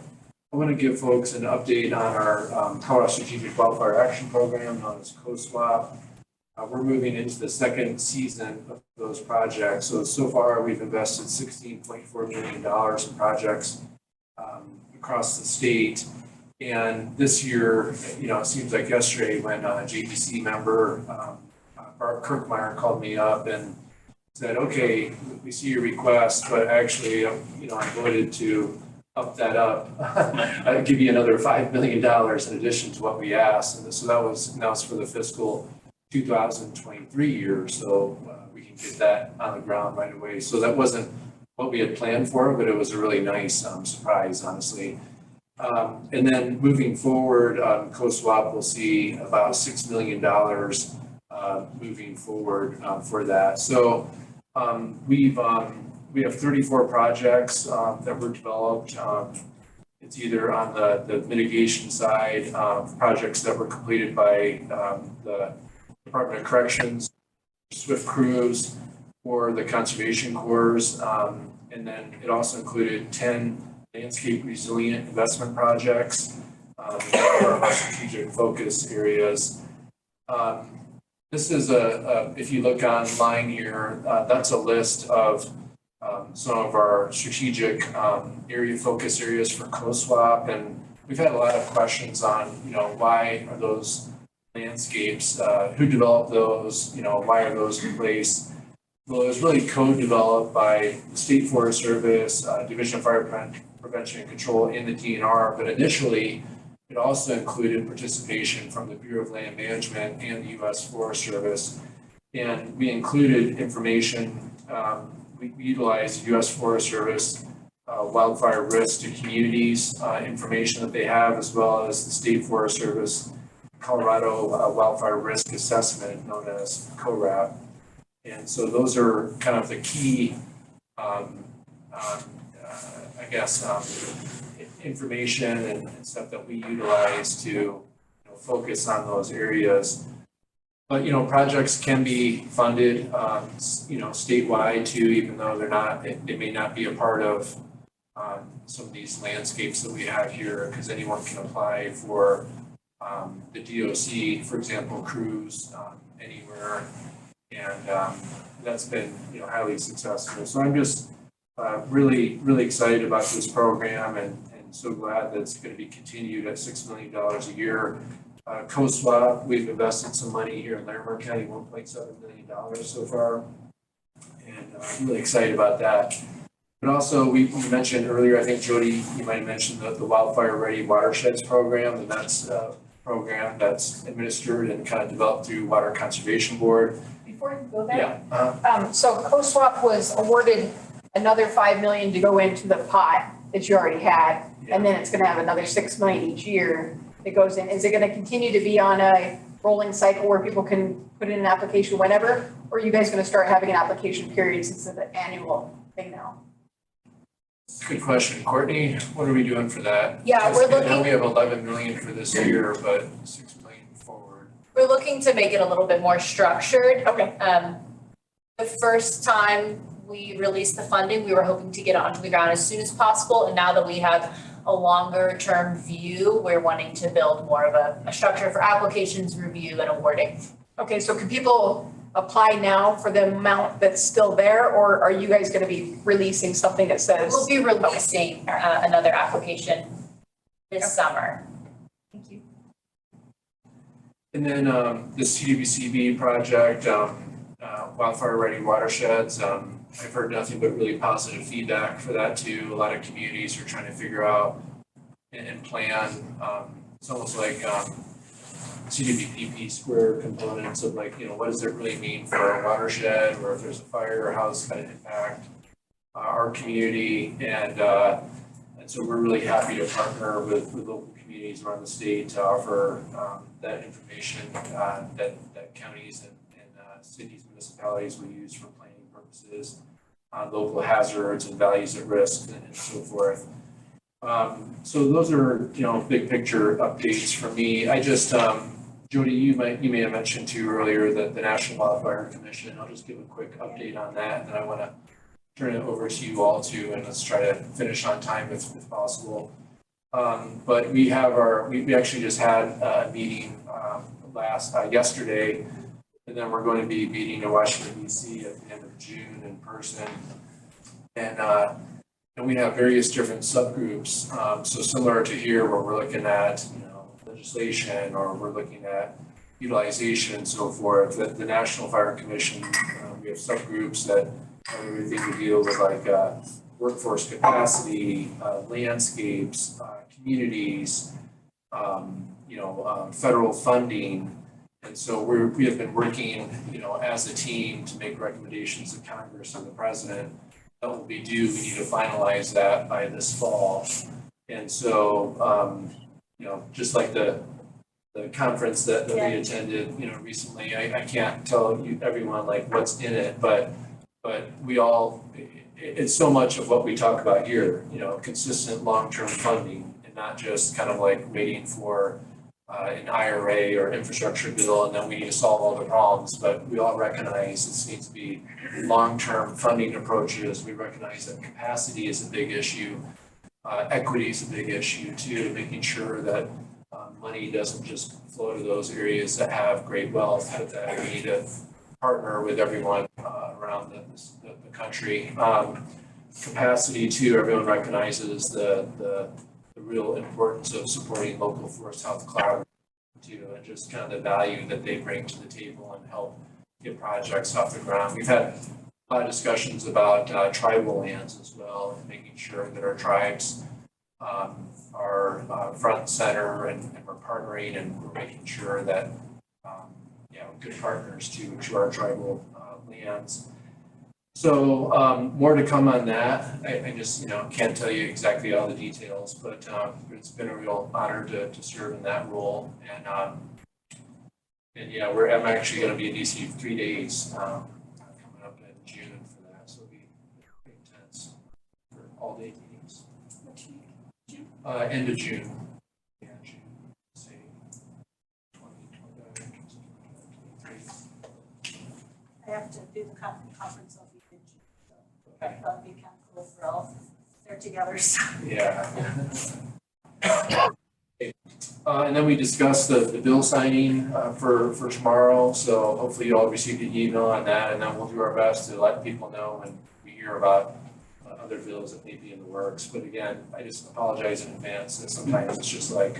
I want to give folks an update on our Colorado Strategic Wildfire Action Program, known as COSWAP. We're moving into the second season of those projects. So far, we've invested $16.4 million in projects across the state. And this year, it seems like yesterday when a JPC member, Bart Kirkmeyer, called me up and said, okay, we see your request, but actually, I voted to up that up. I'd give you another $5 million in addition to what we asked. And so that was for the fiscal 2023 year. So we can get that on the ground right away. So that wasn't what we had planned for, but it was a really nice surprise, honestly. And then moving forward, COSWAP will see about $6 million moving forward for that. So we have 34 projects that were developed. It's either on the mitigation side, projects that were completed by the Department of Corrections, SWIFT crews, or the Conservation Corps. And then it also included 10 landscape resilient investment projects for our strategic focus areas. This is if you look online here, that's a list of some of our strategic area focus areas for COSWAP. And we've had a lot of questions on, why are those landscapes, who developed those, why are those in place? Well, it was really co-developed by the State Forest Service, Division of Fire Prevention and Control, and the DNR, but initially it also included participation from the Bureau of Land Management and the U.S. Forest Service. And we included information, we utilized U.S. Forest Service wildfire risk to communities information that they have, as well as the State Forest Service Colorado Wildfire Risk Assessment, known as CORAP. And so those are kind of the key, information and stuff that we utilize to focus on those areas. But projects can be funded, statewide too, even though they may not be a part of some of these landscapes that we have here, because anyone can apply for the DOC, for example, crews anywhere. And that's been highly successful. So I'm just really, really excited about this program and so glad that it's going to be continued at $6 million a year. COSWAP, we've invested some money here in Larimer County, $1.7 million so far. And I'm really excited about that. But also, we mentioned earlier, I think Jody, you might have mentioned the Wildfire Ready Watersheds program, and that's a program that's administered and kind of developed through Water Conservation Board. Before you go there. Yeah. So CoSwap was awarded another 5 million to go into the pot that you already had. And then it's gonna have another 6 million each year that goes in. Is it gonna continue to be on a rolling cycle where people can put in an application whenever? Or are you guys gonna start having an application period since it's an annual thing now? Good question. Courtney, what are we doing for that? Yeah, we're I know looking- we have 11 million for this year, but 6 million forward. We're looking to make it a little bit more structured. Okay. The first time we released the funding, we were hoping to get it onto the ground as soon as possible. And now that we have a longer term view, we're wanting to build more of a structure for applications, review and awarding. Okay, so can people apply now for the amount that's still there? Or are you guys gonna be releasing something that says? We'll be releasing another application this summer. Thank you. And then the CDBCB project, Wildfire Ready Watersheds, I've heard nothing but really positive feedback for that too. A lot of communities are trying to figure out and plan. It's almost like CDBPP square components of like, what does it really mean for a watershed, or if there's a fire, how it's going to impact our community. And so we're really happy to partner with local communities around the state to offer that information that counties and cities, municipalities will use for planning purposes, local hazards and values at risk and so forth. So those are, big picture updates for me. I just, Jody, you may have mentioned too earlier that the National Wildfire Commission, I'll just give a quick update on that. And then I want to turn it over to you all too, and let's try to finish on time if possible. But we have we actually just had a meeting yesterday. And then we're going to be meeting in Washington DC at the end of June in person. And we have various different subgroups. So similar to here where we're looking at, legislation, or we're looking at utilization and so forth. The National Fire Commission, we have subgroups that have everything to deal with like workforce capacity, landscapes, communities, federal funding. And so we have been working, as a team to make recommendations to Congress and the President that will be due. We need to finalize that by this fall. And so, just like the conference that we attended, recently, I can't tell everyone like what's in it, but we all, it's so much of what we talk about here, consistent long-term funding and not just kind of like waiting for an IRA or infrastructure bill, and then we need to solve all the problems. But we all recognize this needs to be long-term funding approaches. We recognize that capacity is a big issue. Equity is a big issue too, making sure that money doesn't just flow to those areas that have great wealth, but that we need to partner with everyone around the country. Capacity too, everyone recognizes the real importance of supporting local forest health collaborative too, and just kind of the value that they bring to the table and help get projects off the ground. We've had a lot of discussions about tribal lands as well, and making sure that our tribes are front and center, and we're partnering, and we're making sure that good partners to our tribal lands. So more to come on that. I just can't tell you exactly all the details, but it's been a real honor to serve in that role. And I'm actually going to be in DC for 3 days coming up in June for that, so it'll be pretty intense for all day meetings. End of June. Yeah, June. Say 2023. I have to do the conference of the June, so that'll be kind of cool for all there together. So. Yeah. And then we discussed the bill signing for tomorrow. So hopefully you all received an email on that, and then we'll do our best to let people know when we hear about other bills that may be in the works. But again, I just apologize in advance that sometimes it's just like,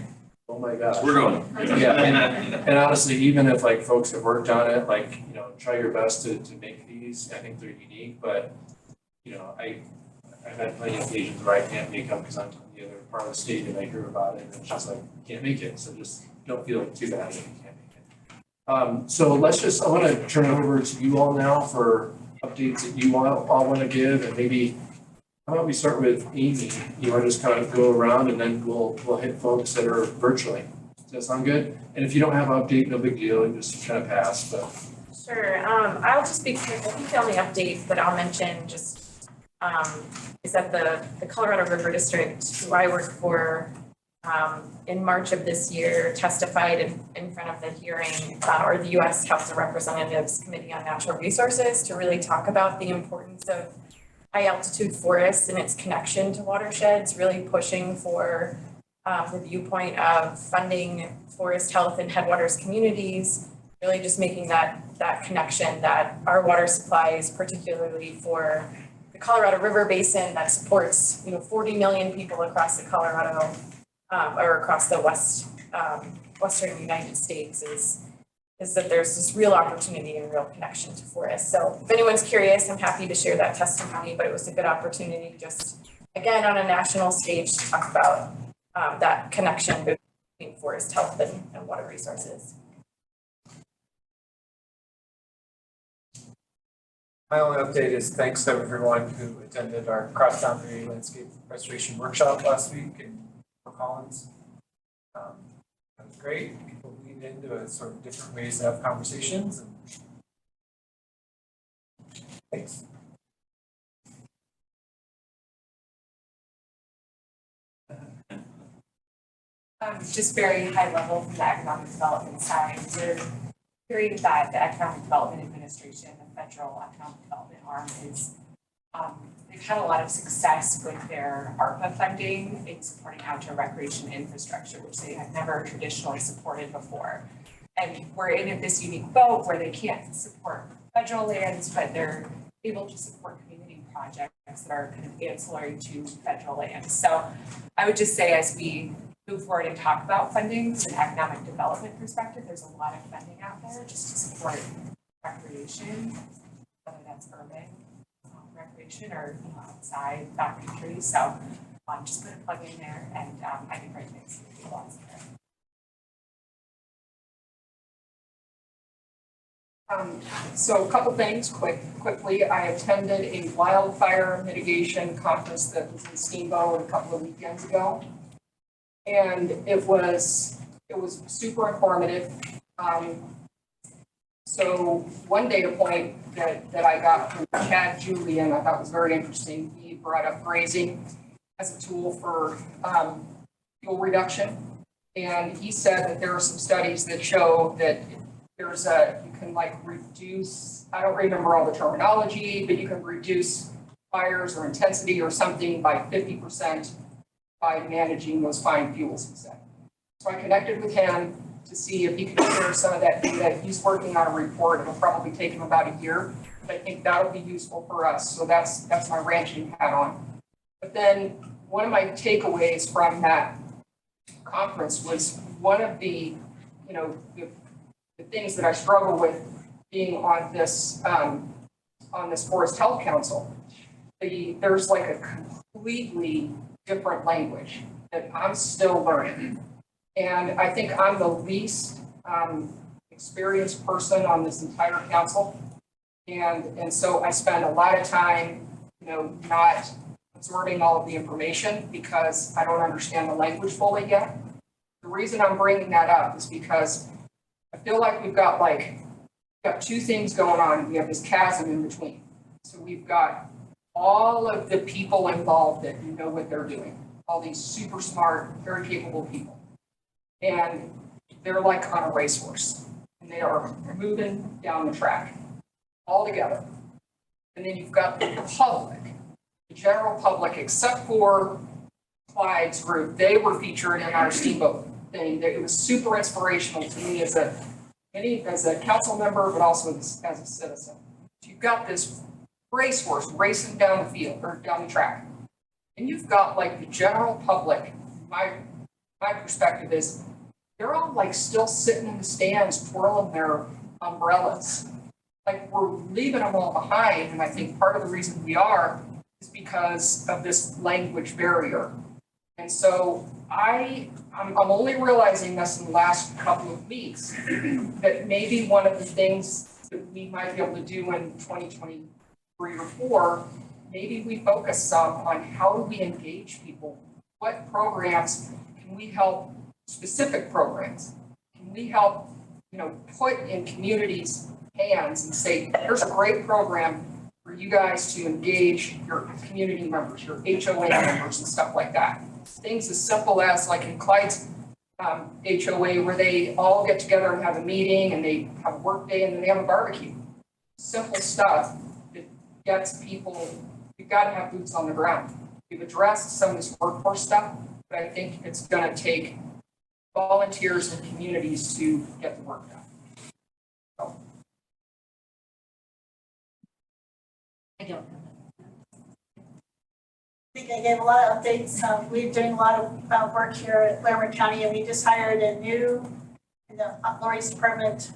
oh my gosh. We're going. Yeah, and honestly, even if like folks have worked on it, like, try your best to make these. I think they're unique, but I I've had plenty of occasions where I can't make up because I'm on the other part of the state and I hear about it and it's just like, can't make it. So just don't feel too bad if you can't make it. So I want to turn it over to you all now for updates that you all want to give, and maybe, how about we start with Amy? You want to just kind of go around and then we'll hit folks that are virtually. Does that sound good? And if you don't have an update, no big deal, you just kind of pass, but. Sure, I'll just be quick. I think the only update that I'll mention just is that the Colorado River District, who I work for, in March of this year testified in front of the hearing, or the U.S. House of Representatives Committee on Natural Resources to really talk about the importance of high altitude forests and its connection to watersheds, really pushing for the viewpoint of funding forest health in headwaters communities, really just making that connection that our water supplies, particularly for the Colorado River Basin that supports 40 million people across the Colorado or across the western United States, is that there's this real opportunity and real connection to forests. So if anyone's curious, I'm happy to share that testimony, but it was a good opportunity just, again, on a national stage to talk about that connection between forest health and water resources. My only update is thanks to everyone who attended our cross-boundary landscape restoration workshop last week in Fort Collins. That was great. People leaned into a sort of different ways to have conversations. And thanks. Just very high level from the economic development side. We're hearing that the Economic Development Administration, the federal economic development arm, is they've had a lot of success with their ARPA funding in supporting outdoor recreation infrastructure, which they had never traditionally supported before. And we're in this unique boat where they can't support federal lands, but they're able to support community projects that are kind of ancillary to federal lands. So I would just say, as we move forward and talk about funding from an economic development perspective, there's a lot of funding out there just to support recreation, whether that's urban recreation or outside backcountry. So just put a plug in there, and I think right things will be lots there. So a couple things quickly. I attended a wildfire mitigation conference that was in Steamboat a couple of weekends ago. And it was super informative. So one data point that I got from Chad Julian I thought was very interesting. He brought up grazing as a tool for fuel reduction. And he said that there are some studies that show that you can like reduce, I don't remember all the terminology, but you can reduce fires or intensity or something by 50% by managing those fine fuels, he said. So I connected with him to see if he could share some of that data. He's working on a report. It'll probably take him about a year, but I think that'll be useful for us. So that's my ranching hat on. But then one of my takeaways from that conference was one of the things that I struggle with being on this Forest Health Council. There's like a completely different language that I'm still learning. And I think I'm the least experienced person on this entire council. And so I spend a lot of time, not absorbing all of the information because I don't understand the language fully yet. The reason I'm bringing that up is because I feel like we've got two things going on. We have this chasm in between. So we've got all of the people involved that know what they're doing, all these super smart, very capable people. And they're like on a racehorse, and they are moving down the track all together. And then you've got the public, the general public, except for Clyde's group. They were featured in our Steamboat thing. It was super inspirational to me as a council member, but also as a citizen. You've got this racehorse racing down the field or down the track. And you've got like the general public. My perspective is they're all like still sitting in the stands twirling their umbrellas. Like we're leaving them all behind. And I think part of the reason we are is because of this language barrier. And so I'm only realizing this in the last couple of weeks, that maybe one of the things that we might be able to do in 2023 or 4, maybe we focus some on how do we engage people? What programs can we help, specific programs? Can we help, put in communities' hands and say, here's a great program for you guys to engage your community members, your HOA members and stuff like that. Things as simple as like in Clyde's HOA where they all get together and have a meeting and they have a work day and then they have a barbecue. Simple stuff that gets people, you've got to have boots on the ground. We've addressed some of this workforce stuff, but I think it's going to take volunteers and communities to get the work done. So. I don't know. I think I gave a lot of updates. We're doing a lot of work here at Larimer County, and we just hired a new, in the Lori's department,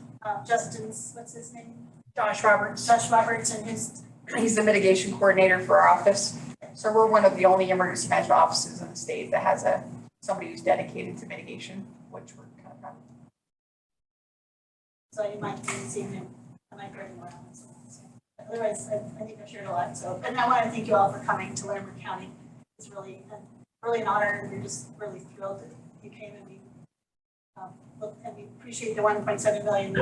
Justin's, what's his name? Josh Roberts. Josh Roberts, and He's the mitigation coordinator for our office. So we're one of the only emergency management offices in the state that has somebody who's dedicated to mitigation, which we're kind of proud of. So you might be seeing him, I might bring him around. Otherwise, I think I've shared a lot. So, and I want to thank you all for coming to Larimer County. It's really an honor, and we're just really thrilled that you came, and we appreciate the 1.7 million.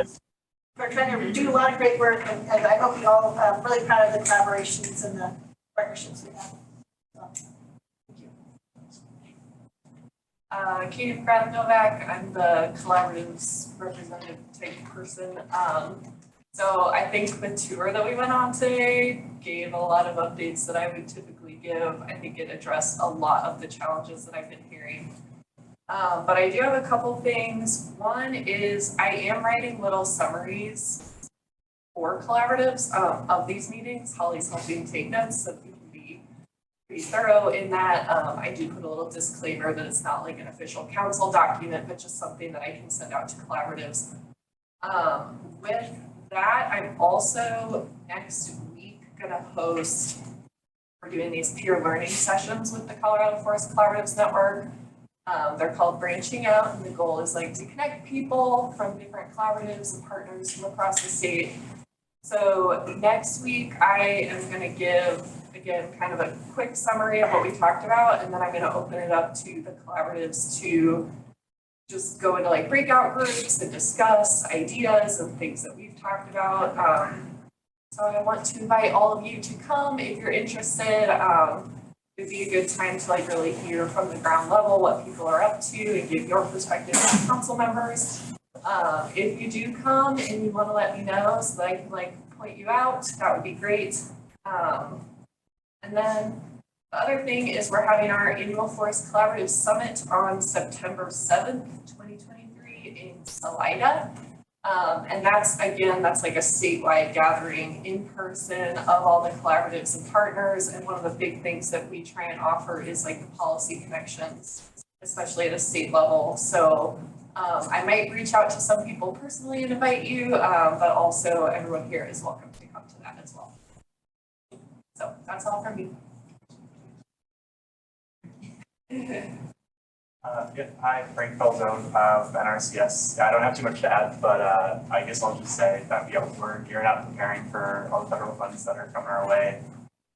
We're trying to do a lot of great work, and I hope you all really proud of the collaborations and the partnerships we have. So, thank you. Katie Pratt-Novak, I'm the Collaboratives representative type person. So I think the tour that we went on today gave a lot of updates that I would typically give. I think it addressed a lot of the challenges that I've been hearing. But I do have a couple things. One is I am writing little summaries for collaboratives of these meetings. Holly's helping take notes so that we can be pretty thorough in that. I do put a little disclaimer that it's not like an official council document, but just something that I can send out to collaboratives. With that, I'm also next week gonna host, we're doing these peer learning sessions with the Colorado Forest Collaboratives Network. They're called Branching Out, and the goal is like to connect people from different collaboratives and partners from across the state. So next week, I am gonna give, again, kind of a quick summary of what we talked about, and then I'm gonna open it up to the collaboratives to just go into like breakout groups and discuss ideas and things that we've talked about. So I want to invite all of you to come if you're interested. It'd be a good time to like really hear from the ground level what people are up to and give your perspective as council members. If you do come and you want to let me know so that I can like point you out, that would be great. And then the other thing is we're having our annual Forest Collaborative Summit on September 7th, 2023 in Salida. And that's like a statewide gathering in person of all the collaboratives and partners. And one of the big things that we try and offer is like the policy connections, especially at a state level. So I might reach out to some people personally and invite you, but also everyone here is welcome to come to that as well. So that's all from me. Hi, Frank Falzone of NRCS. I don't have too much to add, but I guess I'll just say that we're gearing up, preparing for all the federal funds that are coming our way.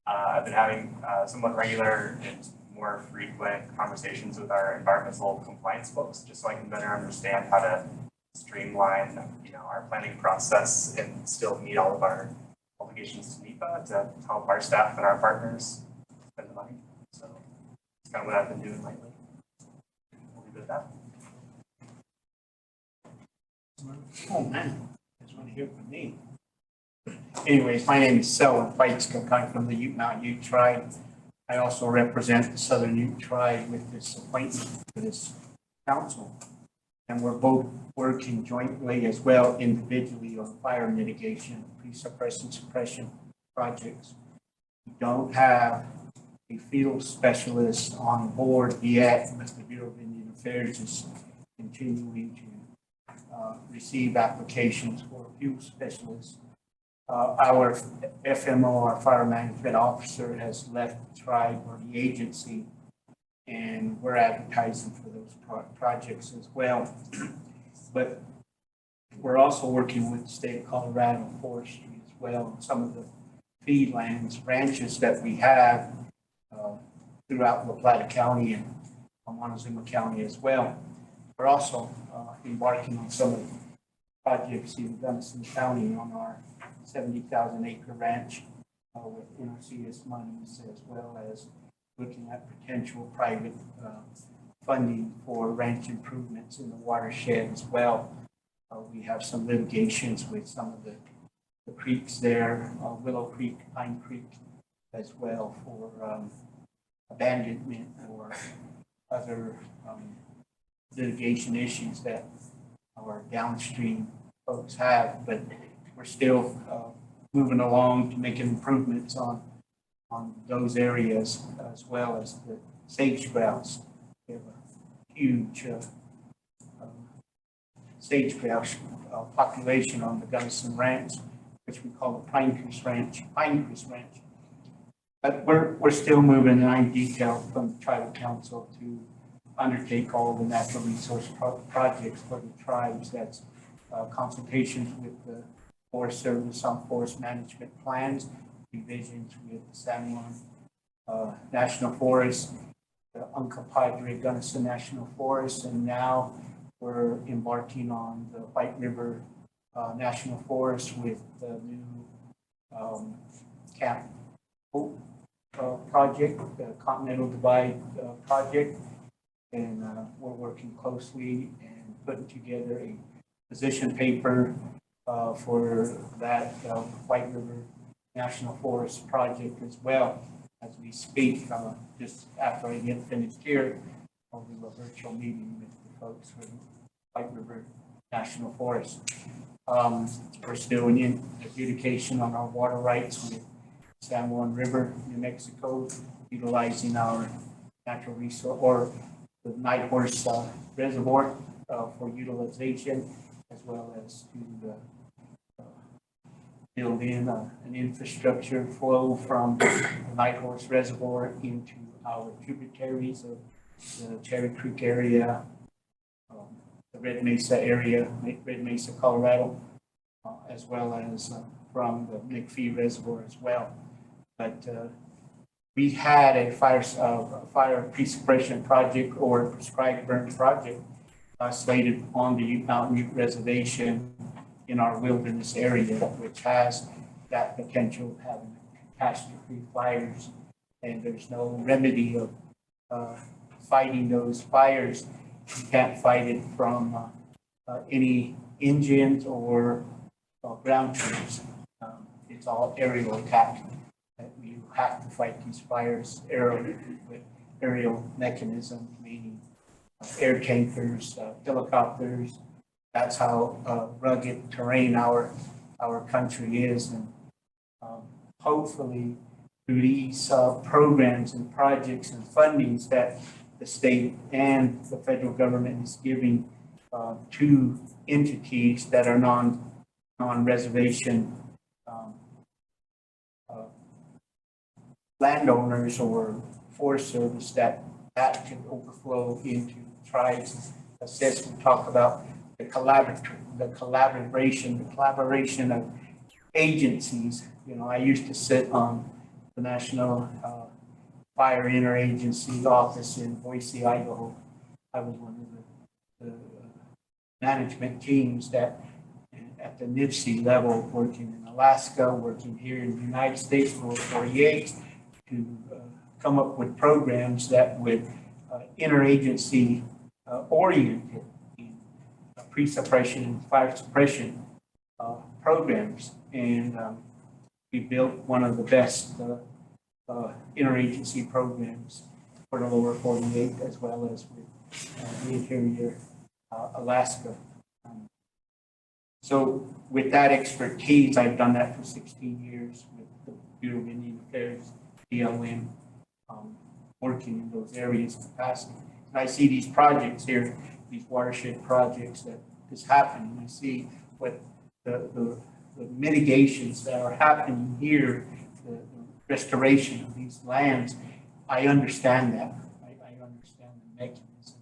I've been having somewhat regular and more frequent conversations with our environmental compliance folks, just so I can better understand how to streamline, our planning process and still meet all of our obligations to NEPA to help our staff and our partners spend the money. So it's kind of what I've been doing lately. That. Oh man, that's what I hear from me. Anyways, my name is Selwyn Fights, coming from the Ute Mountain Ute Tribe. I also represent the Southern Ute Tribe with this appointment to this council. And we're both working jointly as well individually on fire mitigation, pre-suppression, suppression projects. We don't have a field specialist on board yet, but the Bureau of Indian Affairs is continuing to receive applications for a field specialist. our FMO, our fire management officer, has left the tribe or the agency, and we're advertising for those projects as well. But we're also working with the state of Colorado Forestry as well, some of the feedlands, ranches that we have throughout La Plata County and Montezuma County as well. We're also embarking on some of the projects in Gunnison County on our 70,000 acre ranch with NRCS monies, as well as looking at potential private funding for ranch improvements in the watershed as well. We have some litigations with some of the creeks there, Willow Creek, Pine Creek, as well for abandonment or other litigation issues that our downstream folks have, but we're still moving along to making improvements on those areas, as well as the sage grouse. We have a huge sage grouse population on the Gunnison Ranch, which we call the Pinecrest Ranch. But we're still moving, and I'm detailed from the tribal council to undertake all the natural resource projects for the tribes. That's consultations with the Forest Service on forest management plans, revisions with the San Juan National Forest, the Uncopadre Gunnison National Forest, and now we're embarking on the White River National Forest with the new Camp Hope project, the Continental Divide project, and we're working closely and putting together a position paper for that White River National Forest project as well as we speak. Just after I get finished here, I'll do a virtual meeting with the folks from White River National Forest. We're still in adjudication on our water rights with San Juan River, New Mexico, utilizing our natural resource or the Night Horse Reservoir for utilization, as well as to build in an infrastructure flow from the Night Horse Reservoir into our tributaries of the Cherry Creek area, the Red Mesa area, Red Mesa, Colorado, as well as from the McPhee Reservoir as well. But we had a fire pre-suppression project or prescribed burn project slated on the Ute Mountain Ute Reservation in our wilderness area, which has that potential of having catastrophe fires, and there's no remedy of fighting those fires. You can't fight it from any engines or ground troops. It's all aerial attack. You have to fight these fires with aerial mechanisms, meaning air tankers, helicopters. That's how rugged terrain our country is, and hopefully through these programs and projects and fundings that the state and the federal government is giving to entities that are non-reservation landowners or Forest Service, that can overflow into tribes. As we talk about the collaboration of agencies. You know, I used to sit on the National Fire Interagency Office in Boise, Idaho. I was one of the management teams that at the NIFC level, working in Alaska, working here in the United States, Lower 48, to come up with programs that would interagency oriented pre-suppression and fire suppression programs. And we built one of the best interagency programs for the Lower 48, as well as with the interior Alaska. So with that expertise, I've done that for 16 years with the Bureau of Indian Affairs, BLM, working in those areas of capacity. And I see these projects here, these watershed projects that is happening. I see what the the mitigations that are happening here, the restoration of these lands, I understand that. I understand the mechanism.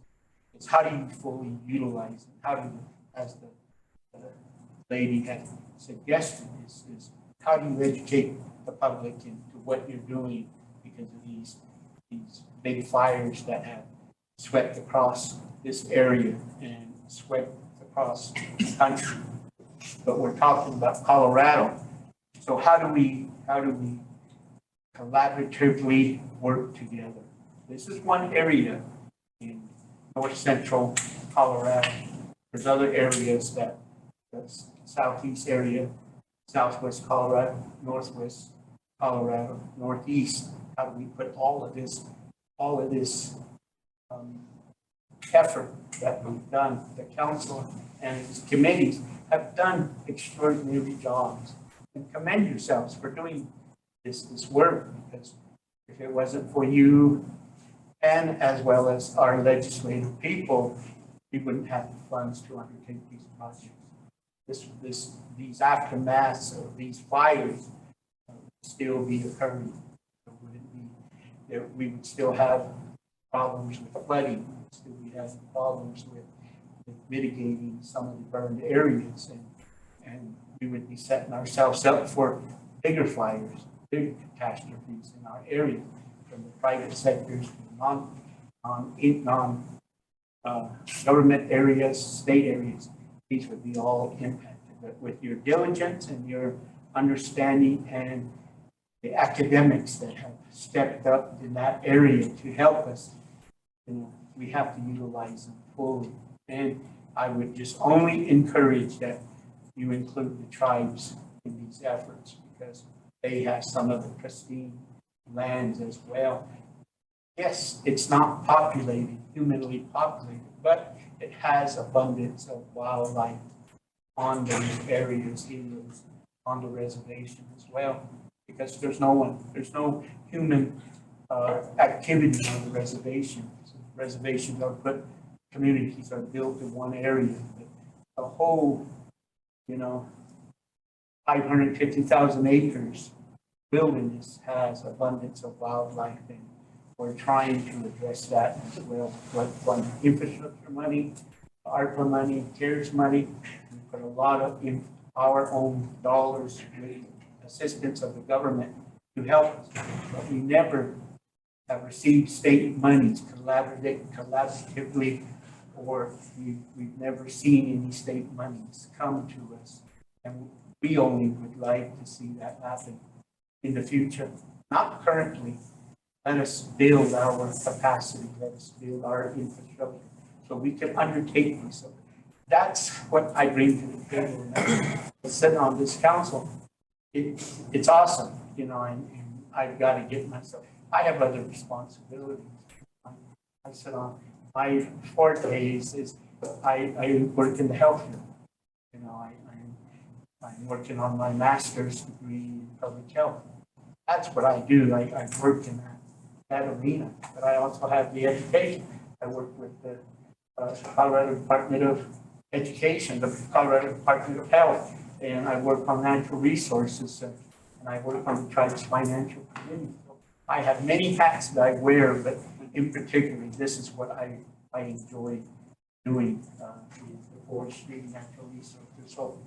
It's how do you fully utilize it? How do you, as the lady had suggested, is how do you educate the public into what you're doing because of these big fires that have swept across this area and swept across the country. But we're talking about Colorado. So how do we collaboratively work together? This is one area in north central Colorado. There's other areas that's southeast area, southwest Colorado, northwest Colorado, northeast. How do we put all of this effort that we've done? The council and its committees have done extraordinary jobs, and commend yourselves for doing this work, because if it wasn't for you and as well as our legislative people, we wouldn't have the funds to undertake these projects. These aftermaths of these fires would still be occurring. We would still have problems with flooding. We have problems with mitigating some of the burned areas, and we would be setting ourselves up for bigger fires, bigger catastrophes in our area, from the private sectors to non-government areas, state areas. These would be all impacted. But with your diligence and your understanding and the academics that have stepped up in that area to help us, we have to utilize them fully. And I would just only encourage that you include the tribes in these efforts, because they have some of the pristine lands as well. Yes, it's not populated, humanly populated, but it has abundance of wildlife on those areas, on the reservation as well, because there's no human activity on the reservation. So reservations are communities are built in one area, but the whole, 550,000 acres wilderness has abundance of wildlife, and we're trying to address that as well. Like infrastructure money, ARPA money, CARES money, we put a lot of our own dollars with assistance of the government to help us, but we never have received state monies collaboratively, or we've never seen any state monies come to us. And we only would like to see that happen in the future, not currently. Let us build our capacity, let us build our infrastructure so we can undertake this. So that's what I bring to the table. And sitting on this council, it's awesome, and I've got to get myself. I have other responsibilities. I sit on my forte is I work in the health field. I'm working on my master's degree in public health. That's what I do. I work in that arena, but I also have the education. I work with the Colorado Department of Education, the Colorado Department of Health, and I work on natural resources, and I work on the tribe's financial community. So I have many hats that I wear, but in particular, this is what I enjoy doing, the forestry, natural resources. So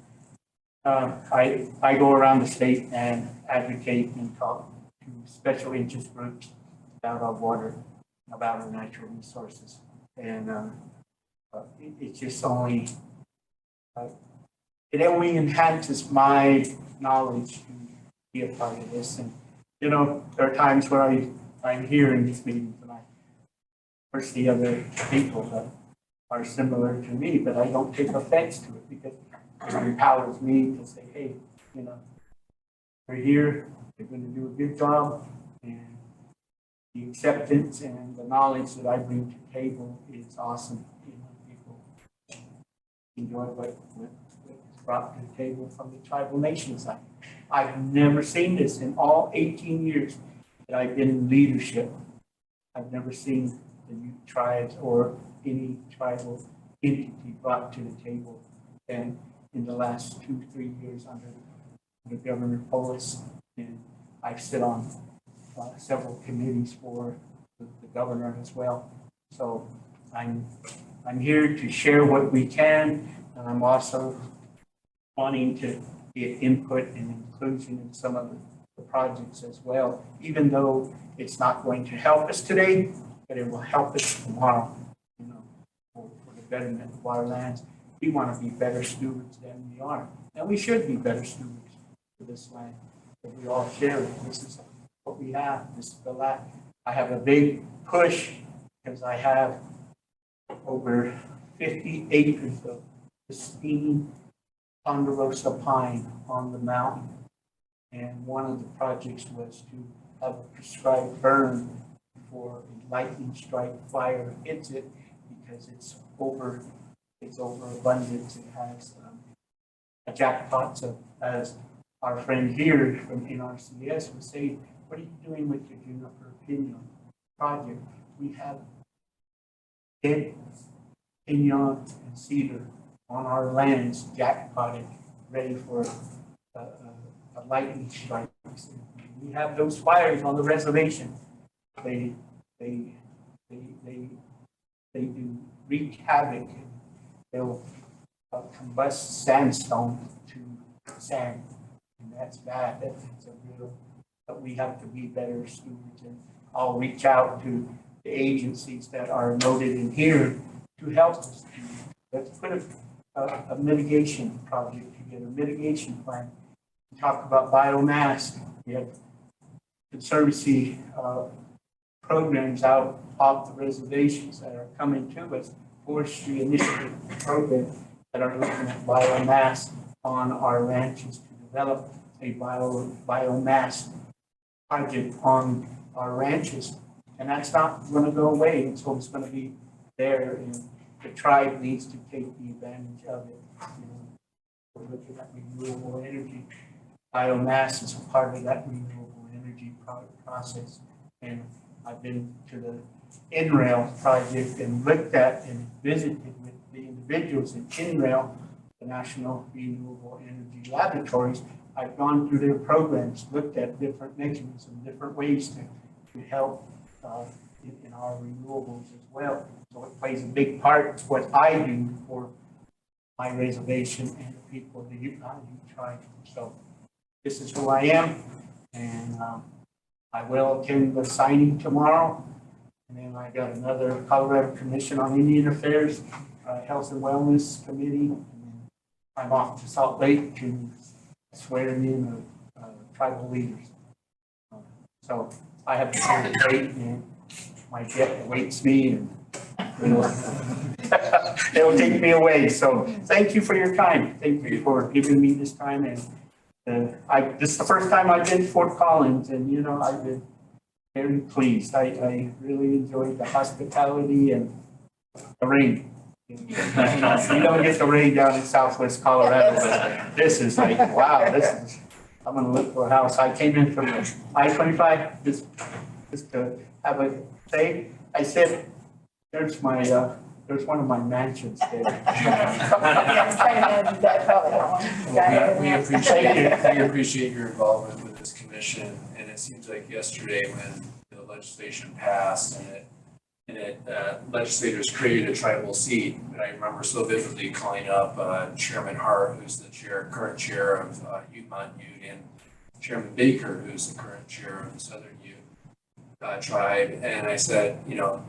I go around the state and advocate and talk to special interest groups about our water, about our natural resources. And it just only, it only enhances my knowledge to be a part of this. And, there are times where I'm here in these meetings and I first see other people that are similar to me, but I don't take offense to it because it empowers me to say, hey, we're here, they're going to do a good job, and the acceptance and the knowledge that I bring to the table is awesome. People enjoy what's brought to the table from the tribal nation side. I've never seen this in all 18 years that I've been in leadership. I've never seen the Ute tribes or any tribal entity brought to the table. And in the last 2-3 years under under Governor Polis, and I've sit on several committees for the governor as well. So I'm here to share what we can, and I'm also wanting to get input and inclusion in some of the projects as well, even though it's not going to help us today, but it will help us tomorrow, you know, for the betterment of our lands. We want to be better stewards than we are, and we should be better stewards for this land that we all share. This is what we have. This is the land. I have a big push because I have over 50 acres of pristine ponderosa pine on the mountain. And one of the projects was to have a prescribed burn before a lightning strike fire hits it, because it's overabundant. It has a jackpot. So as our friend here from NRCS was saying, what are you doing with your juniper pinon project? We have dead pinon and cedar on our lands, jackpotted, ready for a lightning strike. We have those fires on the reservation. They do wreak havoc. They'll combust sandstone to sand, and that's bad. That's a real. But we have to be better stewards, and I'll reach out to the agencies that are noted in here to help us. Let's put a mitigation project together, a mitigation plan. We talk about biomass. We have conservancy programs out off the reservations that are coming to us, forestry initiative programs that are looking at biomass on our ranches to develop a biomass project on our ranches. And that's not going to go away. It's always going to be there, and the tribe needs to take the advantage of it. You know, we're looking at renewable energy. Biomass is a part of that renewable energy process. And I've been to the NREL project and looked at and visited with the individuals in NREL, the National Renewable Energy Laboratories. I've gone through their programs, looked at different mechanisms, different ways to help in our renewables as well. So it plays a big part. It's what I do for my reservation and the people of the Ute tribe. So this is who I am, and I will attend the signing tomorrow. And then I got another Colorado Commission on Indian Affairs, Health and Wellness Committee. And then I'm off to Salt Lake to swear in tribal leaders. So I have to go to date, and my jet awaits me, and it'll take me away. So thank you for your time. Thank you for giving me this time. And this is the first time I've been to Fort Collins, and you know, I've been very pleased. I really enjoyed the hospitality and the rain. You don't get the rain down in Southwest Colorado, but this is like, wow, I'm gonna look for a house. I came in from I-25 just to have a say. I said, there's one of my mansions there. We appreciate your involvement with this commission, and it seems like yesterday when the legislation passed and legislators created a tribal seat, and I remember so vividly calling up Chairman Hart, who's the current chair of Ute-Mont Ute, and Chairman Baker, who's the current chair of the Southern Ute tribe, and I said,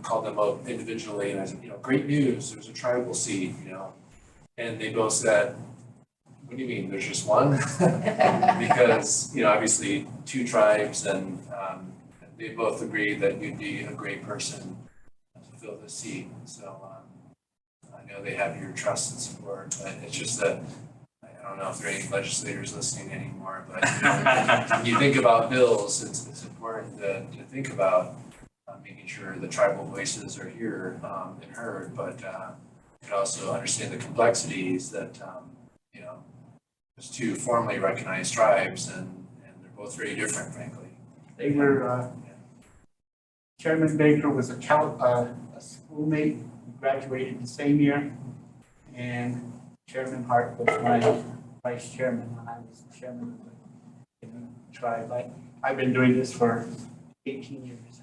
called them up individually, and I said, great news, there's a tribal seat, and they both said, what do you mean, there's just one? Because, obviously two tribes, and they both agreed that you'd be a great person to fill the seat. So I know they have your trust and support, but it's just that I don't know if there are any legislators listening anymore, but when you think about bills, it's important to think about making sure the tribal voices are here and heard, but you can also understand the complexities that there's two formally recognized tribes, and they're both very different, frankly. They were Chairman Baker was a schoolmate. We graduated the same year, and Chairman Hart was my vice chairman when I was the chairman of tribe. I've been doing this for 18 years.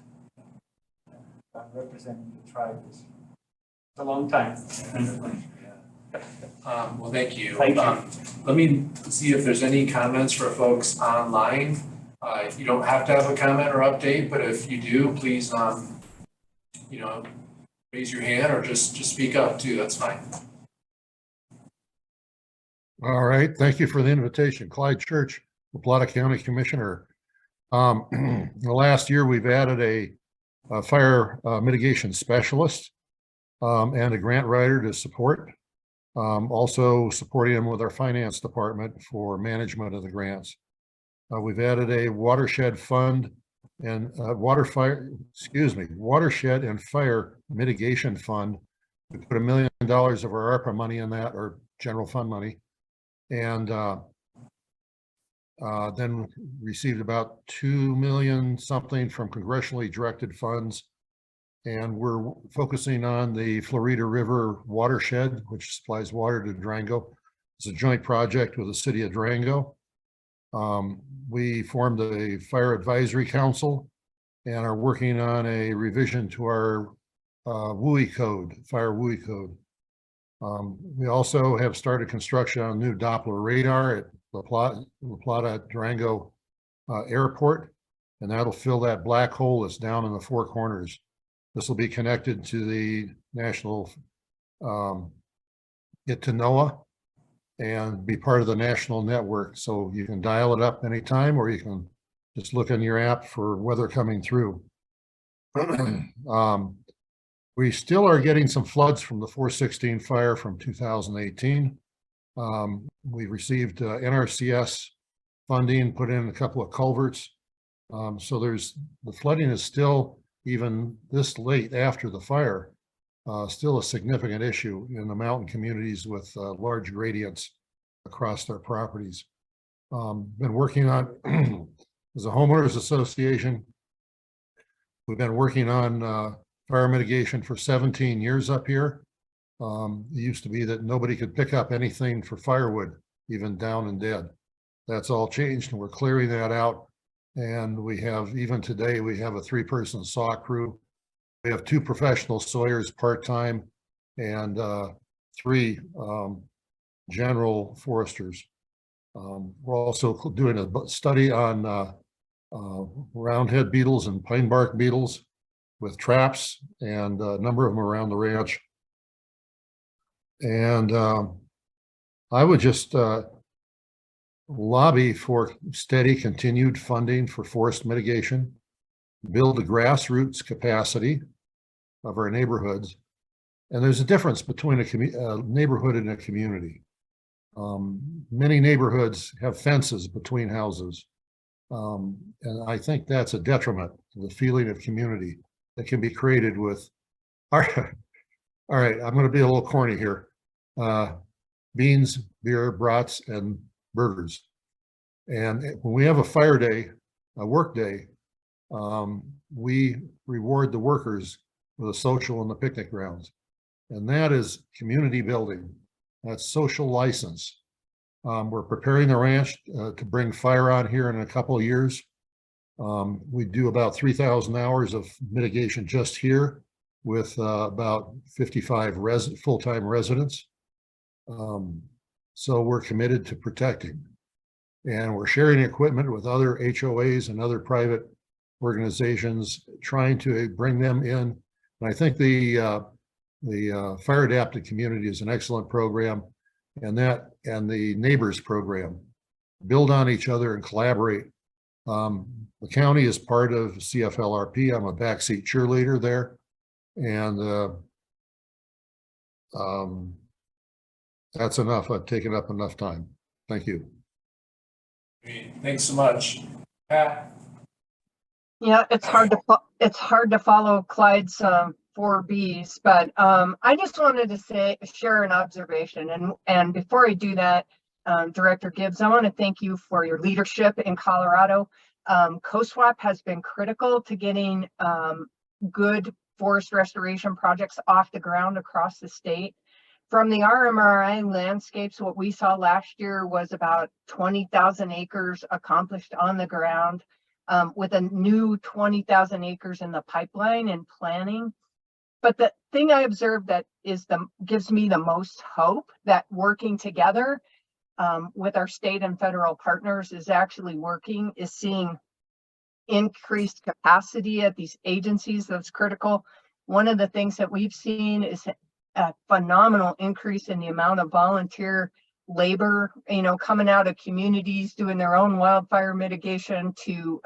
I'm representing the tribe. It's a long time. Well, thank you. Thank you. Let me see if there's any comments for folks online. You don't have to have a comment or update, but if you do, please, raise your hand or just speak up too. That's fine. All right, thank you for the invitation. Clyde Church, La Plata County Commissioner. The last year, we've added a fire mitigation specialist and a grant writer to support. Also supporting them with our finance department for management of the grants. We've added a watershed fund and watershed and fire mitigation fund. We put $1 million of our ARPA money in that, or general fund money. And then received about 2 million something from congressionally directed funds. And we're focusing on the Florida River watershed, which supplies water to Durango. It's a joint project with the city of Durango. We formed a fire advisory council and are working on a revision to our WUI code, fire WUI code. We also have started construction on a new Doppler radar at La Plata Durango Airport, and that'll fill that black hole that's down in the four corners. This will be connected to the national, get to NOAA and be part of the national network. So you can dial it up anytime, or you can just look in your app for weather coming through. We still are getting some floods from the 416 fire from 2018. We received NRCS funding, put in a couple of culverts. So the flooding is still, even this late after the fire, still a significant issue in the mountain communities with large gradients across their properties. Been working on, as a homeowners association, we've been working on fire mitigation for 17 years up here. It used to be that nobody could pick up anything for firewood, even down and dead. That's all changed, and we're clearing that out. And we have, even today, we have a 3-person saw crew. We have 2 professional sawyers part-time and 3 general foresters. We're also doing a study on roundhead beetles and pine bark beetles with traps, and a number of them around the ranch. And I would just lobby for steady continued funding for forest mitigation, build the grassroots capacity of our neighborhoods. And there's a difference between a neighborhood and a community. Many neighborhoods have fences between houses. And I think that's a detriment to the feeling of community that can be created with, all right, I'm going to be a little corny here. Beans, beer, brats, and burgers. And when we have a fire day, a work day, we reward the workers with a social in the picnic grounds. And that is community building. That's social license. We're preparing the ranch to bring fire on here in a couple of years. We do about 3,000 hours of mitigation just here with about 55 full-time residents. So we're committed to protecting, and we're sharing equipment with other HOAs and other private organizations, trying to bring them in. And I think the Fire Adapted Community is an excellent program, and the Neighbors program build on each other and collaborate. The county is part of CFLRP. I'm a backseat cheerleader there, and that's enough. I've taken up enough time. Thank you. Great. Thanks so much. Pat? Yeah, it's hard to follow Clyde's 4 Bs, but I just wanted to share an observation. And before I do that, Director Gibbs, I want to thank you for your leadership in Colorado. COSWAP has been critical to getting good forest restoration projects off the ground across the state. from the RMRI landscapes, what we saw last year was about 20,000 acres accomplished on the ground, with a new 20,000 acres in the pipeline and planning. But the thing I observed that gives me the most hope that working together with our state and federal partners is actually working, is seeing increased capacity at these agencies. That's critical. One of the things that we've seen is a phenomenal increase in the amount of volunteer labor, coming out of communities, doing their own wildfire mitigation to,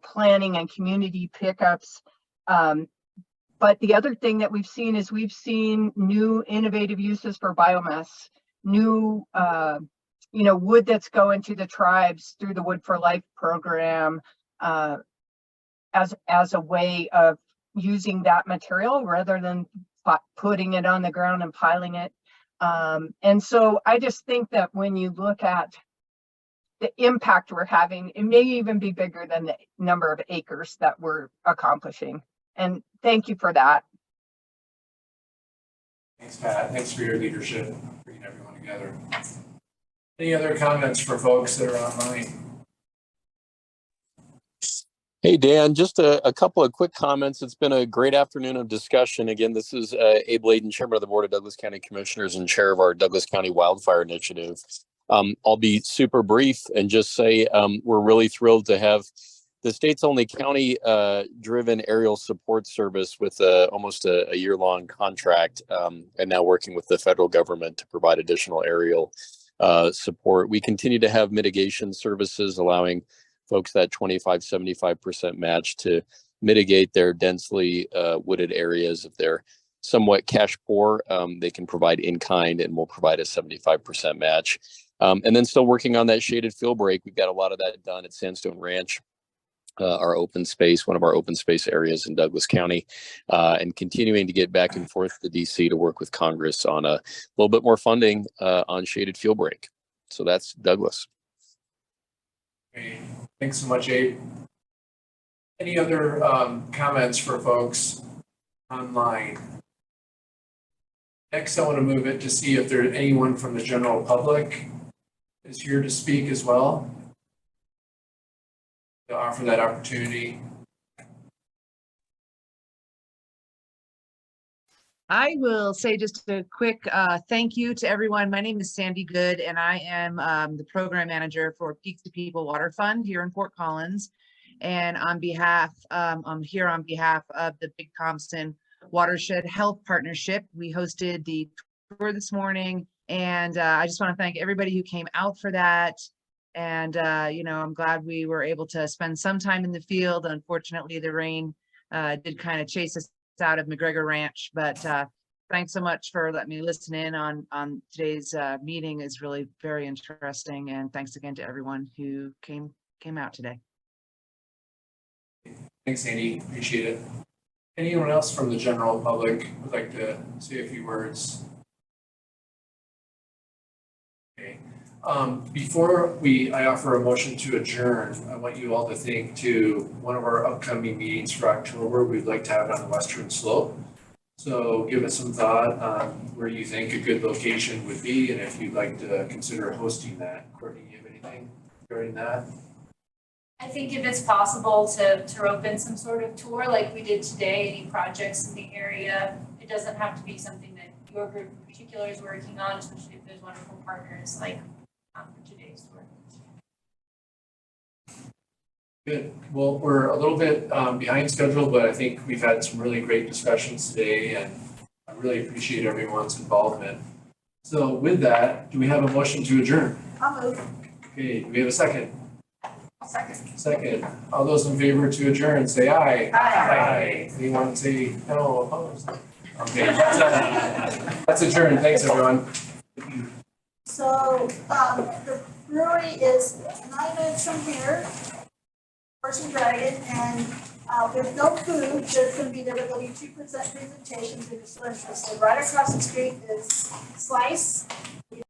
planning and community pickups. But the other thing that we've seen is we've seen new innovative uses for biomass, new, wood that's going to the tribes through the Wood for Life program, as a way of using that material rather than putting it on the ground and piling it. And so I just think that when you look at the impact we're having, it may even be bigger than the number of acres that we're accomplishing. And thank you for that. Thanks, Pat. Thanks for your leadership, bringing everyone together. Any other comments for folks that are online? Hey, Dan, just a couple of quick comments. It's been a great afternoon of discussion. Again, this is Abe Layden, Chairman of the Board of Douglas County Commissioners and Chair of our Douglas County Wildfire Initiative. I'll be super brief and just say we're really thrilled to have the state's only county-driven aerial support service with almost a year-long contract, and now working with the federal government to provide additional aerial support. We continue to have mitigation services allowing folks that 25-75% match to mitigate their densely wooded areas. If they're somewhat cash poor, they can provide in kind, and we'll provide a 75% match. And then still working on that shaded field break. We've got a lot of that done at Sandstone Ranch, our open space, one of our open space areas in Douglas County, and continuing to get back and forth to DC to work with Congress on a little bit more funding on shaded field break. So that's Douglas. Great. Thanks so much, Abe. Any other comments for folks online? Next, I want to move it to see if there's anyone from the general public is here to speak as well, to offer that opportunity. I will say just a quick thank you to everyone. My name is Sandy Good, and I am the program manager for Peaks to People Water Fund here in Fort Collins. And on behalf, I'm here on behalf of the Big Thompson Watershed Health Partnership. We hosted the tour this morning, and I just want to thank everybody who came out for that. And, I'm glad we were able to spend some time in the field. Unfortunately, the rain did kind of chase us out of McGregor Ranch, but thanks so much for letting me listen in on today's meeting. Is really very interesting, and thanks again to everyone who came out today. Thanks, Andy. Appreciate it. Anyone else from the general public would like to say a few words? Okay. Before I offer a motion to adjourn, I want you all to think to one of our upcoming meetings for October. We'd like to have it on the Western Slope. So give it some thought on where you think a good location would be, and if you'd like to consider hosting that. Courtney, you have anything regarding that? I think if it's possible to rope in some sort of tour like we did today, any projects in the area, it doesn't have to be something that your group in particular is working on, especially if there's wonderful partners like for today's tour. Good. Well, we're a little bit behind schedule, but I think we've had some really great discussions today, and I really appreciate everyone's involvement. So with that, do we have a motion to adjourn? I'll move. Okay, do we have a second? Second. Second. All those in favor to adjourn, say aye. Aye. Aye. Anyone say no, opposed? Okay, that's adjourned. Thanks, everyone. So the brewery is 9 minutes from here, Horse and Dragon, and there's no food. There's going to be 2% presentations in the lunch. So right across the street is Slice.